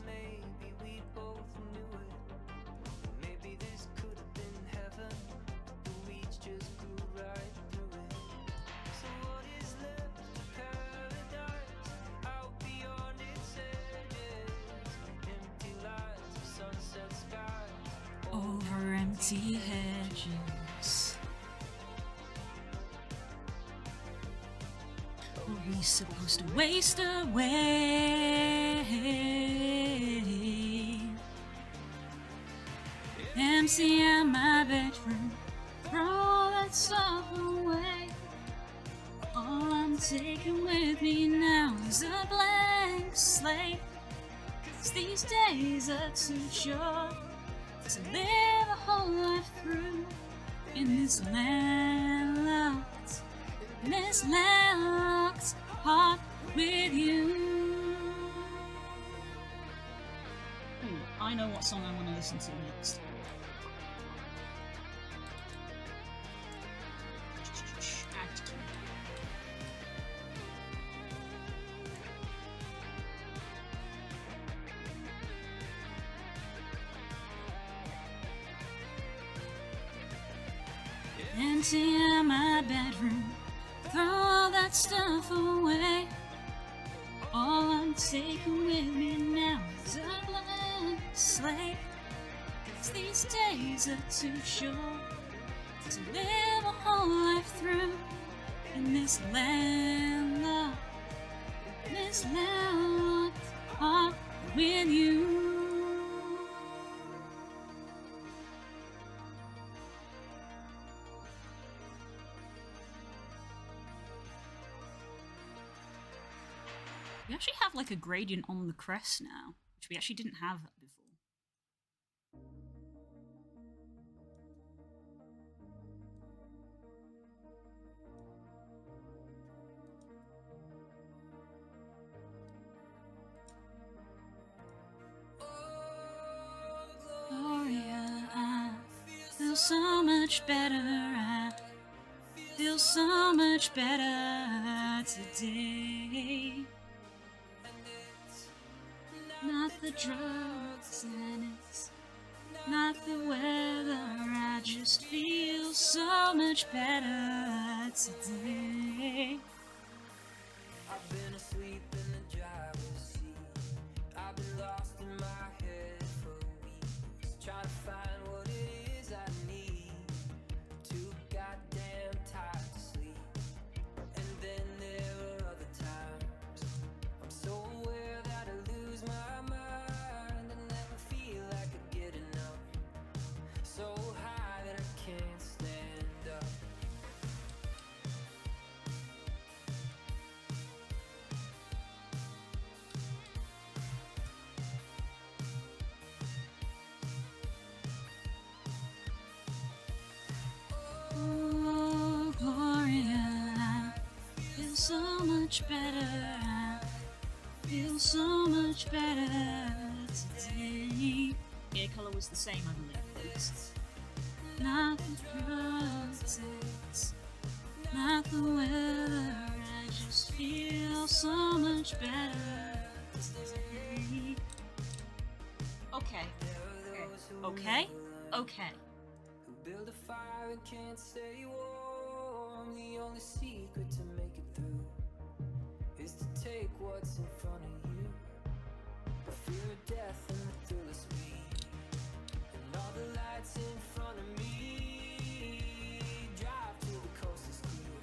Over empty hedges. Were we supposed to waste away? Empty out my bedroom, throw that stuff away. All I'm taking with me now is a blank slate. 'Cause these days are too short to live a whole life through in this landlocked heart with you. Ooh, I know what song I want to listen to next. Empty my bedroom, throw all that stuff away. All I'm taking with me now is a blank slate. 'Cause these days are too short to live a whole life through in this landlocked heart with you. We actually have like a gradient on the crest now, which we actually didn't have before. Gloria, I feel so much better. I feel so much better today. Not the drugs and it's not the weather, I just feel so much better today. I've been asleep in the driver's seat. I've been lost in my head for weeks, trying to find what it is I need. Too goddamn tired to sleep. And then there are other times I'm so aware that I lose my mind and never feel like I get enough. So high that I can't stand up. Oh, Gloria, I feel so much better. I feel so much better today. Ear colour was the same, I believe. It's not the drugs, it's not the weather. I just feel so much better today. Okay. Okay. Okay. Who build a fire and can't stay warm. The only secret to make it through is to take what's in front of you. The fear of death and the thrill of speed, and all the lights in front of me. Drive till the coast is clear,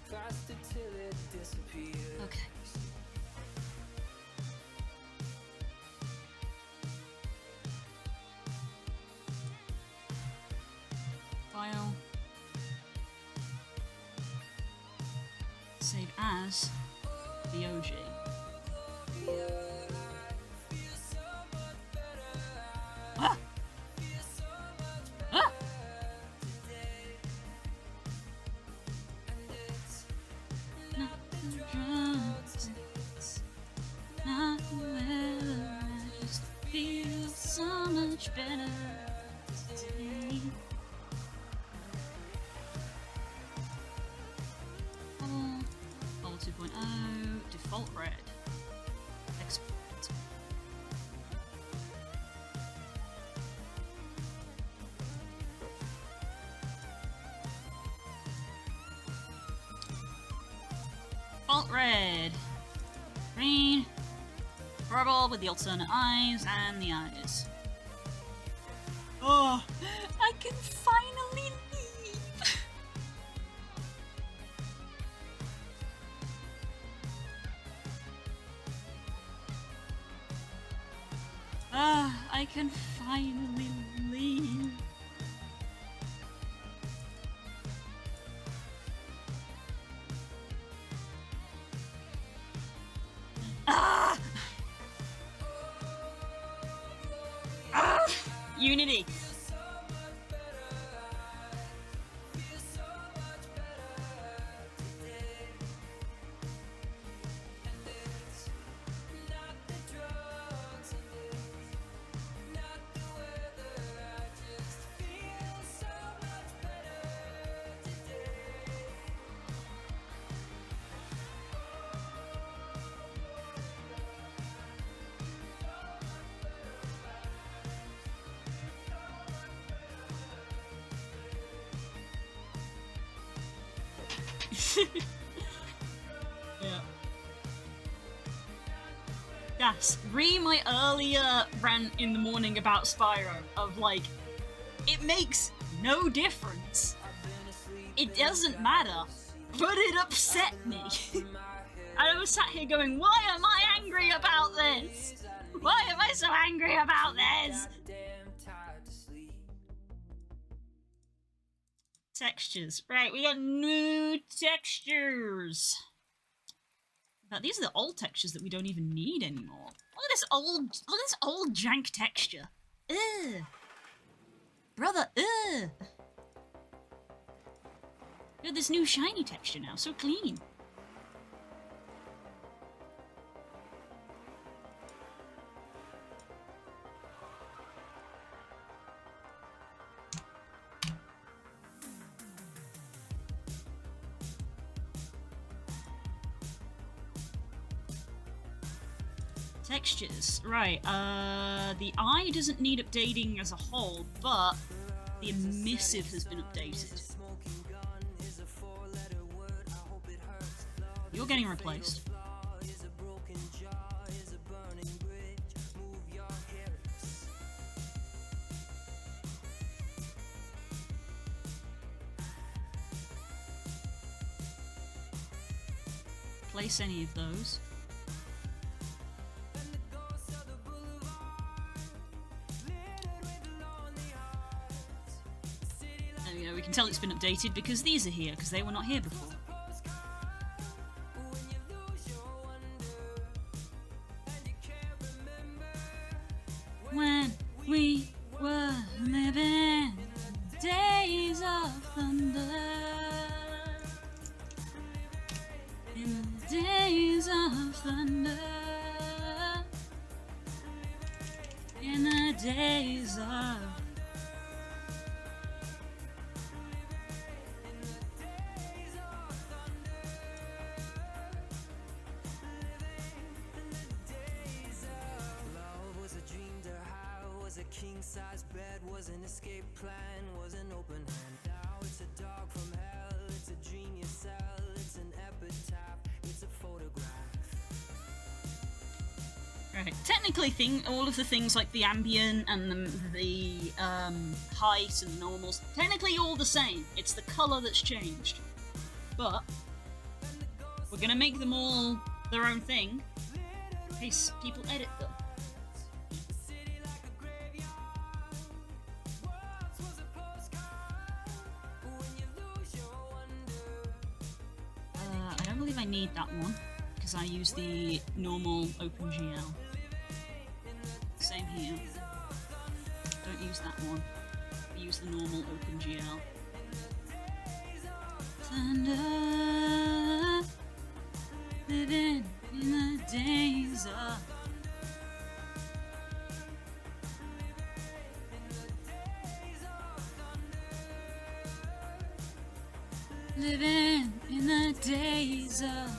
faster till it disappears. Okay. File. Save as the OG. Ah! Ah! Not the drugs, it's not the weather. I just feel so much better today. Kobble 2.0, default red. Export. Default red. Green. Purple with the alternate eyes and the eyes. Oh, I can finally leave. I can finally leave. Unity. Yeah. Yes, my earlier rant in the morning about Spyro of like, it makes no difference. It doesn't matter, but it upset me. And I was sat here going, why am I angry about this? Why am I so angry about this? Textures. Right, we got new textures. But these are the old textures that we don't even need anymore. Look at this old jank texture. Ugh. Brother, ugh. Look at this new shiny texture now, so clean. Textures, right, the eye doesn't need updating as a whole, but the emissive has been updated. You're getting replaced. Place any of those. There we go, we can tell it's been updated because these are here, because they were not here before. When we were living days of thunder, in the days of thunder, in the days of king-size bed was an escape plan, was an open hand. Now it's a dog from hell, it's a dream you sell, it's an epitaph, it's a photograph. Right. Technically, all of the things like the ambient and the height and normals, technically all the same. It's the colour that's changed. But we're gonna make them all their own thing in case people edit them. I don't believe I need that one because I use the normal OpenGL. Same here. Don't use that one. I use the normal OpenGL. Thunder, living in the days of. Living in the days of.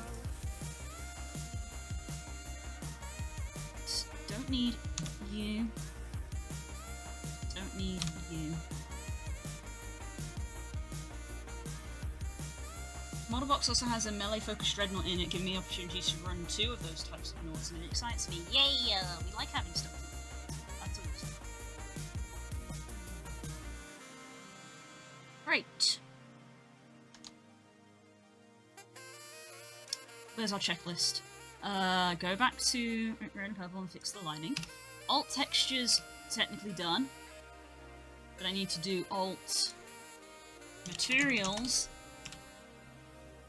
Don't need you. Don't need you. Model Box also has a melee focused dreadnought in it, giving me opportunities to run 2 of those types of noughts, and it excites me. Yay! We like having stuff. That's awesome. Right. Where's our checklist? Go back to red and purple and fix the lighting. Alt textures technically done, but I need to do alt materials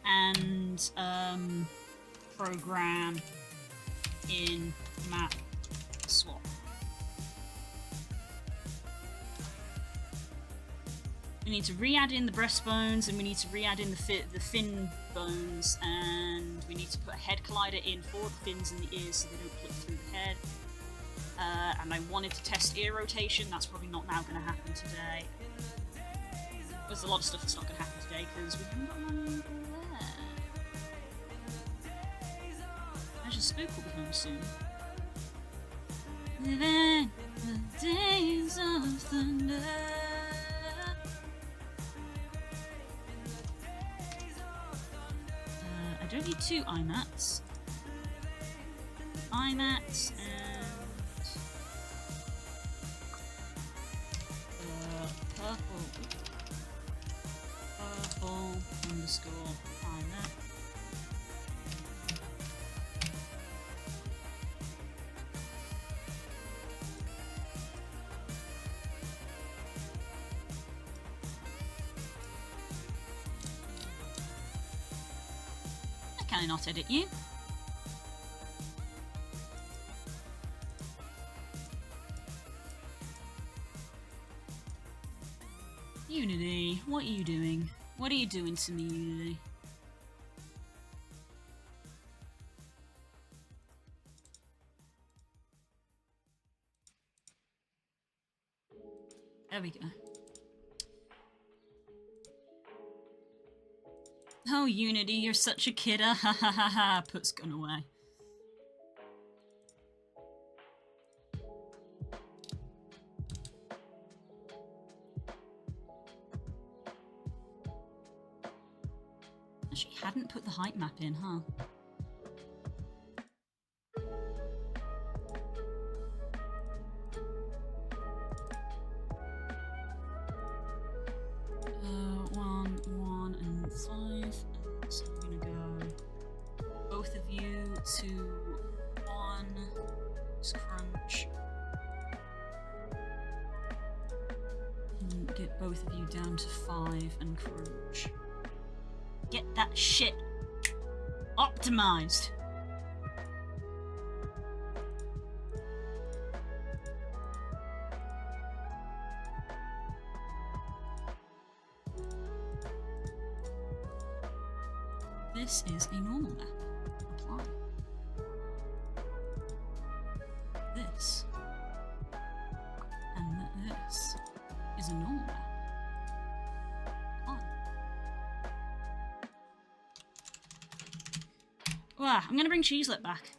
and program in map swap. We need to re-add in the breastbones, and we need to re-add in the fin bones, and we need to put a head collider in for the fins and the ears so they don't clip through the head. And I wanted to test ear rotation. That's probably not now going to happen today. There's a lot of stuff that's not going to happen today because we haven't got one there. Imagine Spook will be home soon. Living the days of thunder. I don't need 2 IMATs. IMATs and purple underscore IMAT. Can I not edit you? Unity, what are you doing? What are you doing to me, Unity? There we go. Oh, Unity, you're such a kidder. Ha ha ha ha. Puts gun away. She hadn't put the height map in, huh? One, and 5. So I'm gonna go both of you to 1. Just crunch. And get both of you down to 5 and crunch. Get that shit optimized. This is a normal map. Apply. This. And this is a normal map. Wow, I'm gonna bring Cheeselet back.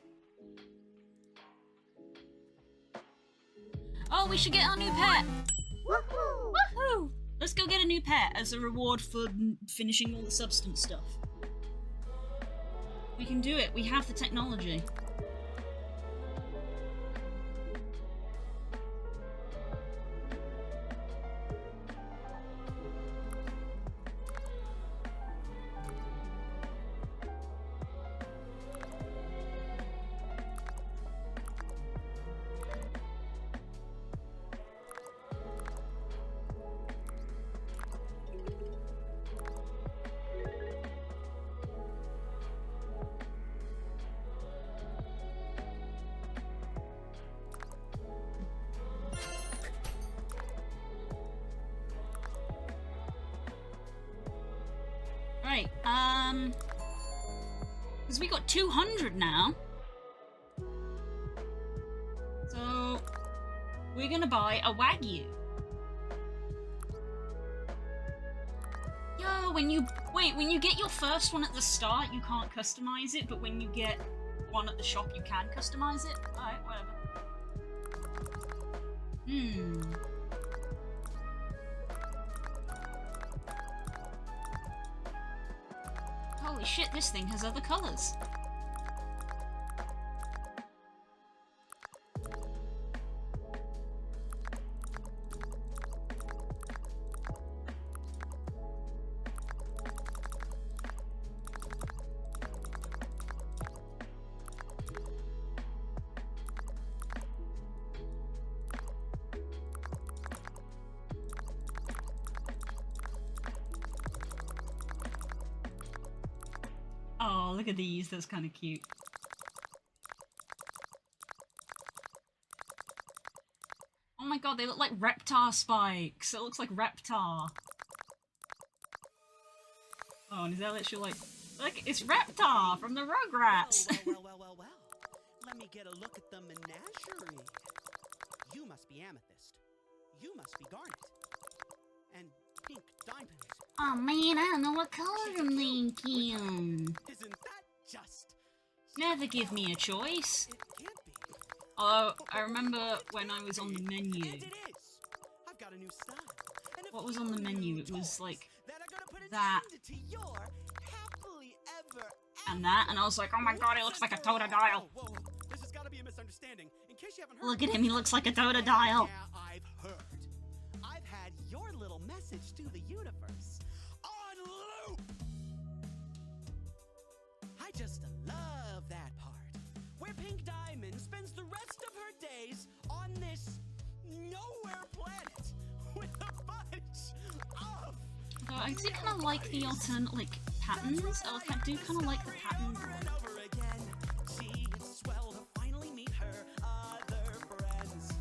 Oh, we should get our new pet! Woohoo! Woohoo! Let's go get a new pet as a reward for finishing all the substance stuff. We can do it, we have the technology. Right, because we got 200 now. So, we're gonna buy a Wagyu. Yo, when you get your first one at the start, you can't customize it, but when you get one at the shop, you can customize it. Alright, whatever. Holy shit, this thing has other colours. Oh, look at these, that's kind of cute. Oh my god, they look like Reptar spikes. It looks like Reptar. Oh, and is that literally like... Look, it's Reptar from the Rugrats! Well. Let me get a look at the menagerie. You must be amethyst. You must be garnet. And pink diamond. Oh man, I don't know what color I'm thinking. Isn't that just... Never give me a choice. It can't be. Although, I remember when I was on the menu. And it is. I've got a new style. And a What was few on the menu? new It was toys like that are gonna put an that end to your happily ever and that, and I was like, oh my god, he looks like a Totodile. Whoa. This has got to be a misunderstanding. In case you haven't heard. Look at him, he looks like a Totodile. Yeah, I've heard. I've had your little message to the universe on loop. I just love that part where Pink Diamond spends the rest of her days on this nowhere planet with a bunch of. Though I do kind of like the alternate, like, patterns. I do kind of like the pattern. Over and over again. Gee, it's swell to finally meet her other friends.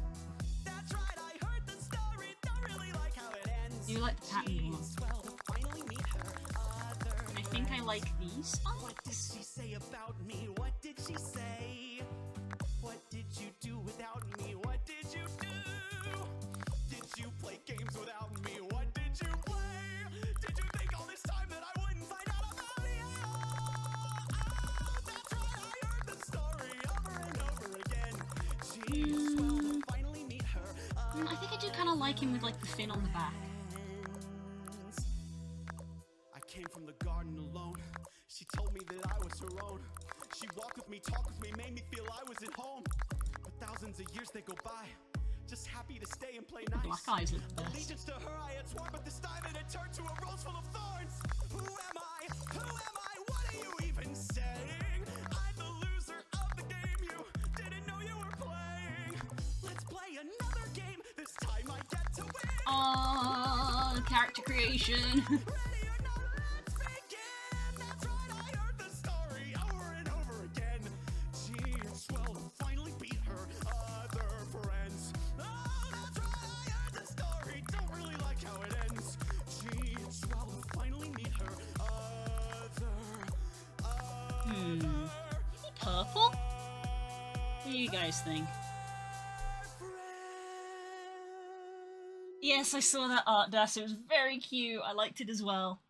That's right, I heard the story. Don't really like how it ends. You like the patterned Gee, one. it's swell to finally meet her other And I think I like these What did ones. she say about me? What did she say? What did you do without me? What did you do? Did you play games without me? What did you play? Did you think all this time that I wouldn't find out about you? That's right, I heard the story over and over again. Gee, it's swell to finally meet her. I think I do kind of like him with, like, the fin on the back. Friends. I came from the garden alone. She told me that I was her own. She walked with me, talked with me, made me feel I was at home. But thousands of years they go by, just happy to stay and play nice. Black eyes look the best. Allegiance to her I had sworn, but this time it had turned to a rose full of thorns. Who am I? Who am I? What are you even saying? I'm the loser of the game you didn't know you were playing. Let's play another game. This time I get to win. Oh, character creation. Ready or not, let's begin. That's right, I heard the story over and over again. Gee, it's swell to finally beat her other friends. Oh, that's right, I heard the story. Don't really like how it ends. Gee, it's swell to finally meet her other. Purple? What do you guys think? Yes, I saw that art, Das. It was very cute. I liked it as well.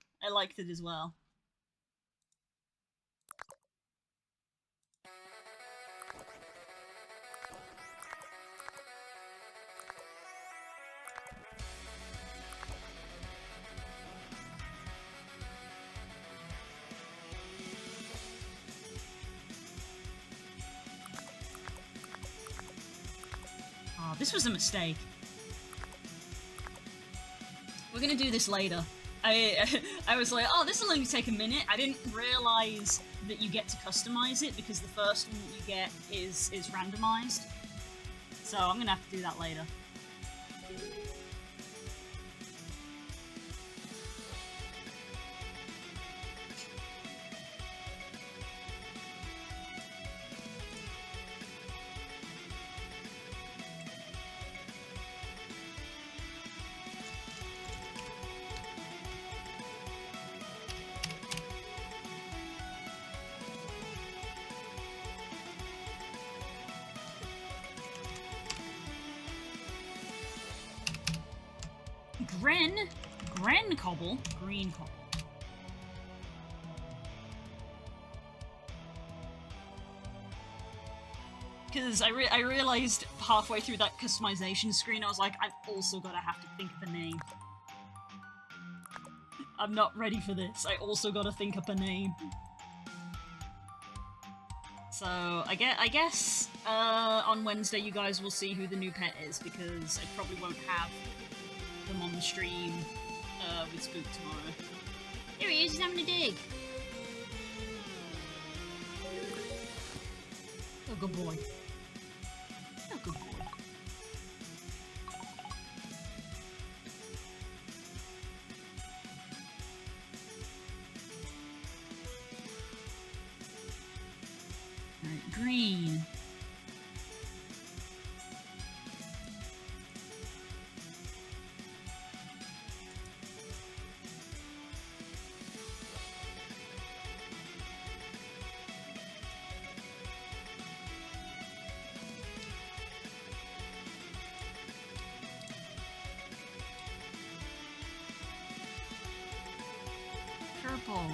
Oh, this was a mistake. We're gonna do this later. I was like, oh, this will only take a minute. I didn't realize that you get to customize it because the first one that you get is randomized. So I'm gonna have to do that later. Gren Kobble? Green Kobble. Because I realized halfway through that customization screen, I was like, I've also gotta have to think of a name. I'm not ready for this. I also gotta think up a name. So, I guess on Wednesday you guys will see who the new pet is, because I probably won't have them on the stream with Spook tomorrow. Here he is, he's having a dig! Oh, good boy. Oh, good boy. Alright, green. purple.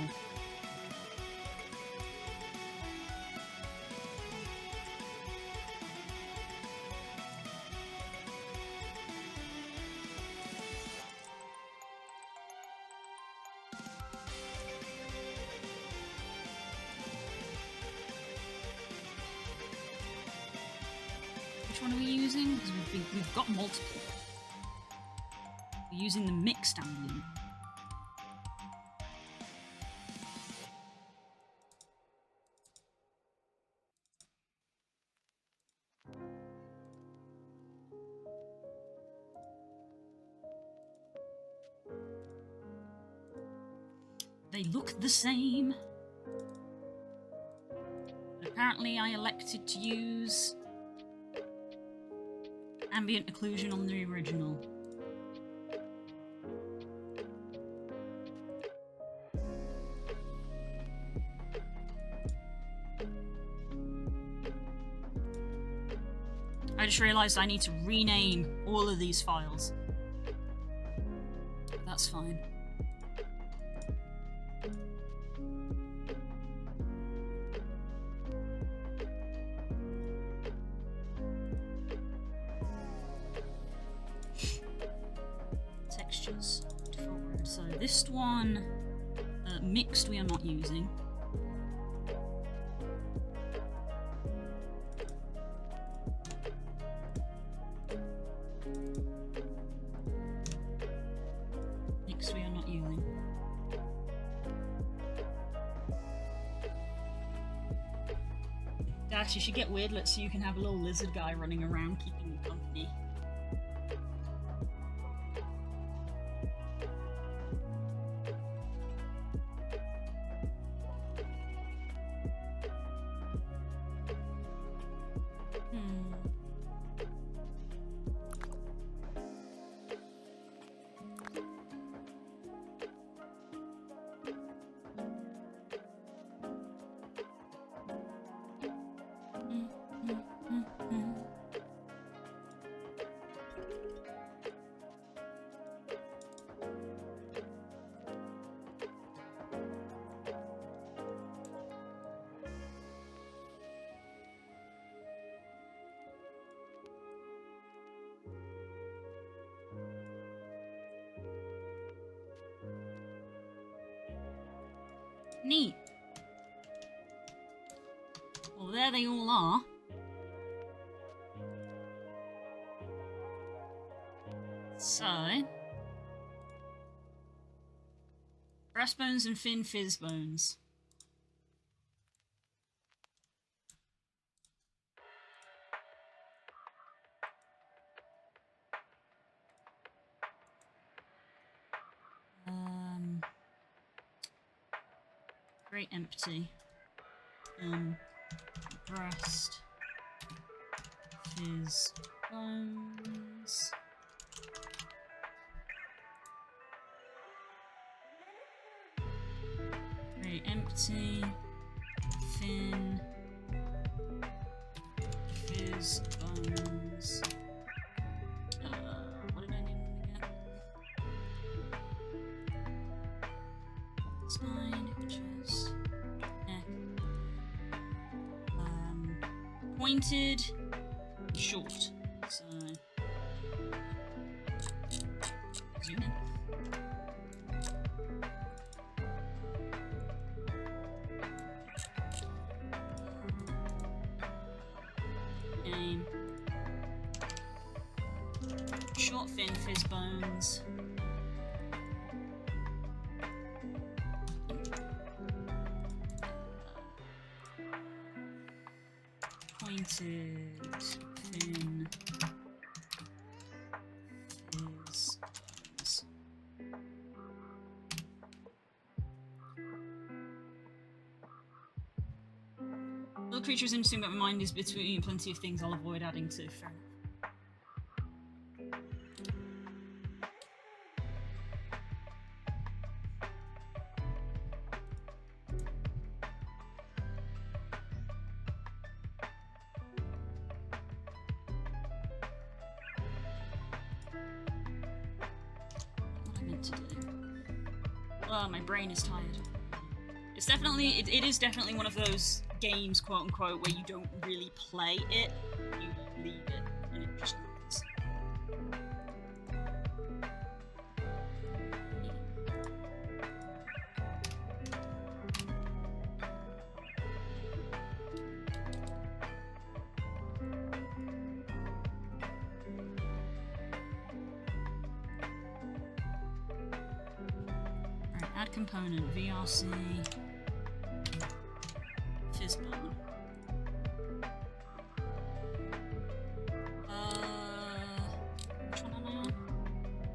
Which one are we using? Because we've got multiple. We're using the mixed ambient. They look the same. But apparently I elected to use ambient occlusion on the original. I just realised I need to rename all of these files. That's fine. Textures, default mode. So this one, mixed we are not using. Mixed we are not using. Dash, you should get weirdlets so you can have a little lizard guy running around keeping you company. Neat. Well, there they all are. So, breastbones and fin fizz bones. Very empty. Breast, fizz, bones. Very empty. Fin, fizz, bones. What did I name them again? Spine, which is pointed, short. So zoom in. Name. Short fin fizz bones. Pointed fin fizz bones. Little creature is interesting, but my mind is between plenty of things I'll avoid adding to. Fair enough. What am I meant to do? Oh, my brain is tired. It's definitely, it is definitely one of those games, quote unquote, where you don't really play it, you leave it, and it just runs. Alright, add component, VRC. Fizzbone. Which one am I on?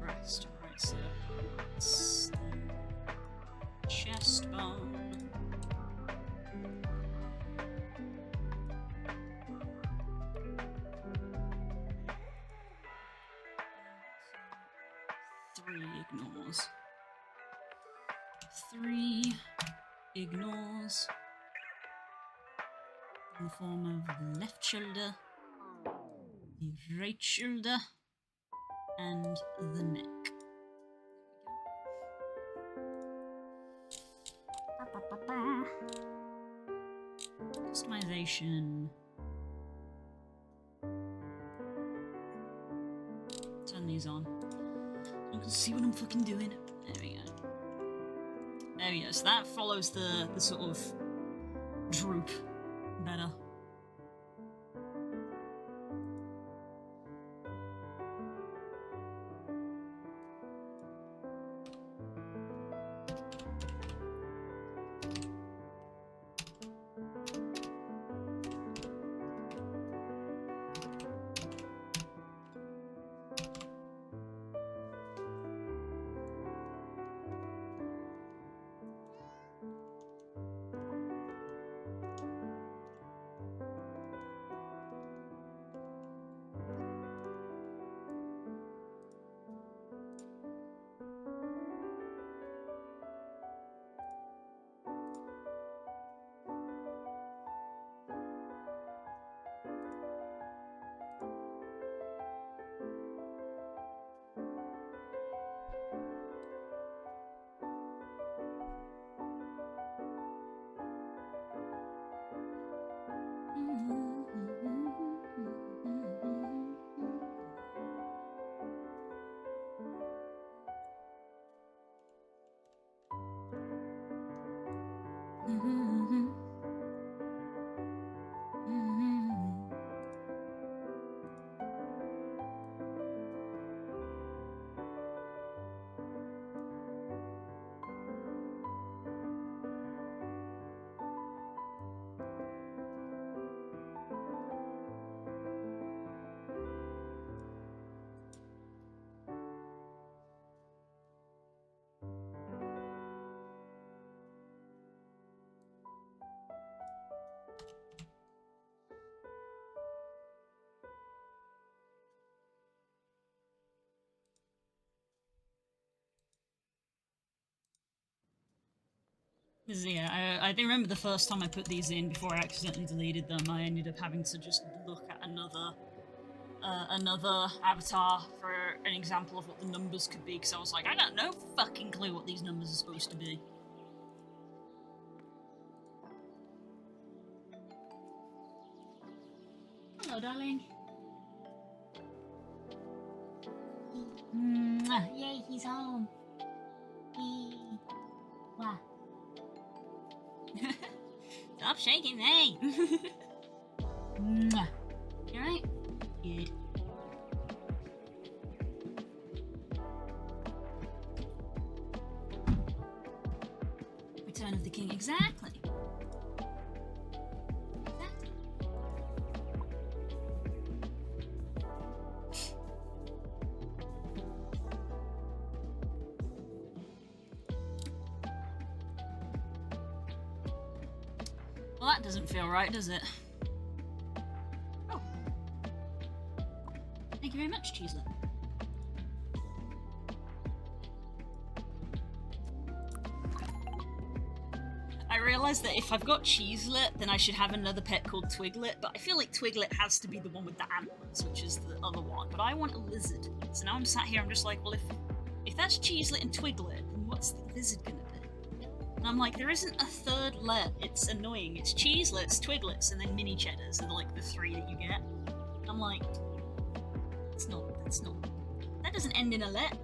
Rest. Alright, so it's the chest bone. Three ignores. Three ignores. In the form of the left shoulder, the right shoulder, and the neck. Customization. Turn these on. You can see what I'm fucking doing. There we go. There we go. So that follows the sort of droop better. Yeah, I think remember the first time I put these in before I accidentally deleted them, I ended up having to just look at another avatar for an example of what the numbers could be, because I was like, I got no fucking clue what these numbers are supposed to be. Hello, darling. Yay, he's home. Wow. Stop shaking me. You alright? Good. Return of the King, exactly. Exactly. Well, that doesn't feel right, does it? Oh. Thank you very much, Cheeselet. I realised that if I've got Cheeselet, then I should have another pet called Twiglet, but I feel like Twiglet has to be the one with the antlers, which is the other one, but I want a lizard. So now I'm sat here, I'm just like, well, if that's Cheeselet and Twiglet, then what's the lizard gonna be? And I'm like, there isn't a third let. It's annoying. It's cheeselets, twiglets, and then mini cheddars are like the 3 that you get. I'm like, that's not, that doesn't end in a let.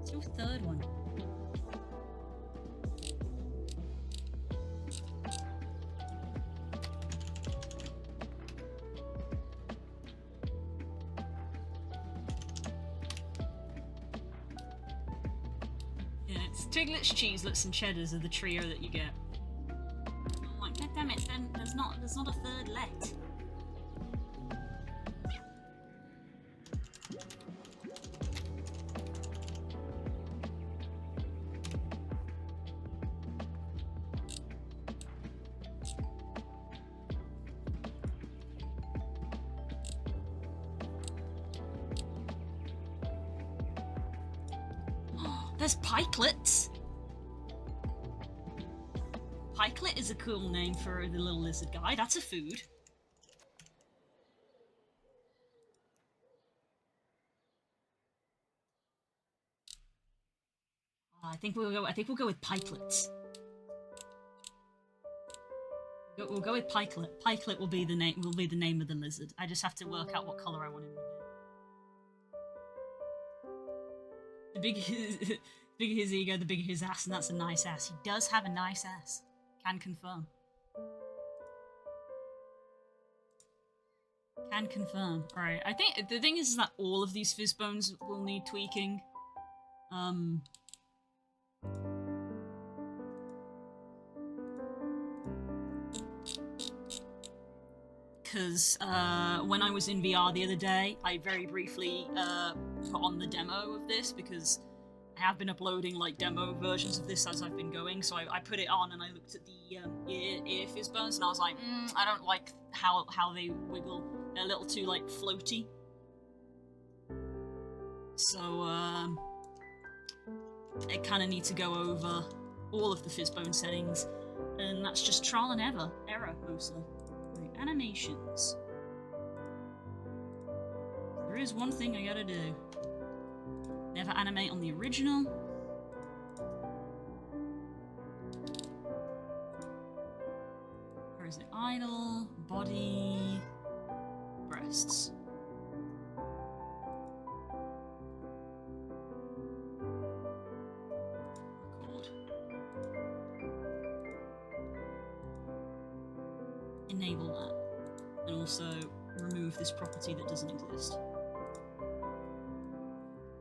What's your third one? Yeah, it's twiglets, cheeselets, and cheddars are the trio that you get. I'm like, God damn it! Then there's not a third let. There's pikelets. Pikelet is a cool name for the little lizard guy. That's a food. I think we'll go with pikelets. We'll go with pikelet. Pikelet will be the name. Will be the name of the lizard. I just have to work out what color I want him to be. The bigger his ego, the bigger his ass, and that's a nice ass. He does have a nice ass. Can confirm. Can confirm. Alright, I think the thing is that all of these fizz bones will need tweaking. Because when I was in VR the other day, I very briefly put on the demo of this because I have been uploading like demo versions of this as I've been going. So I put it on and I looked at the ear fizz bones and I was like, I don't like how they wiggle. They're a little too like floaty. So I kind of need to go over all of the fizz bone settings, and that's just trial and error mostly. Animations. There is one thing I gotta do. Never animate on the original. Where is it? Idle, body, breasts. Record. Enable that. And also remove this property that doesn't exist.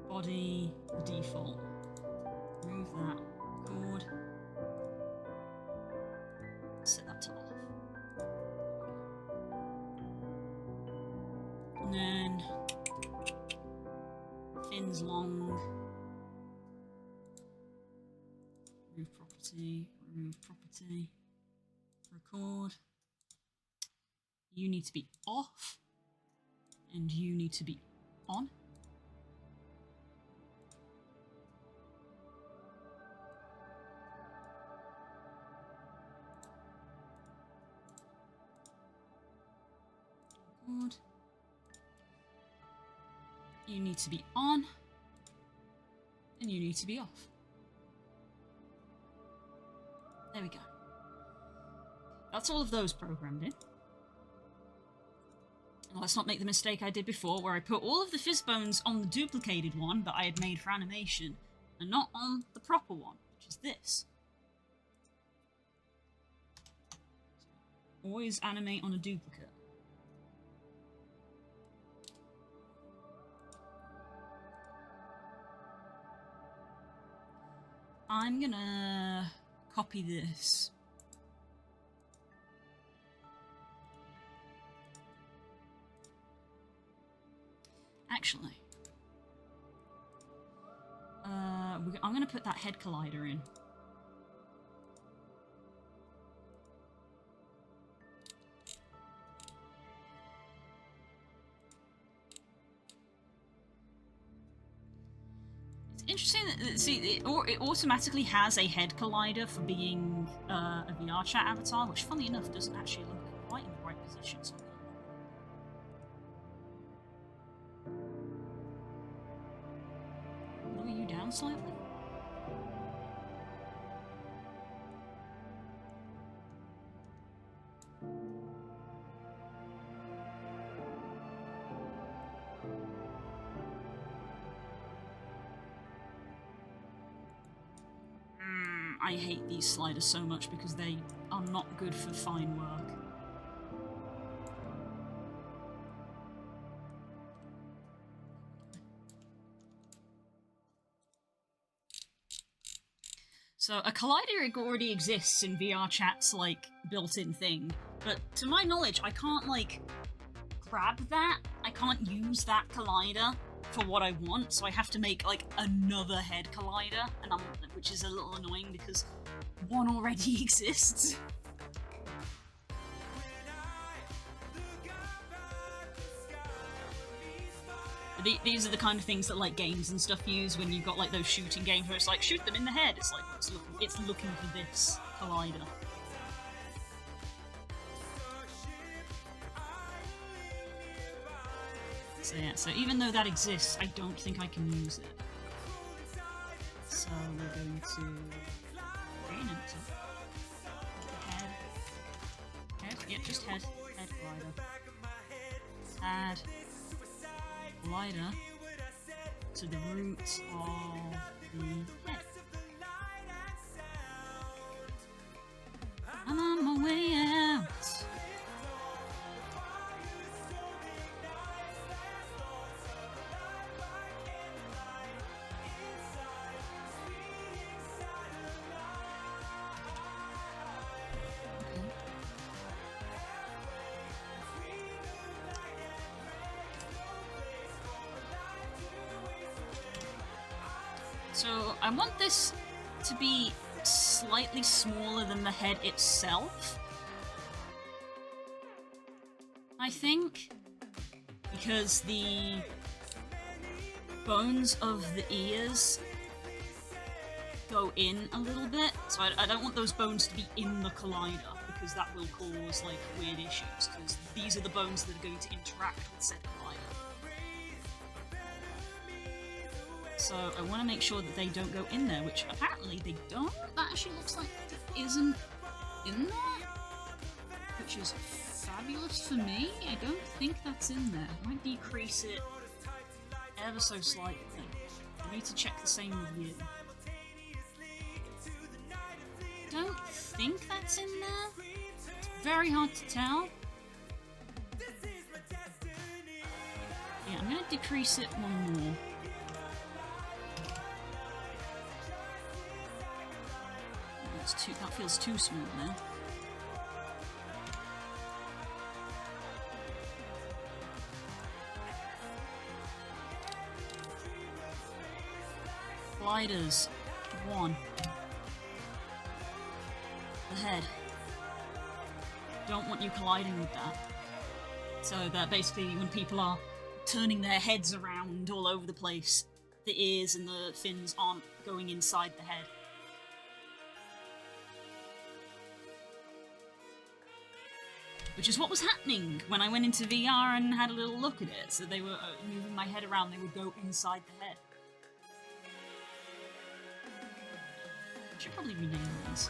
Body, default. Remove that. Record. Set that to off. And then fins long. Remove property. Remove property. Record. You need to be off, and you need to be on. Good. You need to be on, and you need to be off. There we go. That's all of those programmed in. Let's not make the mistake I did before, where I put all of the fizz bones on the duplicated one that I had made for animation, and not on the proper one, which is this. Always animate on a duplicate. I'm gonna copy this. Actually, I'm gonna put that head collider in. Interesting that, see, it automatically has a head collider for being a VR chat avatar, which, funny enough, doesn't actually look quite in the right position. So lower you down slightly? I hate these sliders so much because they are not good for fine work. So a collider already exists in VR chat's like built-in thing, but to my knowledge I can't like grab that. I can't use that collider for what I want, so I have to make like another head collider, and which is a little annoying because one already exists. These are the kind of things that like games and stuff use when you've got like those shooting games where it's like shoot them in the head. It's like it's looking for this collider. So yeah, so even though that exists, I don't think I can use it. So we're going to rename it. Head, yeah, just head collider. Add collider to the root of the head. I'm on my way out. So I want this to be slightly smaller than the head itself, I think, because the bones of the ears go in a little bit, so I don't want those bones to be in the collider, because that will cause like weird issues, because these are the bones that are going to interact with said collider. So I want to make sure that they don't go in there, which apparently they don't. That actually looks like it isn't in there, which is fabulous for me. I don't think that's in there. I might decrease it ever so slightly. I need to check the same with you. Don't think that's in there. It's very hard to tell. Yeah, I'm going to decrease it one more. That feels too small now. Gliders. 1. The head. Don't want you colliding with that. So that basically when people are turning their heads around all over the place, the ears and the fins aren't going inside the head. Which is what was happening when I went into VR and had a little look at it. So they were moving my head around, they would go inside the head. I should probably rename these.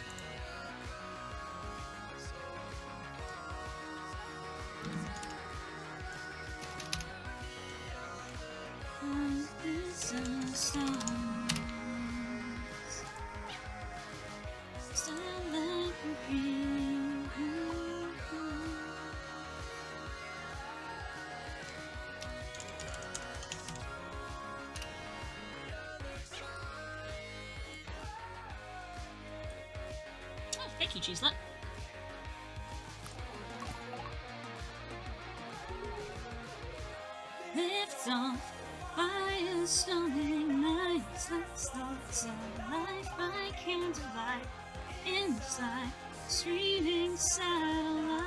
Thank you, Cheeselet. Lift off fire-stunning nights, let's thoughts of life by candlelight, inside streaming satellite.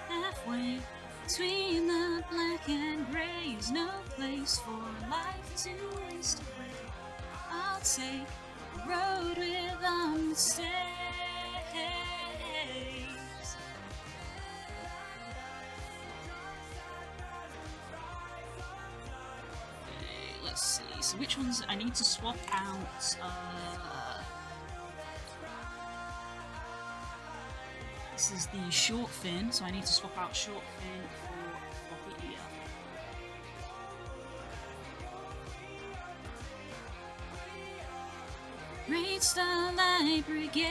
Halfway between the black and grey is no place for life to waste away. I'll take the road without mistakes. Okay, let's see. So which ones I need to swap out? This is the short fin, so I need to swap out short fin for floppy ear. Great Starlight Brigade.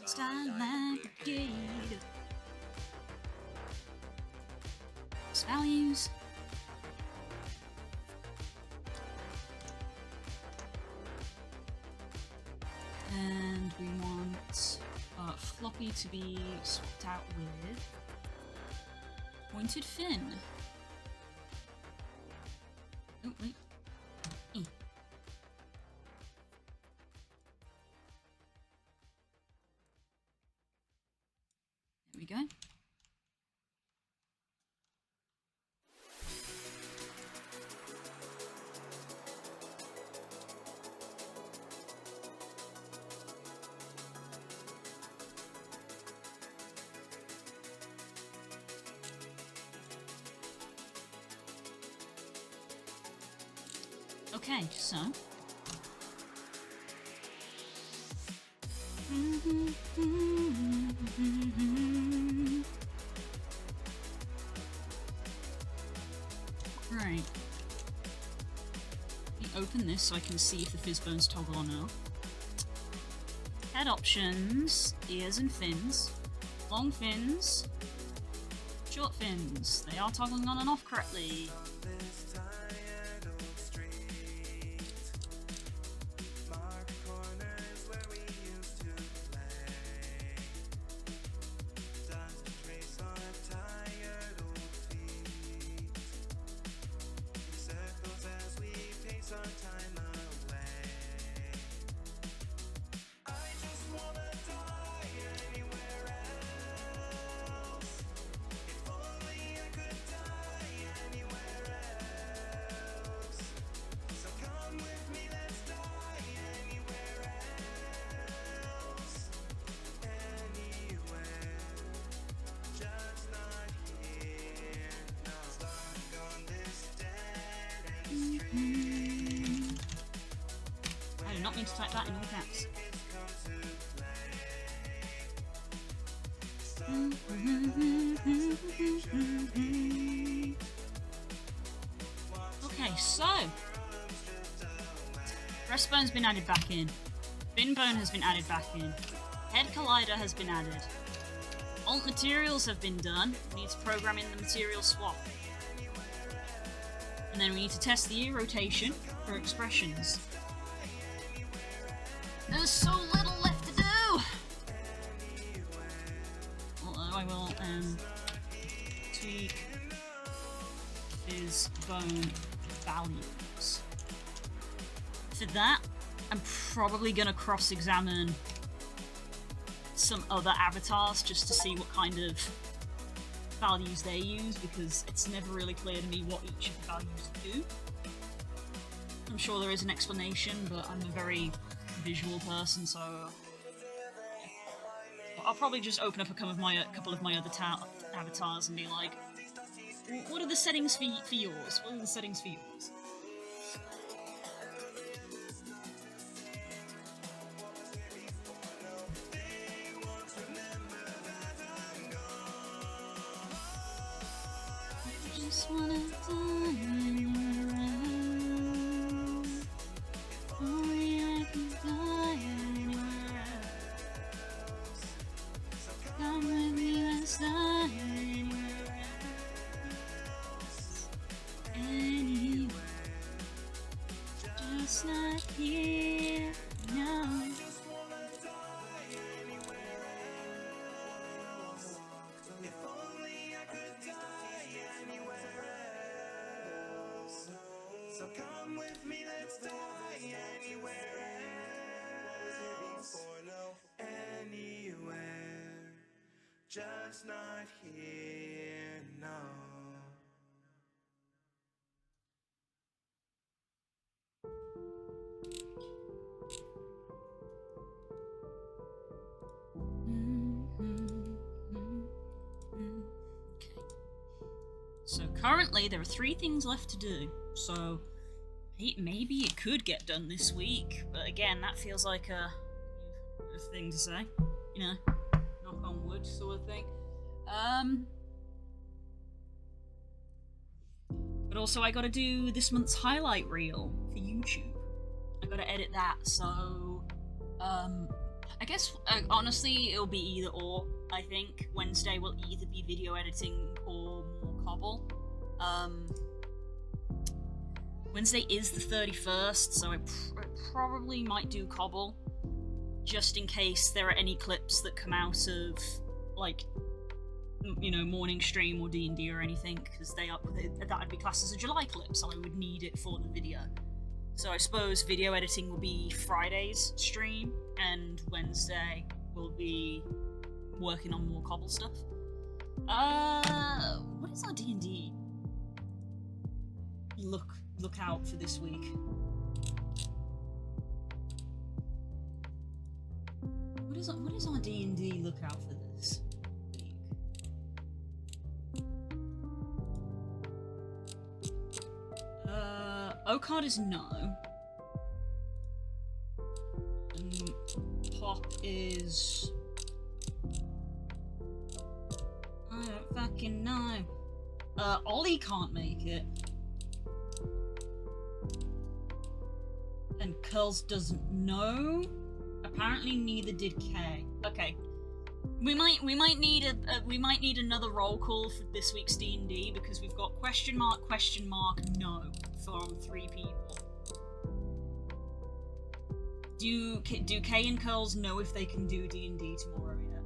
Starlight Brigade. Values. And we want floppy to be swapped out with pointed fin. Oh, wait. There we go. Okay, so right. Let me open this so I can see if the fizz bones toggle on and off. Head options, ears and fins, long fins, short fins. They are toggling on and off correctly. I did not mean to type that in all caps. Okay, so breastbone's been added back in. Fin bone has been added back in. Head collider has been added. Alt materials have been done. We need to program in the material swap. And then we need to test the ear rotation for expressions. There's so little left to do! Although I will tweak his bone values. For that, I'm probably gonna cross-examine some other avatars just to see what kind of values they use, because it's never really clear to me what each of the values do. I'm sure there is an explanation, but I'm a very visual person, so I'll probably just open up a couple of my other avatars and be like, what are the settings for yours? What are the settings for yours? Just wanna die around. Only I can die anywhere else. Come with me, let's die anywhere else. Anywhere. Come with me, let's die anywhere else. Before, no, anywhere, just not here, no. So currently there are 3 things left to do, so maybe it could get done this week, but again, that feels like a thing to say, you know, knock on wood sort of thing. But also I gotta do this month's highlight reel for YouTube. I gotta edit that, so I guess honestly it'll be either or. I think Wednesday will either be video editing or more Kobble. Wednesday is the 31st, so I probably might do Kobble, just in case there are any clips that come out of, like, you know, morning stream or D&D or anything, because that would be classed as a July clip, so I would need it for the video. So I suppose video editing will be Friday's stream, and Wednesday will be working on more Kobble stuff. What is our D&D look out for this week? What is our D&D look out for this week? O-card is no. Pop is... I don't fucking know. Ollie can't make it. And Curls doesn't know. Apparently neither did Kay. Okay. We might need another roll call for this week's D&D, because we've got question mark, no from 3 people. Do Kay and Curls know if they can do D&D tomorrow yet?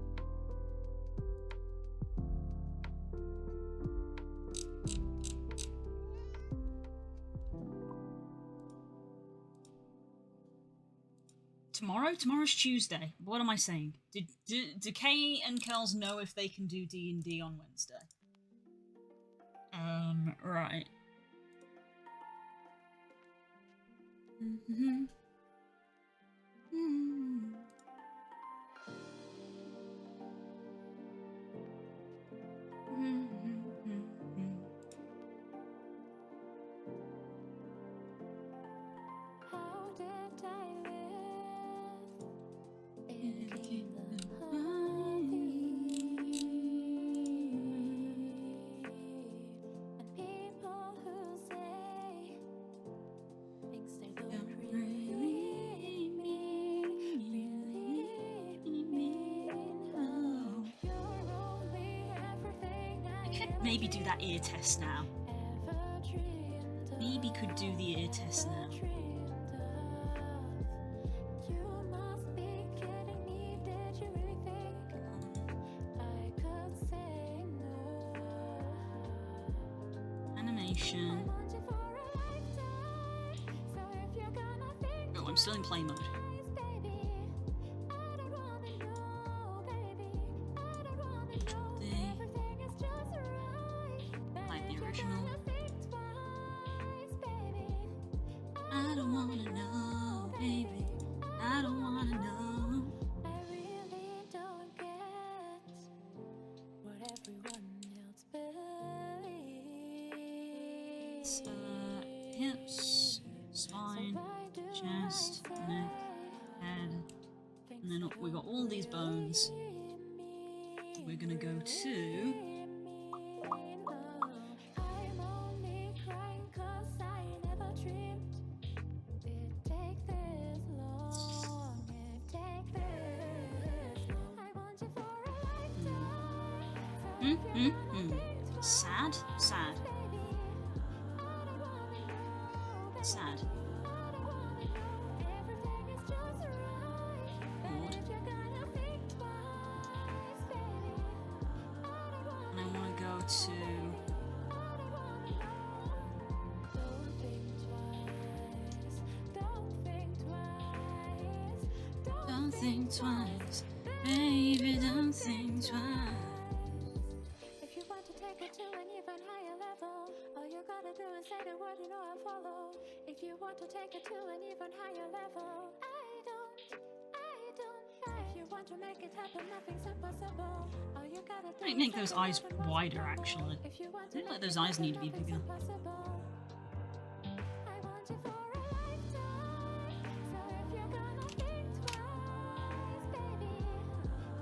Tomorrow's Tuesday. What am I saying? Do Kay and Curls know if they can do D&D on Wednesday? Right. How did I live in the kingdom of thieves? And people who say things they don't really mean. Oh, you're only everything I could maybe do that ear test now. ever dreamed of. Maybe could do the ear test now. You must be kidding me. Did you really think I could say no? Animation. I want you for a lifetime. So if you're gonna think Oh, I'm still in play mode. twice, baby, I don't wanna know, baby. I don't wanna know. Everything is just right. Like the If you're original. gonna think twice, baby, I don't wanna know, baby. I don't wanna know. I really don't get what everyone else believes. Hips, spine, chest, neck, head, and then we got all these bones. We're gonna go to I'm only crying 'cause I never dreamed it'd take this long. It'd take this long. I want you for a lifetime. So if you're gonna think twice, sad. baby, I don't wanna know, baby. Sad. I don't wanna know. Everything is just right. Bored. If you're gonna think twice, baby, I don't wanna And I wanna go to don't think twice. think twice. Baby, don't think twice. If you want to take it to an even higher level, all you gotta do is say the word, you know I follow. If you want to take it to an even higher level, I don't. If you want to make it happen, nothing's impossible. All you gotta do Might make those eyes wider, actually. If you want I feel like those eyes need to be bigger. I want you for a lifetime. So if you're gonna think twice, baby,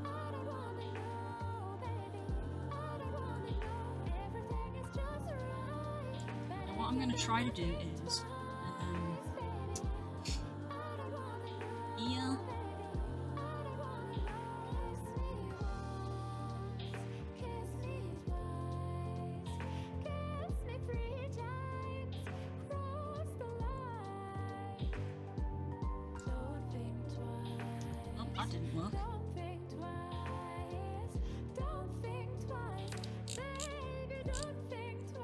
I don't wanna know, baby. I don't wanna know. Everything is just right. And what I'm gonna try to do is ear. Oh, that didn't work. Don't think twice. Don't think twice. Baby, don't think twice.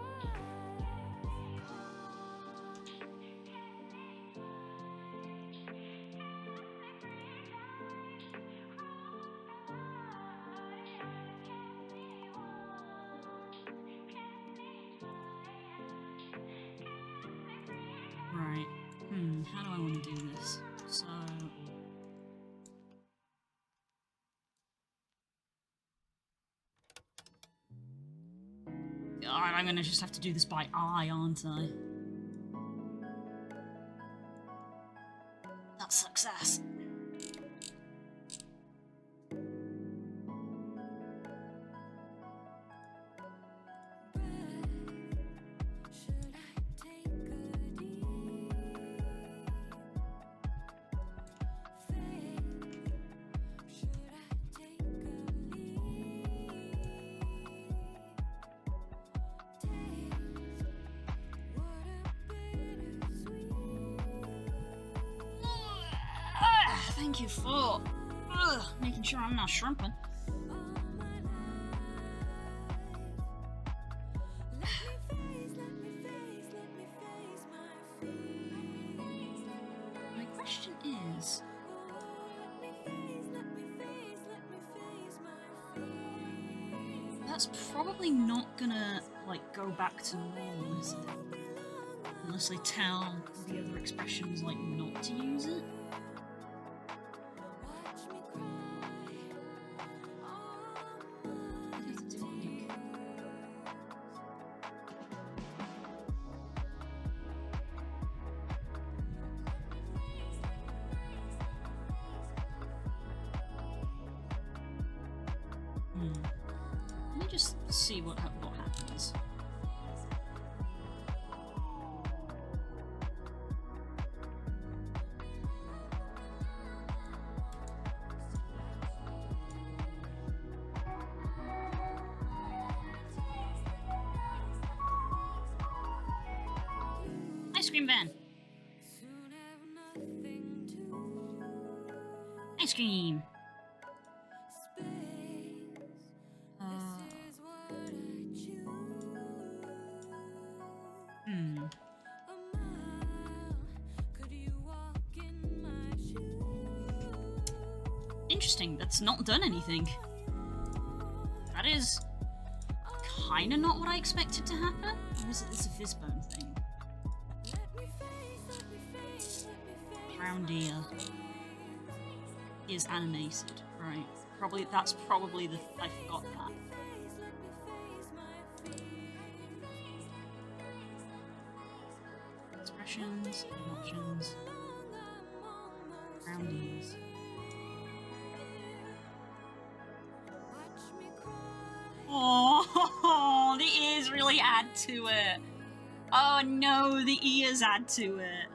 Right. How do I want to do this? So... God, I'm gonna just have to do this by eye, aren't I? That's success. Should I take a deep faith? Should I take a leap? Taste what a bittersweet. Thank you for making sure I'm not shrimping. My question is, that's probably not gonna like go back to normal, is it? Unless they tell the other expressions like not to use it. Let me just see what happens. Ice cream van. Ice cream. Interesting, that's not done anything. That is kinda not what I expected to happen. Or is it this a Fizzbone thing? Round ear is animated, right? That's probably the I forgot that. Expressions, emotions, round ears. Oh, the ears really add to it. Oh no, the ears add to it.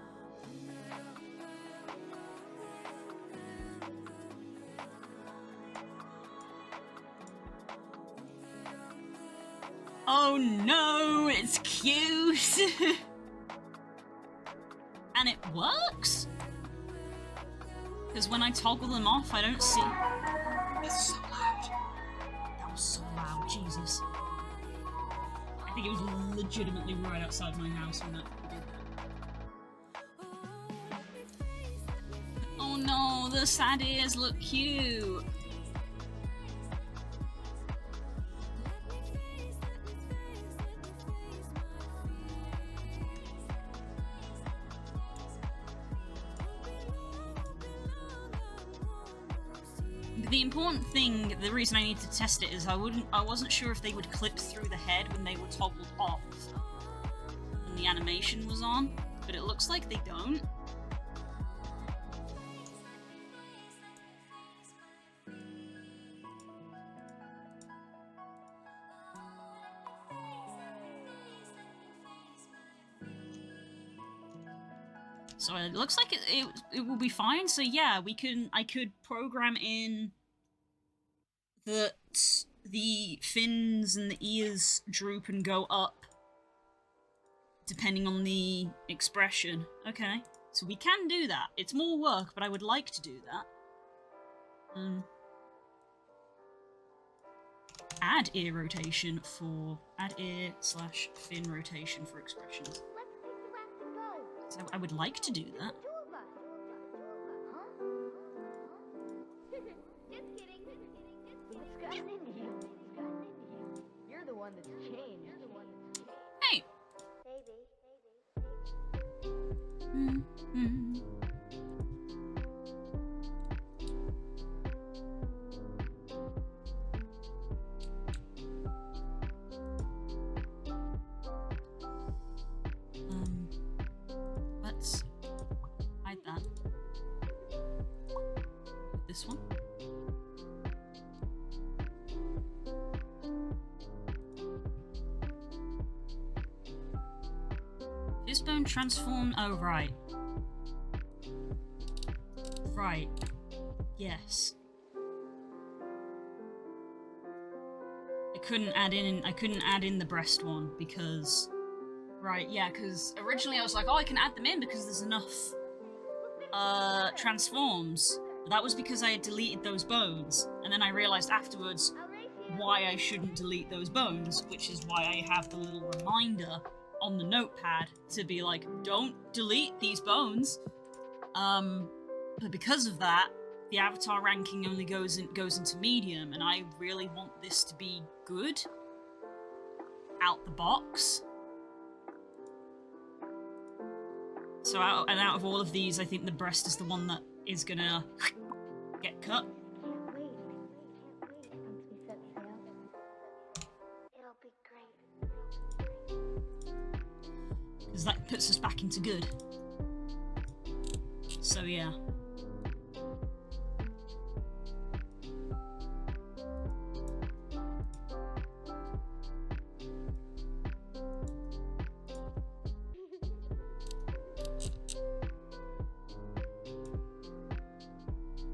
Oh no, it's cute. And it works? Because when I toggle them off, I don't see... That's so loud. That was so loud, Jesus. I think it was legitimately right outside my house when that did that. Oh Oh no, the sad ears look cute. The important thing, the reason I need to test it is I wasn't sure if they would clip through the head when they were toggled off when the animation was on, but it looks like they don't. So it looks like it will be fine. So yeah, I could program in that the fins and the ears droop and go up depending on the expression. Okay, so we can do that. It's more work, but I would like to do that. Add ear rotation for add ear/fin rotation for expressions. So I would like to do that. Just kidding. What's gotten into you? You're the one that's changed. Hey! Baby. Let's hide that. This one. Fishbone transform. Oh, right. Right. Yes. I couldn't add in the breast one because. Right, yeah, because originally I was like, oh, I can add them in because there's enough transforms. But that was because I had deleted those bones. And then I realized afterwards why I shouldn't delete those bones, which is why I have the little reminder on the notepad to be like, don't delete these bones. But because of that, the avatar ranking only goes into medium, and I really want this to be good out the box. So out of all of these, I think the breast is the one that is gonna get cut. Can't wait once we set sail. It'll be great. Because that puts us back into good. So yeah.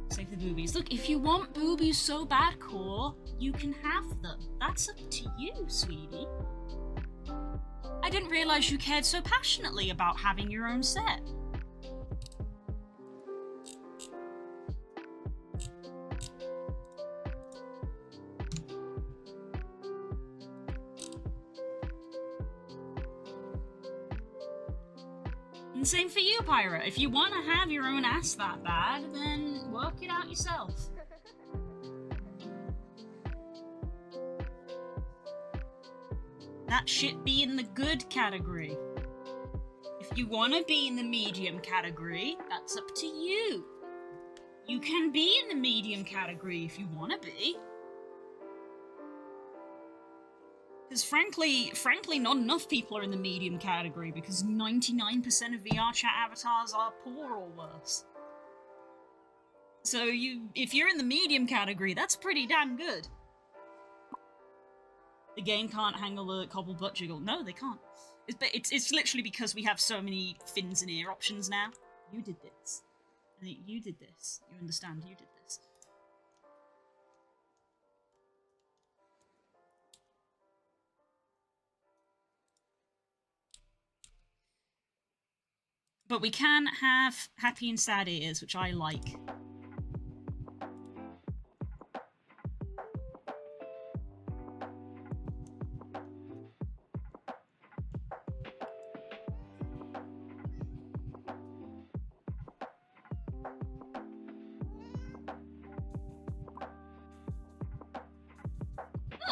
Save the boobies. Look, if you want boobies so bad, Core, you can have them. That's up to you, sweetie. I didn't realize you cared so passionately about having your own set. And same for you, Pyra. If you want to have your own ass that bad, then work it out yourself. That shit be in the good category. If you want to be in the medium category, that's up to you. You can be in the medium category if you want to be. Because frankly, not enough people are in the medium category because 99% of VR chat avatars are poor or worse. So if you're in the medium category, that's pretty damn good. The game can't handle the Kobble butt jiggle. No, they can't. It's literally because we have so many fins and ear options now. You did this. I think you did this. You understand, you did this. But we can have happy and sad ears, which I like.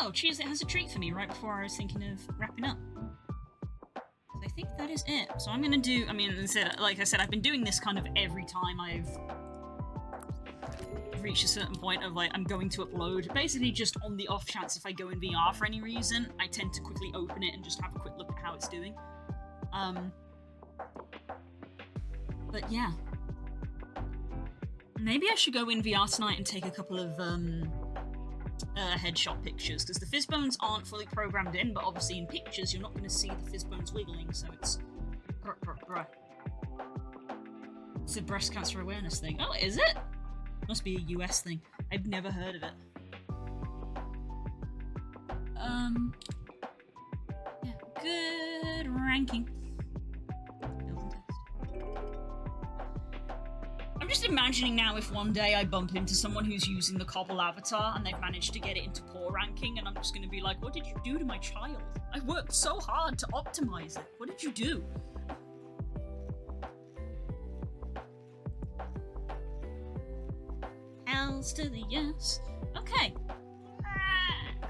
Oh, Cheese, it has a treat for me right before I was thinking of wrapping up. So I think that is it. So I'm gonna do, I mean, like I said, I've been doing this kind of every time I've reached a certain point of, like, I'm going to upload. Basically just on the off chance if I go in VR for any reason, I tend to quickly open it and just have a quick look at how it's doing. But yeah. Maybe I should go in VR tonight and take a couple of, headshot pictures, because the fizz bones aren't fully programmed in, but obviously in pictures you're not going to see the fizz bones wiggling, so it's... It's a breast cancer awareness thing. Oh, is it? Must be a US thing. I've never heard of it. Yeah, good ranking. I'm just imagining now if one day I bump into someone who's using the Kobble avatar and they've managed to get it into poor ranking, and I'm just going to be like, what did you do to my child? I worked so hard to optimize it. What did you do? Hells to the yes. Okay.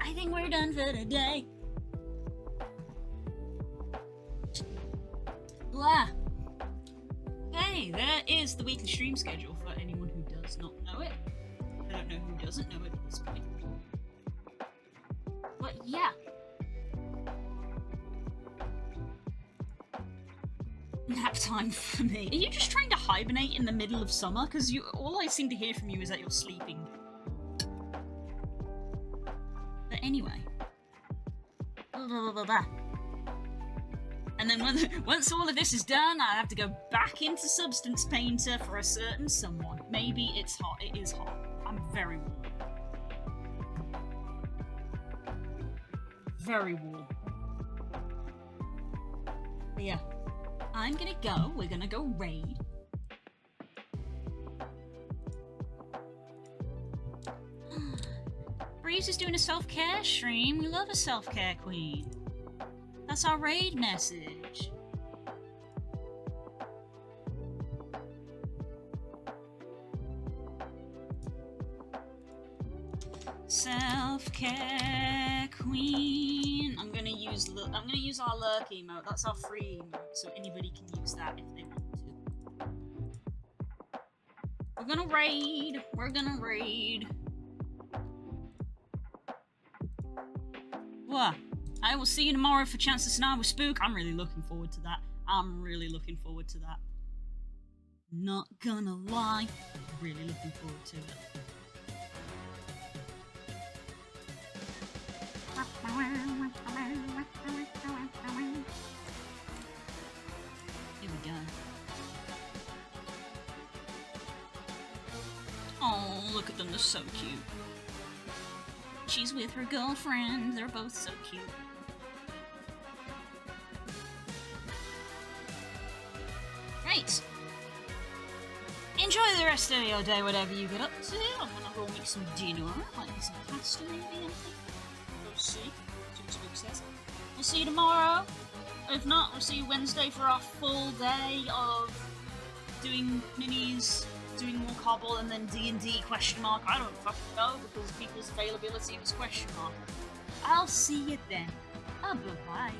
I think we're done for today. Blah. Hey, there is the weekly stream schedule for anyone who does not know it. I don't know who doesn't know it at this point. But yeah. Nap time for me. Are you just trying to hibernate in the middle of summer? Because all I seem to hear from you is that you're sleeping. But anyway. Blah, blah, blah, blah. And then once all of this is done, I have to go back into Substance Painter for a certain someone. Maybe it's hot. It is hot. I'm very warm. Very warm. But yeah. I'm gonna go. We're gonna go raid. Breeze is doing a self-care stream. We love a self-care queen. That's our raid message. Self-care queen. I'm gonna use our lurk emote. That's our free emote, so anybody can use that if they want to. We're gonna raid. We're gonna raid. What? I will see you tomorrow for Chance to Snarl with Spook. I'm really looking forward to that. I'm really looking forward to that. Not gonna lie. Really looking forward to it. Here we go. Oh, look at them. They're so cute. She's with her girlfriend. They're both so cute. Right. Enjoy the rest of your day, whatever you get up to. I'm gonna go make some dinner. Might make some pasta, maybe, I think. We'll see. See what Spook says. We'll see you tomorrow. If not, we'll see you Wednesday for our full day of doing minis, doing more Kobble, and then D&D question mark. I don't fucking know, because people's availability was question mark. I'll see you then. Bye-bye.